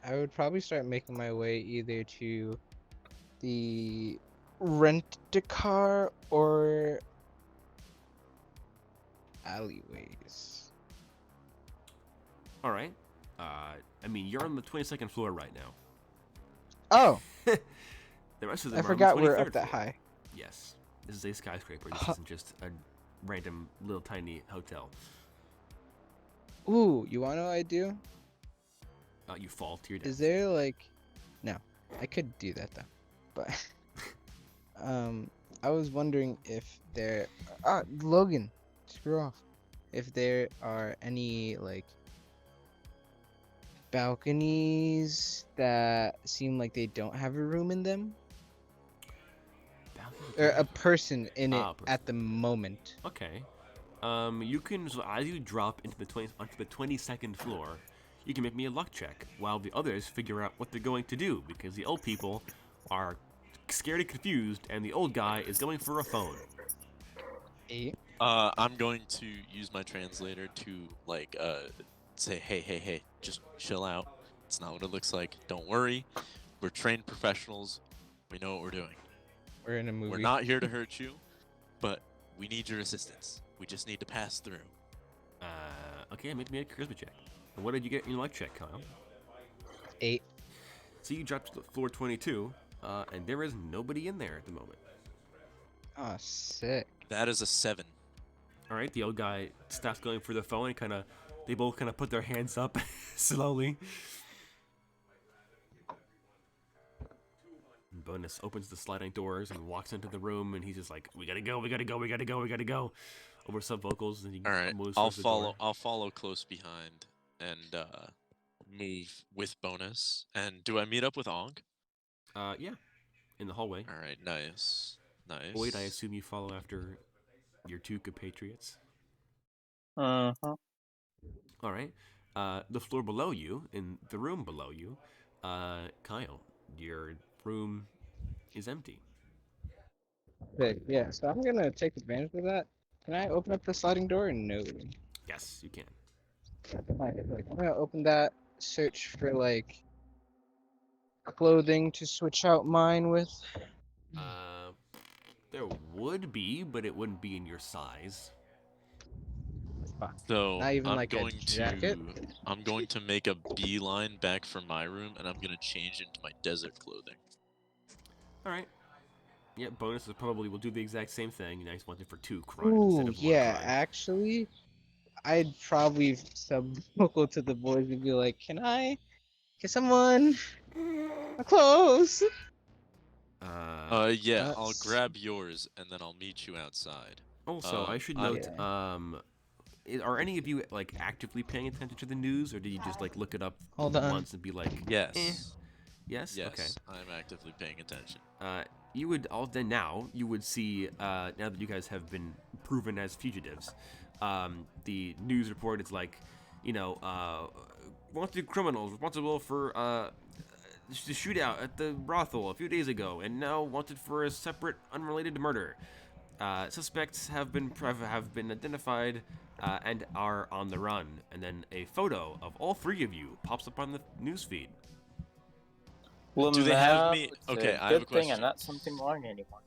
I would probably start making my way either to the rent-a-car or alleyways. All right. I mean, you're on the 22nd floor right now. Oh, The rest of them I are forgot on the we're 23rd up that floor. high. Yes. This is a skyscraper. This isn't just a random little tiny hotel. Ooh, you wanna know what I do? You fall to your death. Is there like, no, I could do that though, but I was wondering if there, Logan, screw off. If there are any like balconies that seem like they don't have a room in them, or a person in it person. at the moment. Okay. You can, so as you drop into the 22nd floor, you can make me a luck check while the others figure out what they're going to do, because the old people are scared and confused, and the old guy is going for a phone. 8. I'm going to use my translator to like say, hey, just chill out. It's not what it looks like. Don't worry. We're trained professionals. We know what we're doing. We're in a movie. We're not here to hurt you, but we need your assistance. We just need to pass through. Okay, make me a charisma check. And what did you get in your luck check, Kyle? 8. So you dropped to floor 22, and there is nobody in there at the moment. Oh, sick. That is a 7. All right, the old guy stops going for the phone and they both kind of put their hands up slowly. Bonus opens the sliding doors and walks into the room, and he's just like, "We gotta go, we gotta go, we gotta go, we gotta go." Over sub vocals, and he All right, moves I'll towards the follow. door. I'll follow close behind and move with bonus. And do I meet up with Ong? Yeah, in the hallway. All right, nice. Boyd, I assume you follow after your two compatriots. Uh-huh. All right. The floor below you, in the room below you, Kyle, your room is empty. Sick. Yeah, so I'm gonna take advantage of that. Can I open up the sliding door? No. Yes, you can. I'm gonna open that, search for like clothing to switch out mine with. There would be, but it wouldn't be in your size. So Not even I'm like a going jacket? I'm going to make a beeline back from my room, and I'm gonna change into my desert clothing. All right. Yeah, bonuses probably will do the exact same thing. Nice one for 2 crimes instead Ooh, of 1 yeah, crime. actually, I'd probably sub-vocal to the boys and be like, can someone, I'm close. Yeah, I'll That's- grab yours, and then I'll meet you outside. Also, I should I'm- note, are any of you like actively paying attention to the news, or do you just like look it up Hold on. once and be like, Yes. Yes? Yes, Okay. I'm actively paying attention. You would you would see now that you guys have been proven as fugitives, the news report is like, wanted criminals responsible for the shootout at the brothel a few days ago, and now wanted for a separate unrelated murder. Suspects have been identified and are on the run, and then a photo of all 3 of you pops up on the news feed. Well, Do they have now me- it's okay, a I have a good thing question. I'm not something wrong anymore.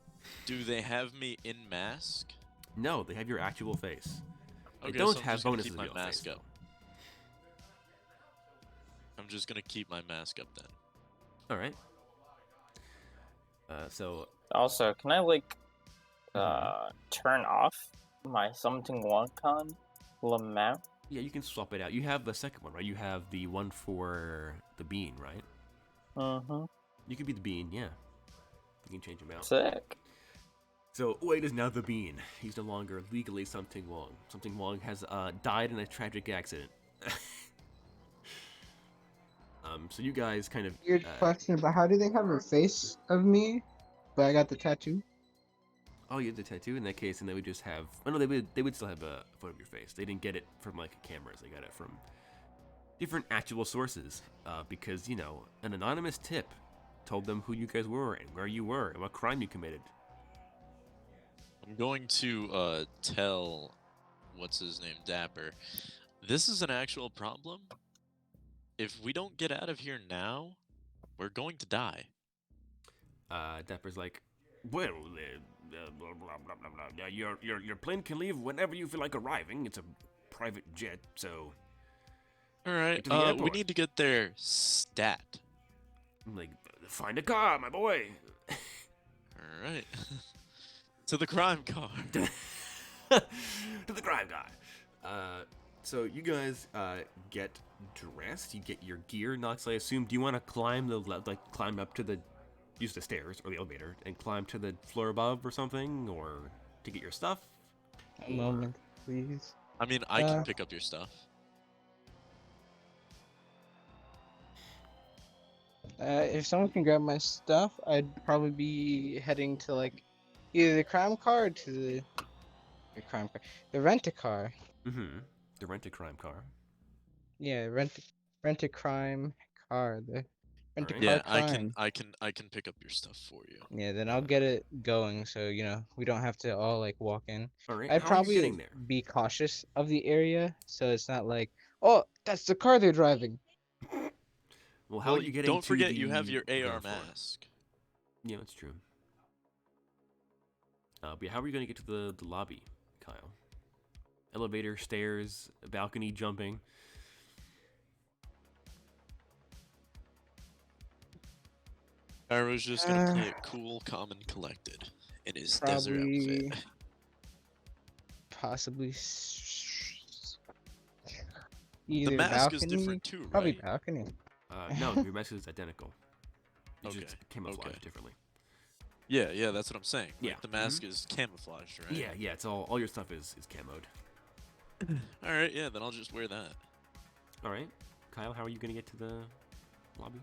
Do they have me in mask? No, they have your actual face. They Okay, don't so I'm have just gonna bonuses keep of my your mask face, up. I'm just gonna keep my mask up then. though. All right. So Also, can I turn off my something Wonton Lamau? yeah, you can swap it out. You have the second one, right? You have the one for the bean, right? Mm-hmm. You could be the bean, yeah. You can change him out. Sick. So Wade is now the bean. He's no longer legally Something Wong. Something Wong has died in a tragic accident. So you guys kind of Weird question, but how do they have a face of me, but I got the tattoo? oh, you have the tattoo. In that case, and they would just have. Oh no, they would still have a photo of your face. They didn't get it from like cameras. They got it from different actual sources. Because an anonymous tip told them who you guys were and where you were and what crime you committed. I'm going to tell what's his name, Dapper. This is an actual problem. If we don't get out of here now, we're going to die. Dapper's like, well, blah, blah, blah, blah, blah. Your plane can leave whenever you feel like arriving. It's a private jet, so. All right, to the we airport. need to get there stat. I'm like, find a car, my boy. All right. To the crime car. To the crime guy. So you guys get dressed. You get your gear. Nox, I assume. Do you want to climb climb up to use the stairs or the elevator and climb to the floor above or something, or to get your stuff? A moment, please. I mean, I can pick up your stuff. If someone can grab my stuff, I'd probably be heading to like either the crime car or to the rent-a-car. Mm-hmm. The rent-a-crime car. Yeah, rent-a-crime car. The rent-a-car Yeah, crime. I can pick up your stuff for you. Yeah, then I'll get it going so we don't have to all like walk in. All right. I'd How are you probably getting there? be cautious of the area so it's not like, oh, that's the car they're driving. Well, how are you getting don't to forget the you have your AR ground floor? mask. Yeah, that's true. But how are you going to get to the lobby, Kyle? Elevator, stairs, balcony, jumping. Arrow's just gonna play it cool, calm, and collected in his desert Probably, outfit. possibly either The mask is balcony, different too, probably right? balcony. No, your mask is identical. It's just Okay, camouflaged okay. differently. Yeah, that's what I'm saying. Yeah. Like, the mask is camouflaged, right? Yeah, it's all your stuff is camoed. All right, yeah, then I'll just wear that. All right, Kyle, how are you gonna get to the lobby?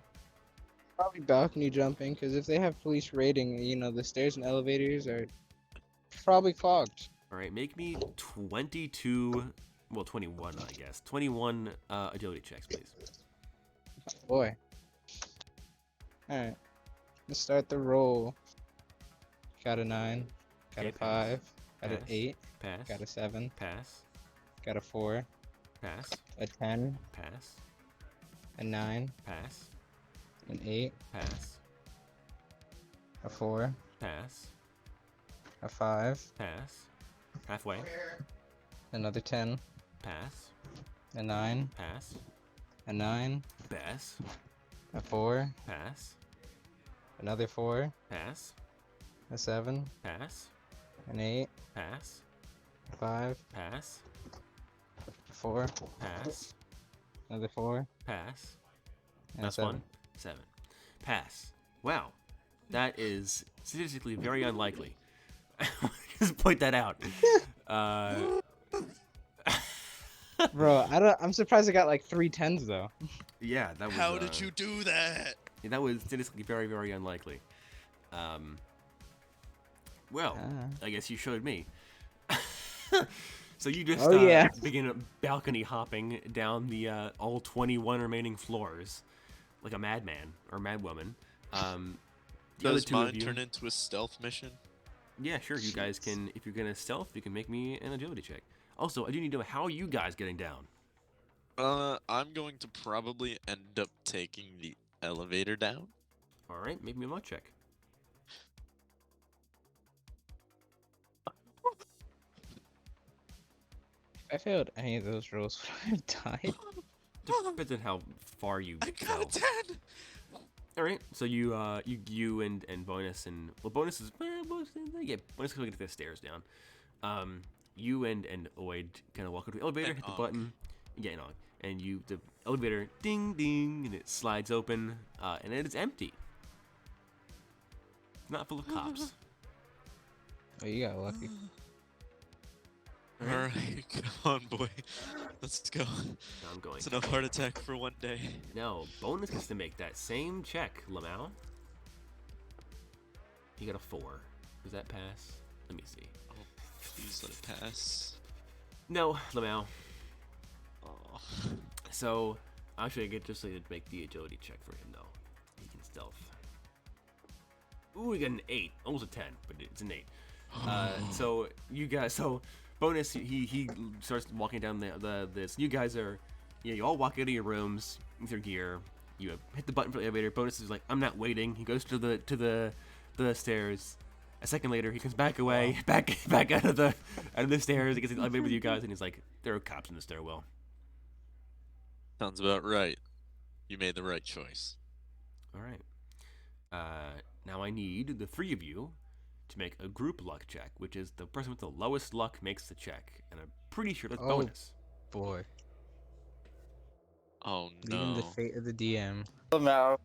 Probably balcony jumping, because if they have police raiding, the stairs and elevators are probably clogged. All right, make me 21, I guess. 21 agility checks, please. Boy. Alright. Let's start the roll. Got a 9. Got a Okay, pass. 5. Got an Pass. 8. Pass. Got a 7. Pass. Got a 4. Pass. A 10. Pass. A 9. Pass. An 8. Pass. A 4. Pass. A 5. Pass. Halfway. Another 10. Pass. A 9. Pass. A 9. Pass. A 4. Pass. Another 4. Pass. A 7. Pass. An 8. Pass. A 5. Pass. A 4. Pass. Another 4. Pass. And a Last 7. one. 7. Pass. Wow. That is statistically very unlikely. Just point that out. Bro, I'm surprised I got like 3 10s though. Yeah, that was. How did you do that? Yeah, that was statistically very, very unlikely. Well, Ah. I guess you showed me. So you just Oh, yeah. begin balcony hopping down the all 21 remaining floors, like a madman or madwoman. The other Does two of mine you, turn into a stealth mission? yeah, sure. You guys can, if you're gonna stealth, you can make me an agility check. Also, I do need to know how are you guys getting down. I'm going to probably end up taking the elevator down. All right, make me a mod check. If I failed any of those rolls, would I have died? Depends on how far you I fell. got a 10! All right, so you and Bonus and Bonus is bonus can get the stairs down. You and Oid kind of walk up to the elevator, And hit the Ankh. button, and the elevator ding ding, and it slides open, and it is empty. It's not full of cops. Oh, you got lucky. Alright, come on, boy. Let's go. Now I'm going. It's enough heart attack for one day. No, Bonus gets to make that same check, Lamau. He got a 4. Does that pass? Let me see. Oh, please let it pass. No, Lamau. Oh. So, actually, I get just to make the agility check for him, though. He can stealth. Ooh, we got an 8. Almost a 10, but it's an 8. So, you guys, Bonus, he starts walking down this. You guys are, you all walk out of your rooms with your gear. You hit the button for the elevator. Bonus is like, I'm not waiting. He goes to the stairs. A second later, he comes back away, back out of the stairs. He gets in the elevator with you guys, and he's like, there are cops in the stairwell. Sounds about right. You made the right choice. All right. Now I need the 3 of you to make a group luck check, which is the person with the lowest luck makes the check, and I'm pretty sure that's Oh. Bonus. boy. Oh Leaving the no. fate of the DM. Come out.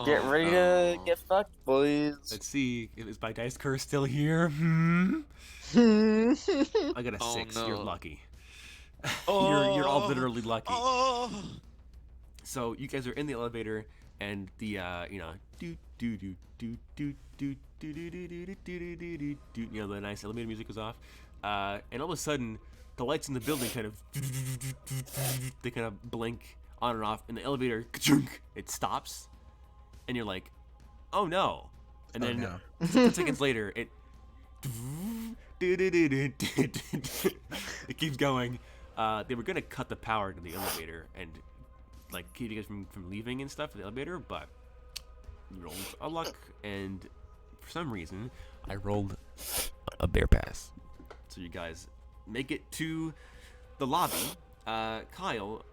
Get Oh, ready no. to get fucked, boys. Let's see. Is my dice curse still here? I got a Oh, 6. You're no. lucky. Oh, you're all literally lucky. Oh. So you guys are in the elevator, and the do do do do do do do do do do do do do, the nice elevator music goes off, and all of a sudden the lights in the building kind of they kind of blink on and off, and the elevator it stops, and you're like, oh no, and then no. 10 seconds later it it keeps going. They were gonna cut the power to the elevator and like keep you guys from leaving and stuff in the elevator, but you rolled a luck, and for some reason I rolled a bear pass. So you guys make it to the lobby. Kyle,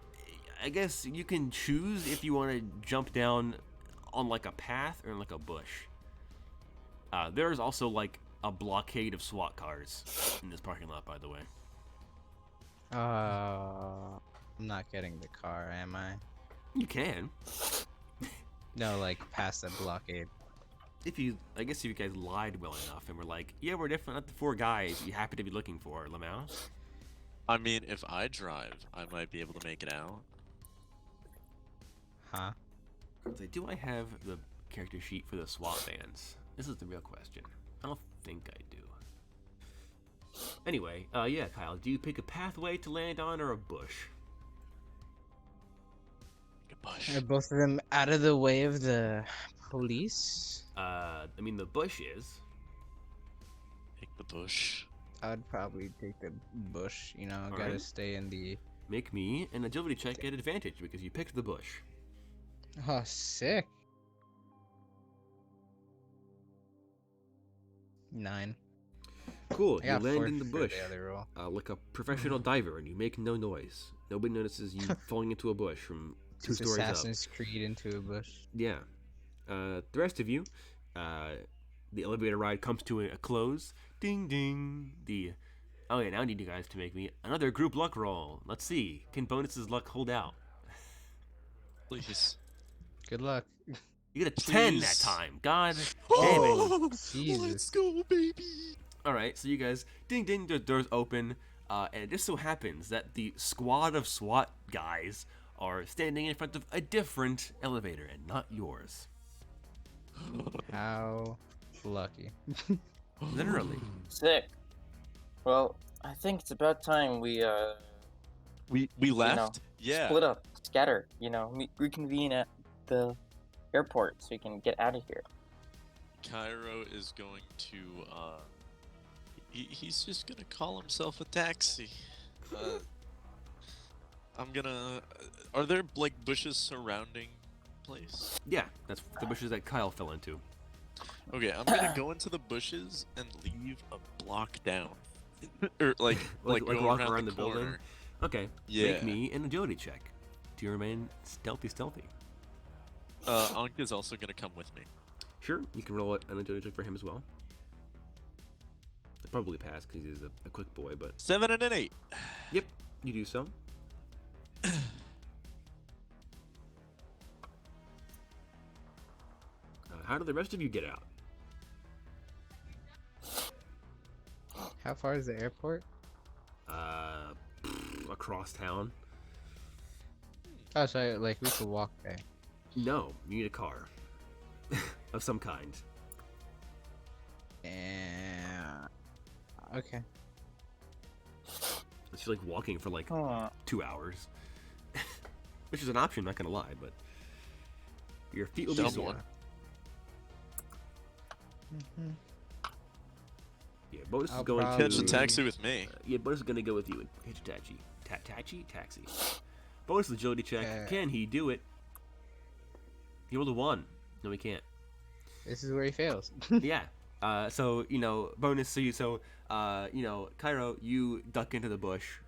I guess you can choose if you want to jump down on like a path or like a bush. There's also like a blockade of SWAT cars in this parking lot, by the way. I'm not getting the car, am I? You can. No, like past the blockade. I guess if you guys lied well enough and were like, yeah, we're definitely not the 4 guys you happen to be looking for, Lamau. I mean, if I drive, I might be able to make it out. Huh? So do I have the character sheet for the SWAT vans? This is the real question. I don't think I do. Anyway, yeah, Kyle, do you pick a pathway to land on or a bush? Like a bush. Are both of them out of the way of the police? I mean, the bush is. Pick the bush. I'd probably take the bush, gotta Alright. stay in the... Make me an agility check at advantage because you picked the bush. Oh, sick. 9. Cool, I you got land 4 in the for bush the other roll. like a professional diver, and you make no noise. Nobody notices you falling into a bush from 2 Just stories up. Assassin's Creed into a bush. Yeah. The rest of you, the elevator ride comes to a close. Ding ding. Oh yeah, now I need you guys to make me another group luck roll. Let's see. Can Bonus's luck hold out? Please. Good luck. You get a 10 that Please. time. God damn it. Oh, Jesus. let's go, baby. Alright, so you guys, ding ding, the doors open. And it just so happens that the squad of SWAT guys are standing in front of a different elevator and not yours. How lucky. Literally. Sick. Well, I think it's about time we We left? Yeah. split up, scatter. Reconvene at the airport so we can get out of here. Cairo is going to, he's just gonna call himself a taxi. Are there, like, bushes surrounding place? Yeah, that's the bushes that Kyle fell into. Okay, I'm gonna go into the bushes and leave a block down. Or, like Like go walk around around the the building? corner. Okay, Yeah. make me an agility check to remain stealthy. Ankh is also gonna come with me. Sure, you can roll an agility check for him as well. I'll probably pass because he's a quick boy, but 7 and an 8. yep, you do so. How do the rest of you get out? How far is the airport? Across town? Oh, so like we could walk there. No, you need a car of some kind. And okay. It's just like walking for like Huh. 2 hours, which is an option. Not gonna lie, but your feet will be Dumb sore. one. Yeah, Bonus is I'll going probably- Catch the taxi with me. Yeah, Bonus is gonna go with you and hitch a taxi. Taxi. Bonus agility check. Can he do it? He rolled a 1. No, he can't. This is where he fails. Yeah. So bonus. Cairo, you duck into the bush.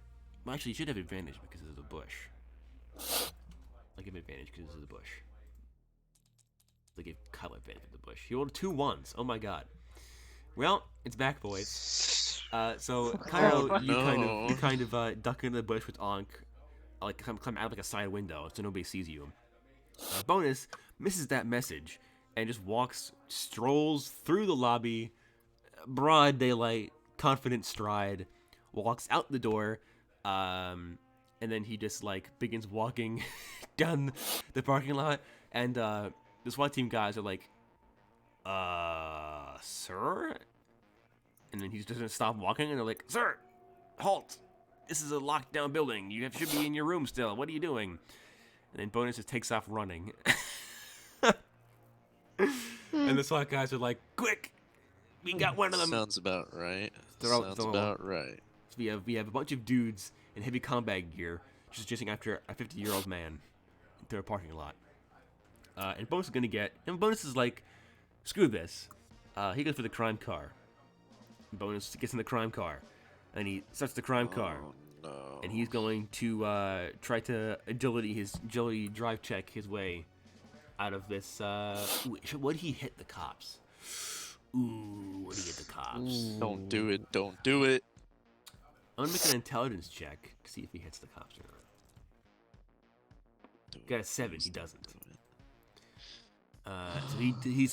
Well, actually, you should have advantage because of the bush. Like, give advantage because of the bush. They gave Kyle advantage of the bush. He rolled 2 1s. Oh my god. Well, it's back, boys. So Oh, Cairo, you no. kind of duck into the bush with Ankh, like come out like a side window so nobody sees you. Bonus misses that message and just strolls through the lobby, broad daylight, confident stride, walks out the door, and then he just like begins walking down the parking lot, and the SWAT team guys are like, sir? And then he's just gonna stop walking, and they're like, sir, halt! This is a locked down building. You should be in your room still. What are you doing? And then Bonus just takes off running. And the SWAT guys are like, quick! We got one of them! Sounds about right. Sounds about right. So we have a bunch of dudes in heavy combat gear just chasing after a 50-year-old man through a parking lot. And Bonus is gonna get... And Bonus is like, screw this. He goes for the crime car. Bonus gets in the crime car. And he starts the crime car. Oh, no. And he's going to try to agility drive check his way out of this. Would he hit the cops? Ooh, would he hit the cops? Don't do it. Don't do it. I'm gonna make an intelligence check to see if he hits the cops or not. Got a 7. He doesn't. So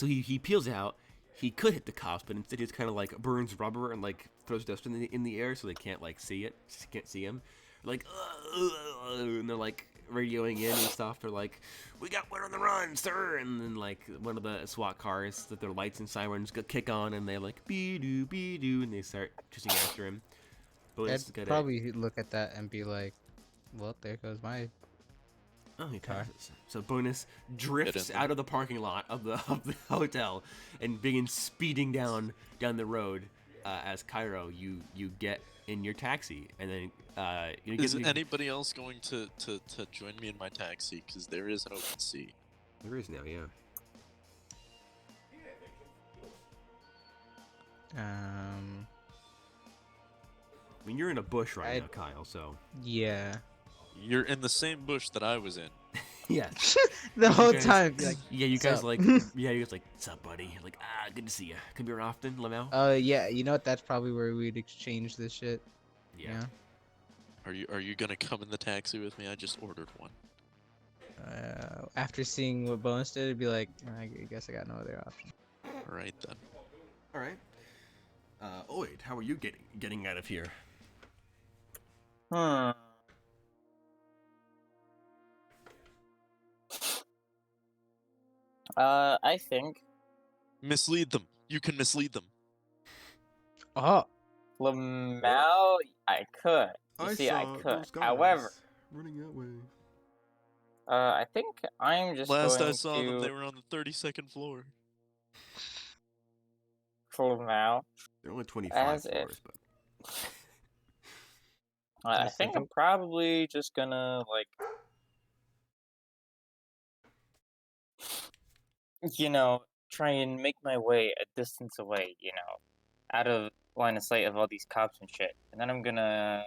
he peels out. He could hit the cops, but instead he just kind of like burns rubber and like throws dust in the air so they can't like see it. Just can't see him. Like, and they're like radioing in and stuff. They're like, "We got one on the run, sir!" And then like one of the SWAT cars, that their lights and sirens kick on, and they like be doo, and they start chasing after him. I'd probably look at that and be like, "Well, there goes my." Oh, he passes. So Bonus drifts out of the parking lot of the hotel and begins speeding down the road. As Cairo, you get in your taxi, and then is anybody else going to join me in my taxi? Because there is an open seat. There is now, yeah. I mean, you're in a bush right now, Kyle. So yeah. You're in the same bush that I was in. yes. The whole time. Like, yeah, you guys sup? like. Yeah, you guys like. What's up, buddy? Like, good to see you. Come here often, Lamau. Yeah. You know what? That's probably where we'd exchange this shit. Yeah. Are you gonna come in the taxi with me? I just ordered one. After seeing what Bonus did, it'd be like, I guess I got no other option. All right then. All right. Oid, how are you getting out of here? I think Mislead them. You can mislead them. Oh. Lamau, I could. You see, I could. However, running that way. I think I'm just Last going I saw to... them, they were on the 32nd floor. For Lamau. They're only 25 As floors, but. I think I'm probably just gonna, like... try and make my way a distance away, out of line of sight of all these cops and shit. And then I'm gonna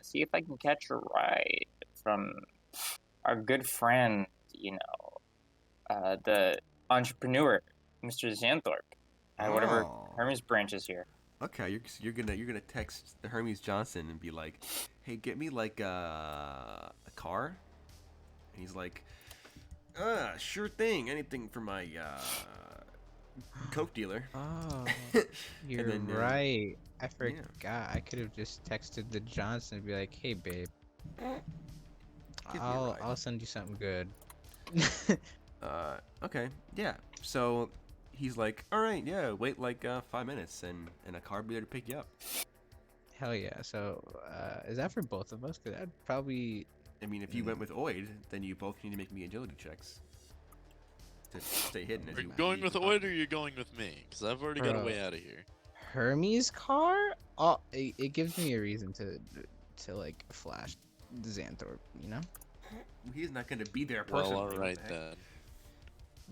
see if I can catch a ride from our good friend, the entrepreneur, Mr. Xanthorpe, at whatever Hermes branch is here. Okay, you're gonna text the Hermes Johnson and be like, "Hey, get me like a car," and he's like, sure thing, anything for my coke dealer." Oh, you're then, right. I forgot. yeah. I could have just texted the Johnson and be like, "Hey, babe, Give me a ride." I'll send you something good." Okay, yeah. So he's like, "All right, yeah, wait like 5 minutes, and a car will be there to pick you up." Hell yeah. So, is that for both of us? Because I'd probably. I mean, if you went with Oid, then you both need to make me agility checks to stay hidden. Are you going with Oid or are you going with me? Because I've already got a way out of here. Hermes car? Oh, it gives me a reason to like flash Xanthorpe, He's not gonna be there Well, personally. all right then.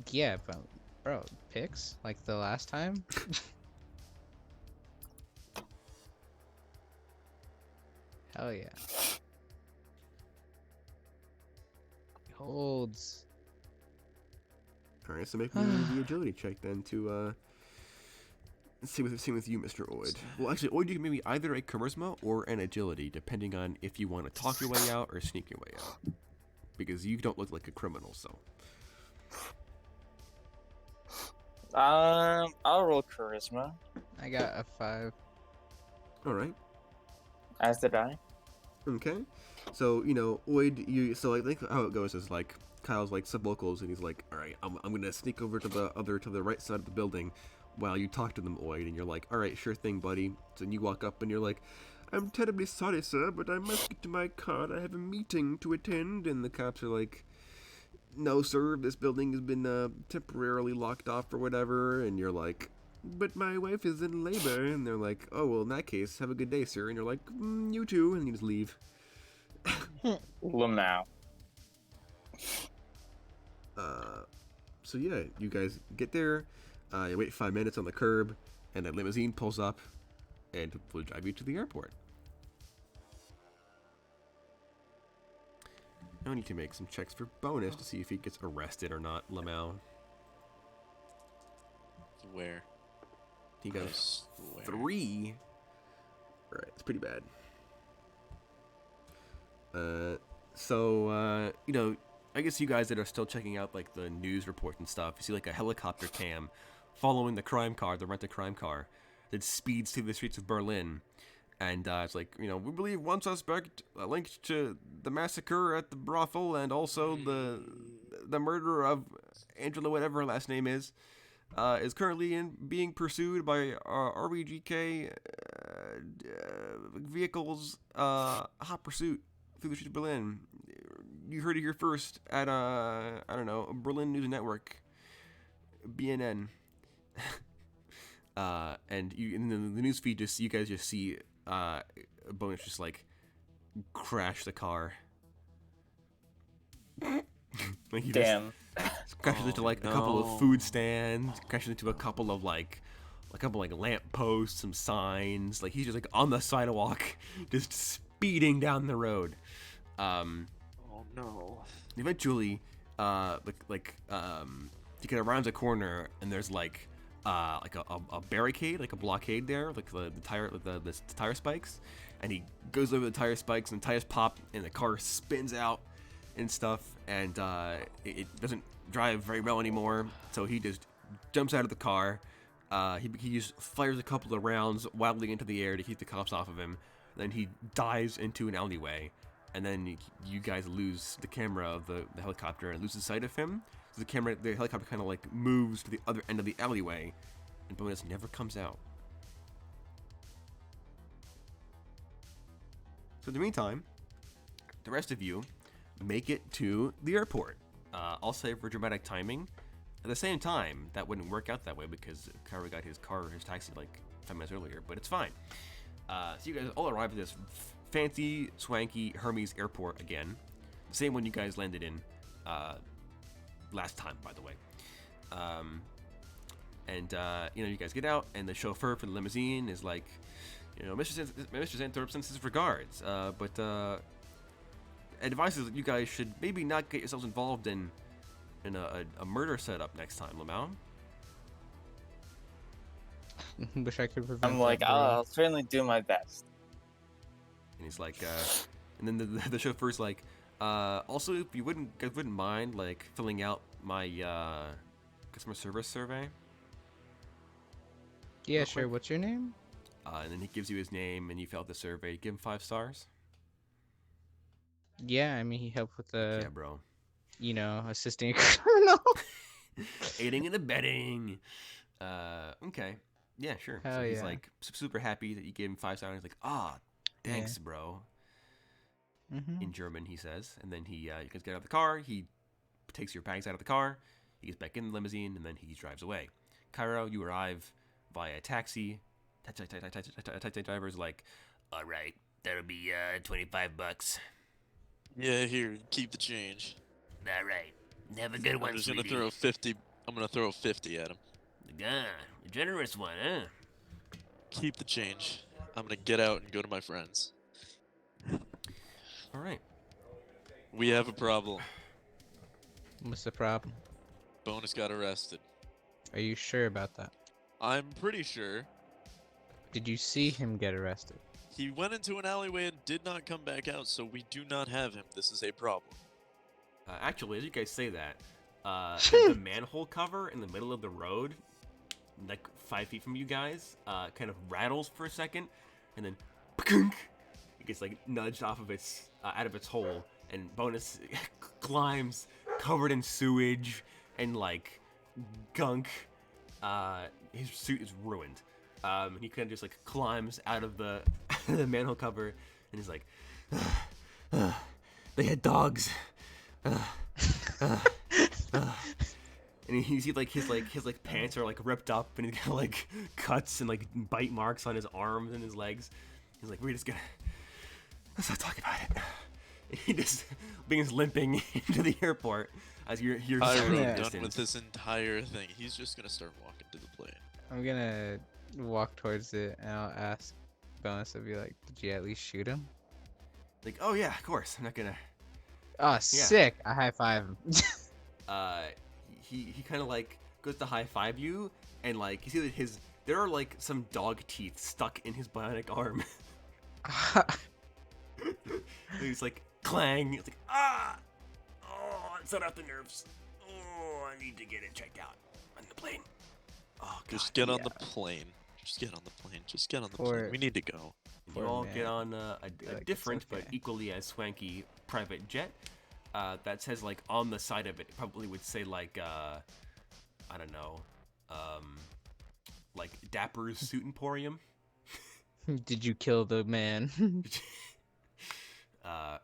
Yeah, but bro, pics like the last time. Hell yeah. Holds. All right, so make me the agility check then to Same with you, Mr. Oid. Well, actually, Oid, you can maybe either a charisma or an agility, depending on if you want to talk your way out or sneak your way out. Because you don't look like a criminal, so. I'll roll charisma. I got a 5. All right. As did I. Okay. So, Oid, so I think how it goes is like, Kyle's like sublocals, and he's like, all right, I'm gonna sneak over to the right side of the building while you talk to them, Oid, and you're like, all right, sure thing, buddy. So then you walk up and you're like, I'm terribly sorry, sir, but I must get to my car. I have a meeting to attend. And the cops are like, no, sir, this building has been temporarily locked off or whatever. And you're like, but my wife is in labor. And they're like, oh, well, in that case, have a good day, sir. And you're like, you too. And you just leave. Lamau. So yeah, you guys get there. You wait 5 minutes on the curb, and a limousine pulls up and will drive you to the airport. Now I need to make some checks for bonus to see if he gets arrested or not, Lamau. Where? He got I swear. 3. Right, it's pretty bad. I guess you guys that are still checking out like the news reports and stuff, you see like a helicopter cam following the crime car, the rent-a-crime car, that speeds through the streets of Berlin. And it's like, we believe one suspect linked to the massacre at the brothel and also the murder of Angela, whatever her last name is currently being pursued by RBGK vehicles, hot pursuit through the streets of Berlin. You heard it here first at, Berlin News Network, BNN. And in the news feed, you guys just see Bonus just like crash the car. Like he Damn. just crashes into like a couple of food stands, crashes into a couple of like lamp posts, some signs. Like he's just like on the sidewalk, just speeding down the road. Oh no. Eventually, he kind of rounds a corner and there's like a barricade, like a blockade there, like the tire spikes, and he goes over the tire spikes and the tires pop and the car spins out and stuff, and it doesn't drive very well anymore. So he just jumps out of the car. He just fires a couple of rounds wildly into the air to keep the cops off of him. Then he dives into an alleyway, and then you guys lose the camera of the helicopter and loses sight of him. So the helicopter kind of like moves to the other end of the alleyway, and Bonus never comes out. So in the meantime, the rest of you make it to the airport. I'll say for dramatic timing. At the same time, that wouldn't work out that way because Kyra got his taxi like 5 minutes earlier, but it's fine. So you guys all arrive at this fancy, swanky Hermes airport again. The same one you guys landed in last time, by the way. You guys get out, and the chauffeur for the limousine is like, Mr. Zanthorpe sends his regards, but advises that you guys should maybe not get yourselves involved in a murder setup next time, Lamau. Wish I could prevent I'm like, that, bro. I'll certainly do my best. And he's like, and then the chauffeur's like, also, if you wouldn't mind like filling out my customer service survey. Yeah, real sure. quick. What's your name? And then he gives you his name, and you fill out the survey. Give him 5 stars. Yeah, I mean, he helped with the, Yeah, bro. Assisting a criminal. Aiding and abetting. Okay. Yeah, sure. Hell So he's yeah. like super happy that you gave him 5 stars. He's like, thanks, bro. Mm-hmm. In German, he says. And then you guys get out of the car. He takes your bags out of the car. He gets back in the limousine, and then he drives away. Cairo, you arrive via taxi. Taxi driver's like, all right, that'll be $25. Yeah, here, keep the change. All right, have a good one, I'm just sweetie. gonna throw 50. I'm gonna throw 50 at him. A generous one, huh? Keep the change. I'm gonna get out and go to my friends. All right. We have a problem. What's the problem? Bonus got arrested. Are you sure about that? I'm pretty sure. Did you see him get arrested? He went into an alleyway and did not come back out, so we do not have him. This is a problem. Actually, as you guys say that, the manhole cover in the middle of the road, like 5 feet from you guys, kind of rattles for a second, and then it gets like nudged off of its out of its hole, and Bonus climbs covered in sewage and like gunk. His suit is ruined. He kind of just like climbs out of the, the manhole cover, and he's like, "They had dogs." And you see like his pants are like ripped up, and he's got like cuts and like bite marks on his arms and his legs. He's like, "We're just gonna let's not talk about it." And he just begins limping into the airport as you're done with this entire thing. He's just gonna start walking to the plane. I'm gonna walk towards it, and I'll ask Bonus. I'll be like, "Did you at least shoot him?" Like, "Oh yeah, of course. I'm not gonna." Oh, sick! I high five him. He kind of like goes to high five you, and like you see that there are like some dog teeth stuck in his bionic arm. And he's like clang. It's like it's not out the nerves. Oh, I need to get it checked out on the plane. Oh, God. Just get on the plane. Just get on the plane. Just get on the plane. We need to go. You all get on a like, different okay. but equally as swanky private jet. That says like on the side of it, probably would say like I don't know, like Dapper's Suit Emporium. Did you kill the man? And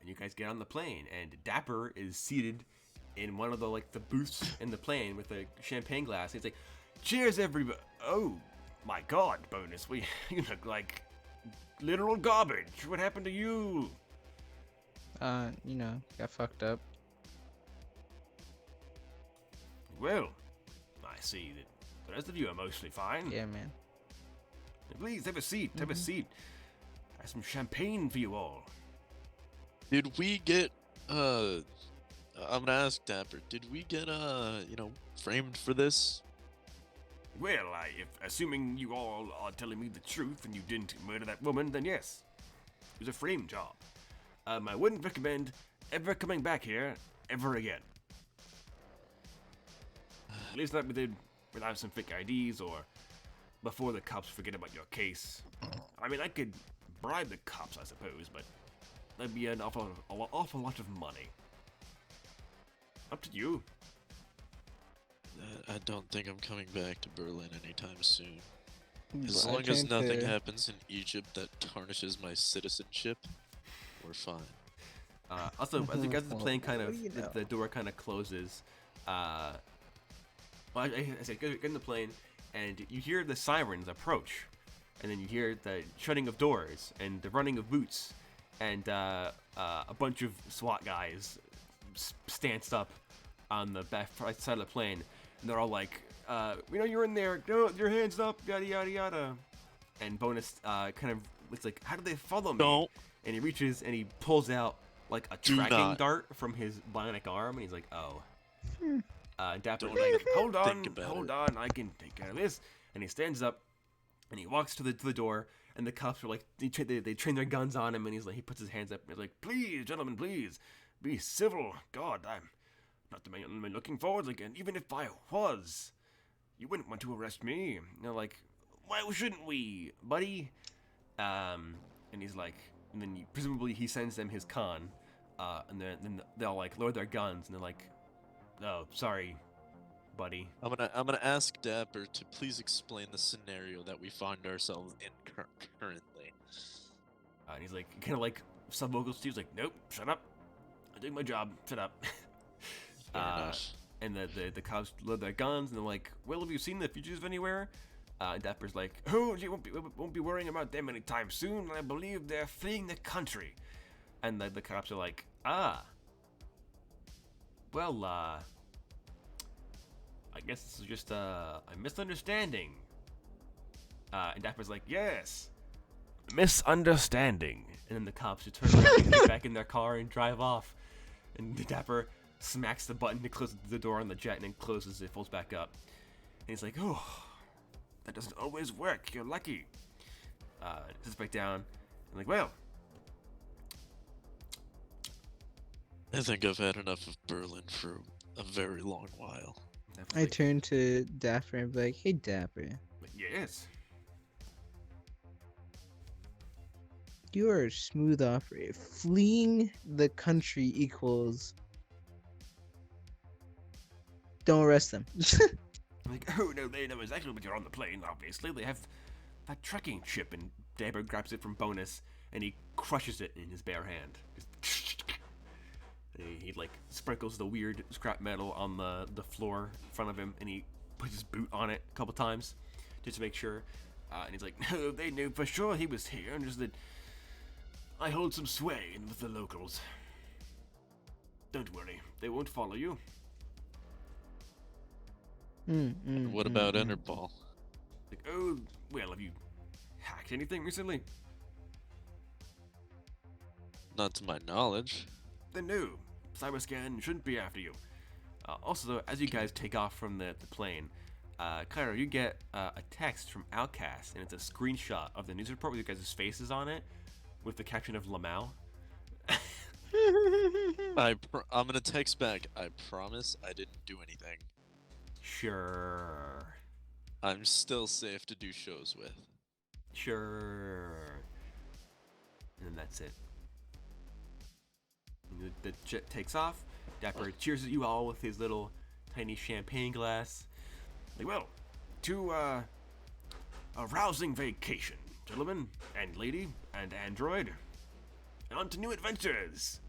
you guys get on the plane, and Dapper is seated in one of the like the booths in the plane with a champagne glass. He's like, "Cheers, everybody!" Oh my God, Bonus, you look like literal garbage. What happened to you? Got fucked up. Well, I see that the rest of you are mostly fine. Yeah, man. Please, have a seat, have a seat. I have some champagne for you all. Did we get, I'm gonna ask Dapper, did we get, framed for this? Well, assuming you all are telling me the truth and you didn't murder that woman, then yes. It was a frame job. I wouldn't recommend ever coming back here ever again. At least not without some fake IDs or before the cops forget about your case. I mean, I could bribe the cops, I suppose, but that'd be an awful lot of money. Up to you. I don't think I'm coming back to Berlin anytime soon. As I long as tend nothing to- happens in Egypt that tarnishes my citizenship, we're fine. Also, as you guys the plane kind What of do you know? the door kind of closes. I said get in the plane, and you hear the sirens approach, and then you hear the shutting of doors and the running of boots, and a bunch of SWAT guys stanced up on the back right side of the plane, and they're all like, you're in there, go, your hands up, yada yada yada. And Bonus kind of it's like, how do they follow me? Don't. And he reaches and he pulls out like a Do tracking not. dart from his bionic arm, and he's like, "Oh." Dapper's Don't like, even "Hold on, think about hold it." on, I can take care of this." And he stands up, and he walks to the door, and the cops are like, they train their guns on him, and he's like, he puts his hands up, and he's like, "Please, gentlemen, please, be civil. God, I'm not the man I'm looking forward to again. Even if I was, you wouldn't want to arrest me." And they're like, "Why shouldn't we, buddy?" And he's like, and then presumably he sends them his con, and then they'll like lower their guns, and they're like, "Oh, sorry, buddy." I'm gonna ask Dapper to please explain the scenario that we find ourselves in currently. And he's like, kind of like sub vocals to you. He's like, "Nope, shut up. I'm doing my job. Shut up." Fair enough. And the cops load their guns, and they're like, "Well, have you seen the fugitives anywhere?" Dapper's like, "Oh, you won't be worrying about them anytime soon. I believe they're fleeing the country." And the cops are like, well, I guess this is just a misunderstanding. And Dapper's like, "Yes, misunderstanding." And then the cops just turn around and get back in their car and drive off. And Dapper smacks the button to close the door on the jet, and then closes it, folds back up. And he's like, "Oh, that doesn't always work. You're lucky." sits back down, and like, well, I think I've had enough of Berlin for a very long while. I definitely, turn to Dapper and be like, "Hey, Dapper, yes, you are a smooth operator. Fleeing the country equals don't arrest them." like, oh no, they know exactly when you're on the plane. Obviously, they have that tracking chip, and Dapper grabs it from Bonus, and he crushes it in his bare hand. Just he like sprinkles the weird scrap metal on the floor in front of him, and he puts his boot on it a couple times just to make sure. And he's like, no, they knew for sure he was here, and just that I hold some sway with the locals. Don't worry, they won't follow you. What about Interpol? Like, oh, well, have you hacked anything recently? Not to my knowledge. Then no, Cyberscan shouldn't be after you. Also, as you guys take off from the plane, Cairo, you get a text from Outcast, and it's a screenshot of the news report with your guys' faces on it, with the caption of Lamau. I'm gonna text back. I promise I didn't do anything. Sure. I'm still safe to do shows with. Sure. And then that's it. And the jet takes off. Dapper cheers at you all with his little tiny champagne glass. Like, well, to a rousing vacation, gentlemen and lady and android. On to new adventures.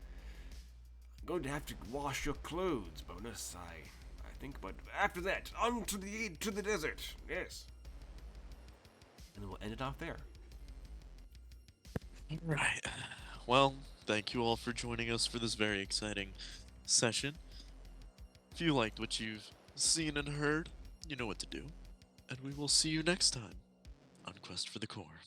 I'm going to have to wash your clothes, Bonus. I think, but after that, on to the desert. Yes. And then we'll end it off there. Right. Well, thank you all for joining us for this very exciting session. If you liked what you've seen and heard, you know what to do. And we will see you next time on Quest for the Core.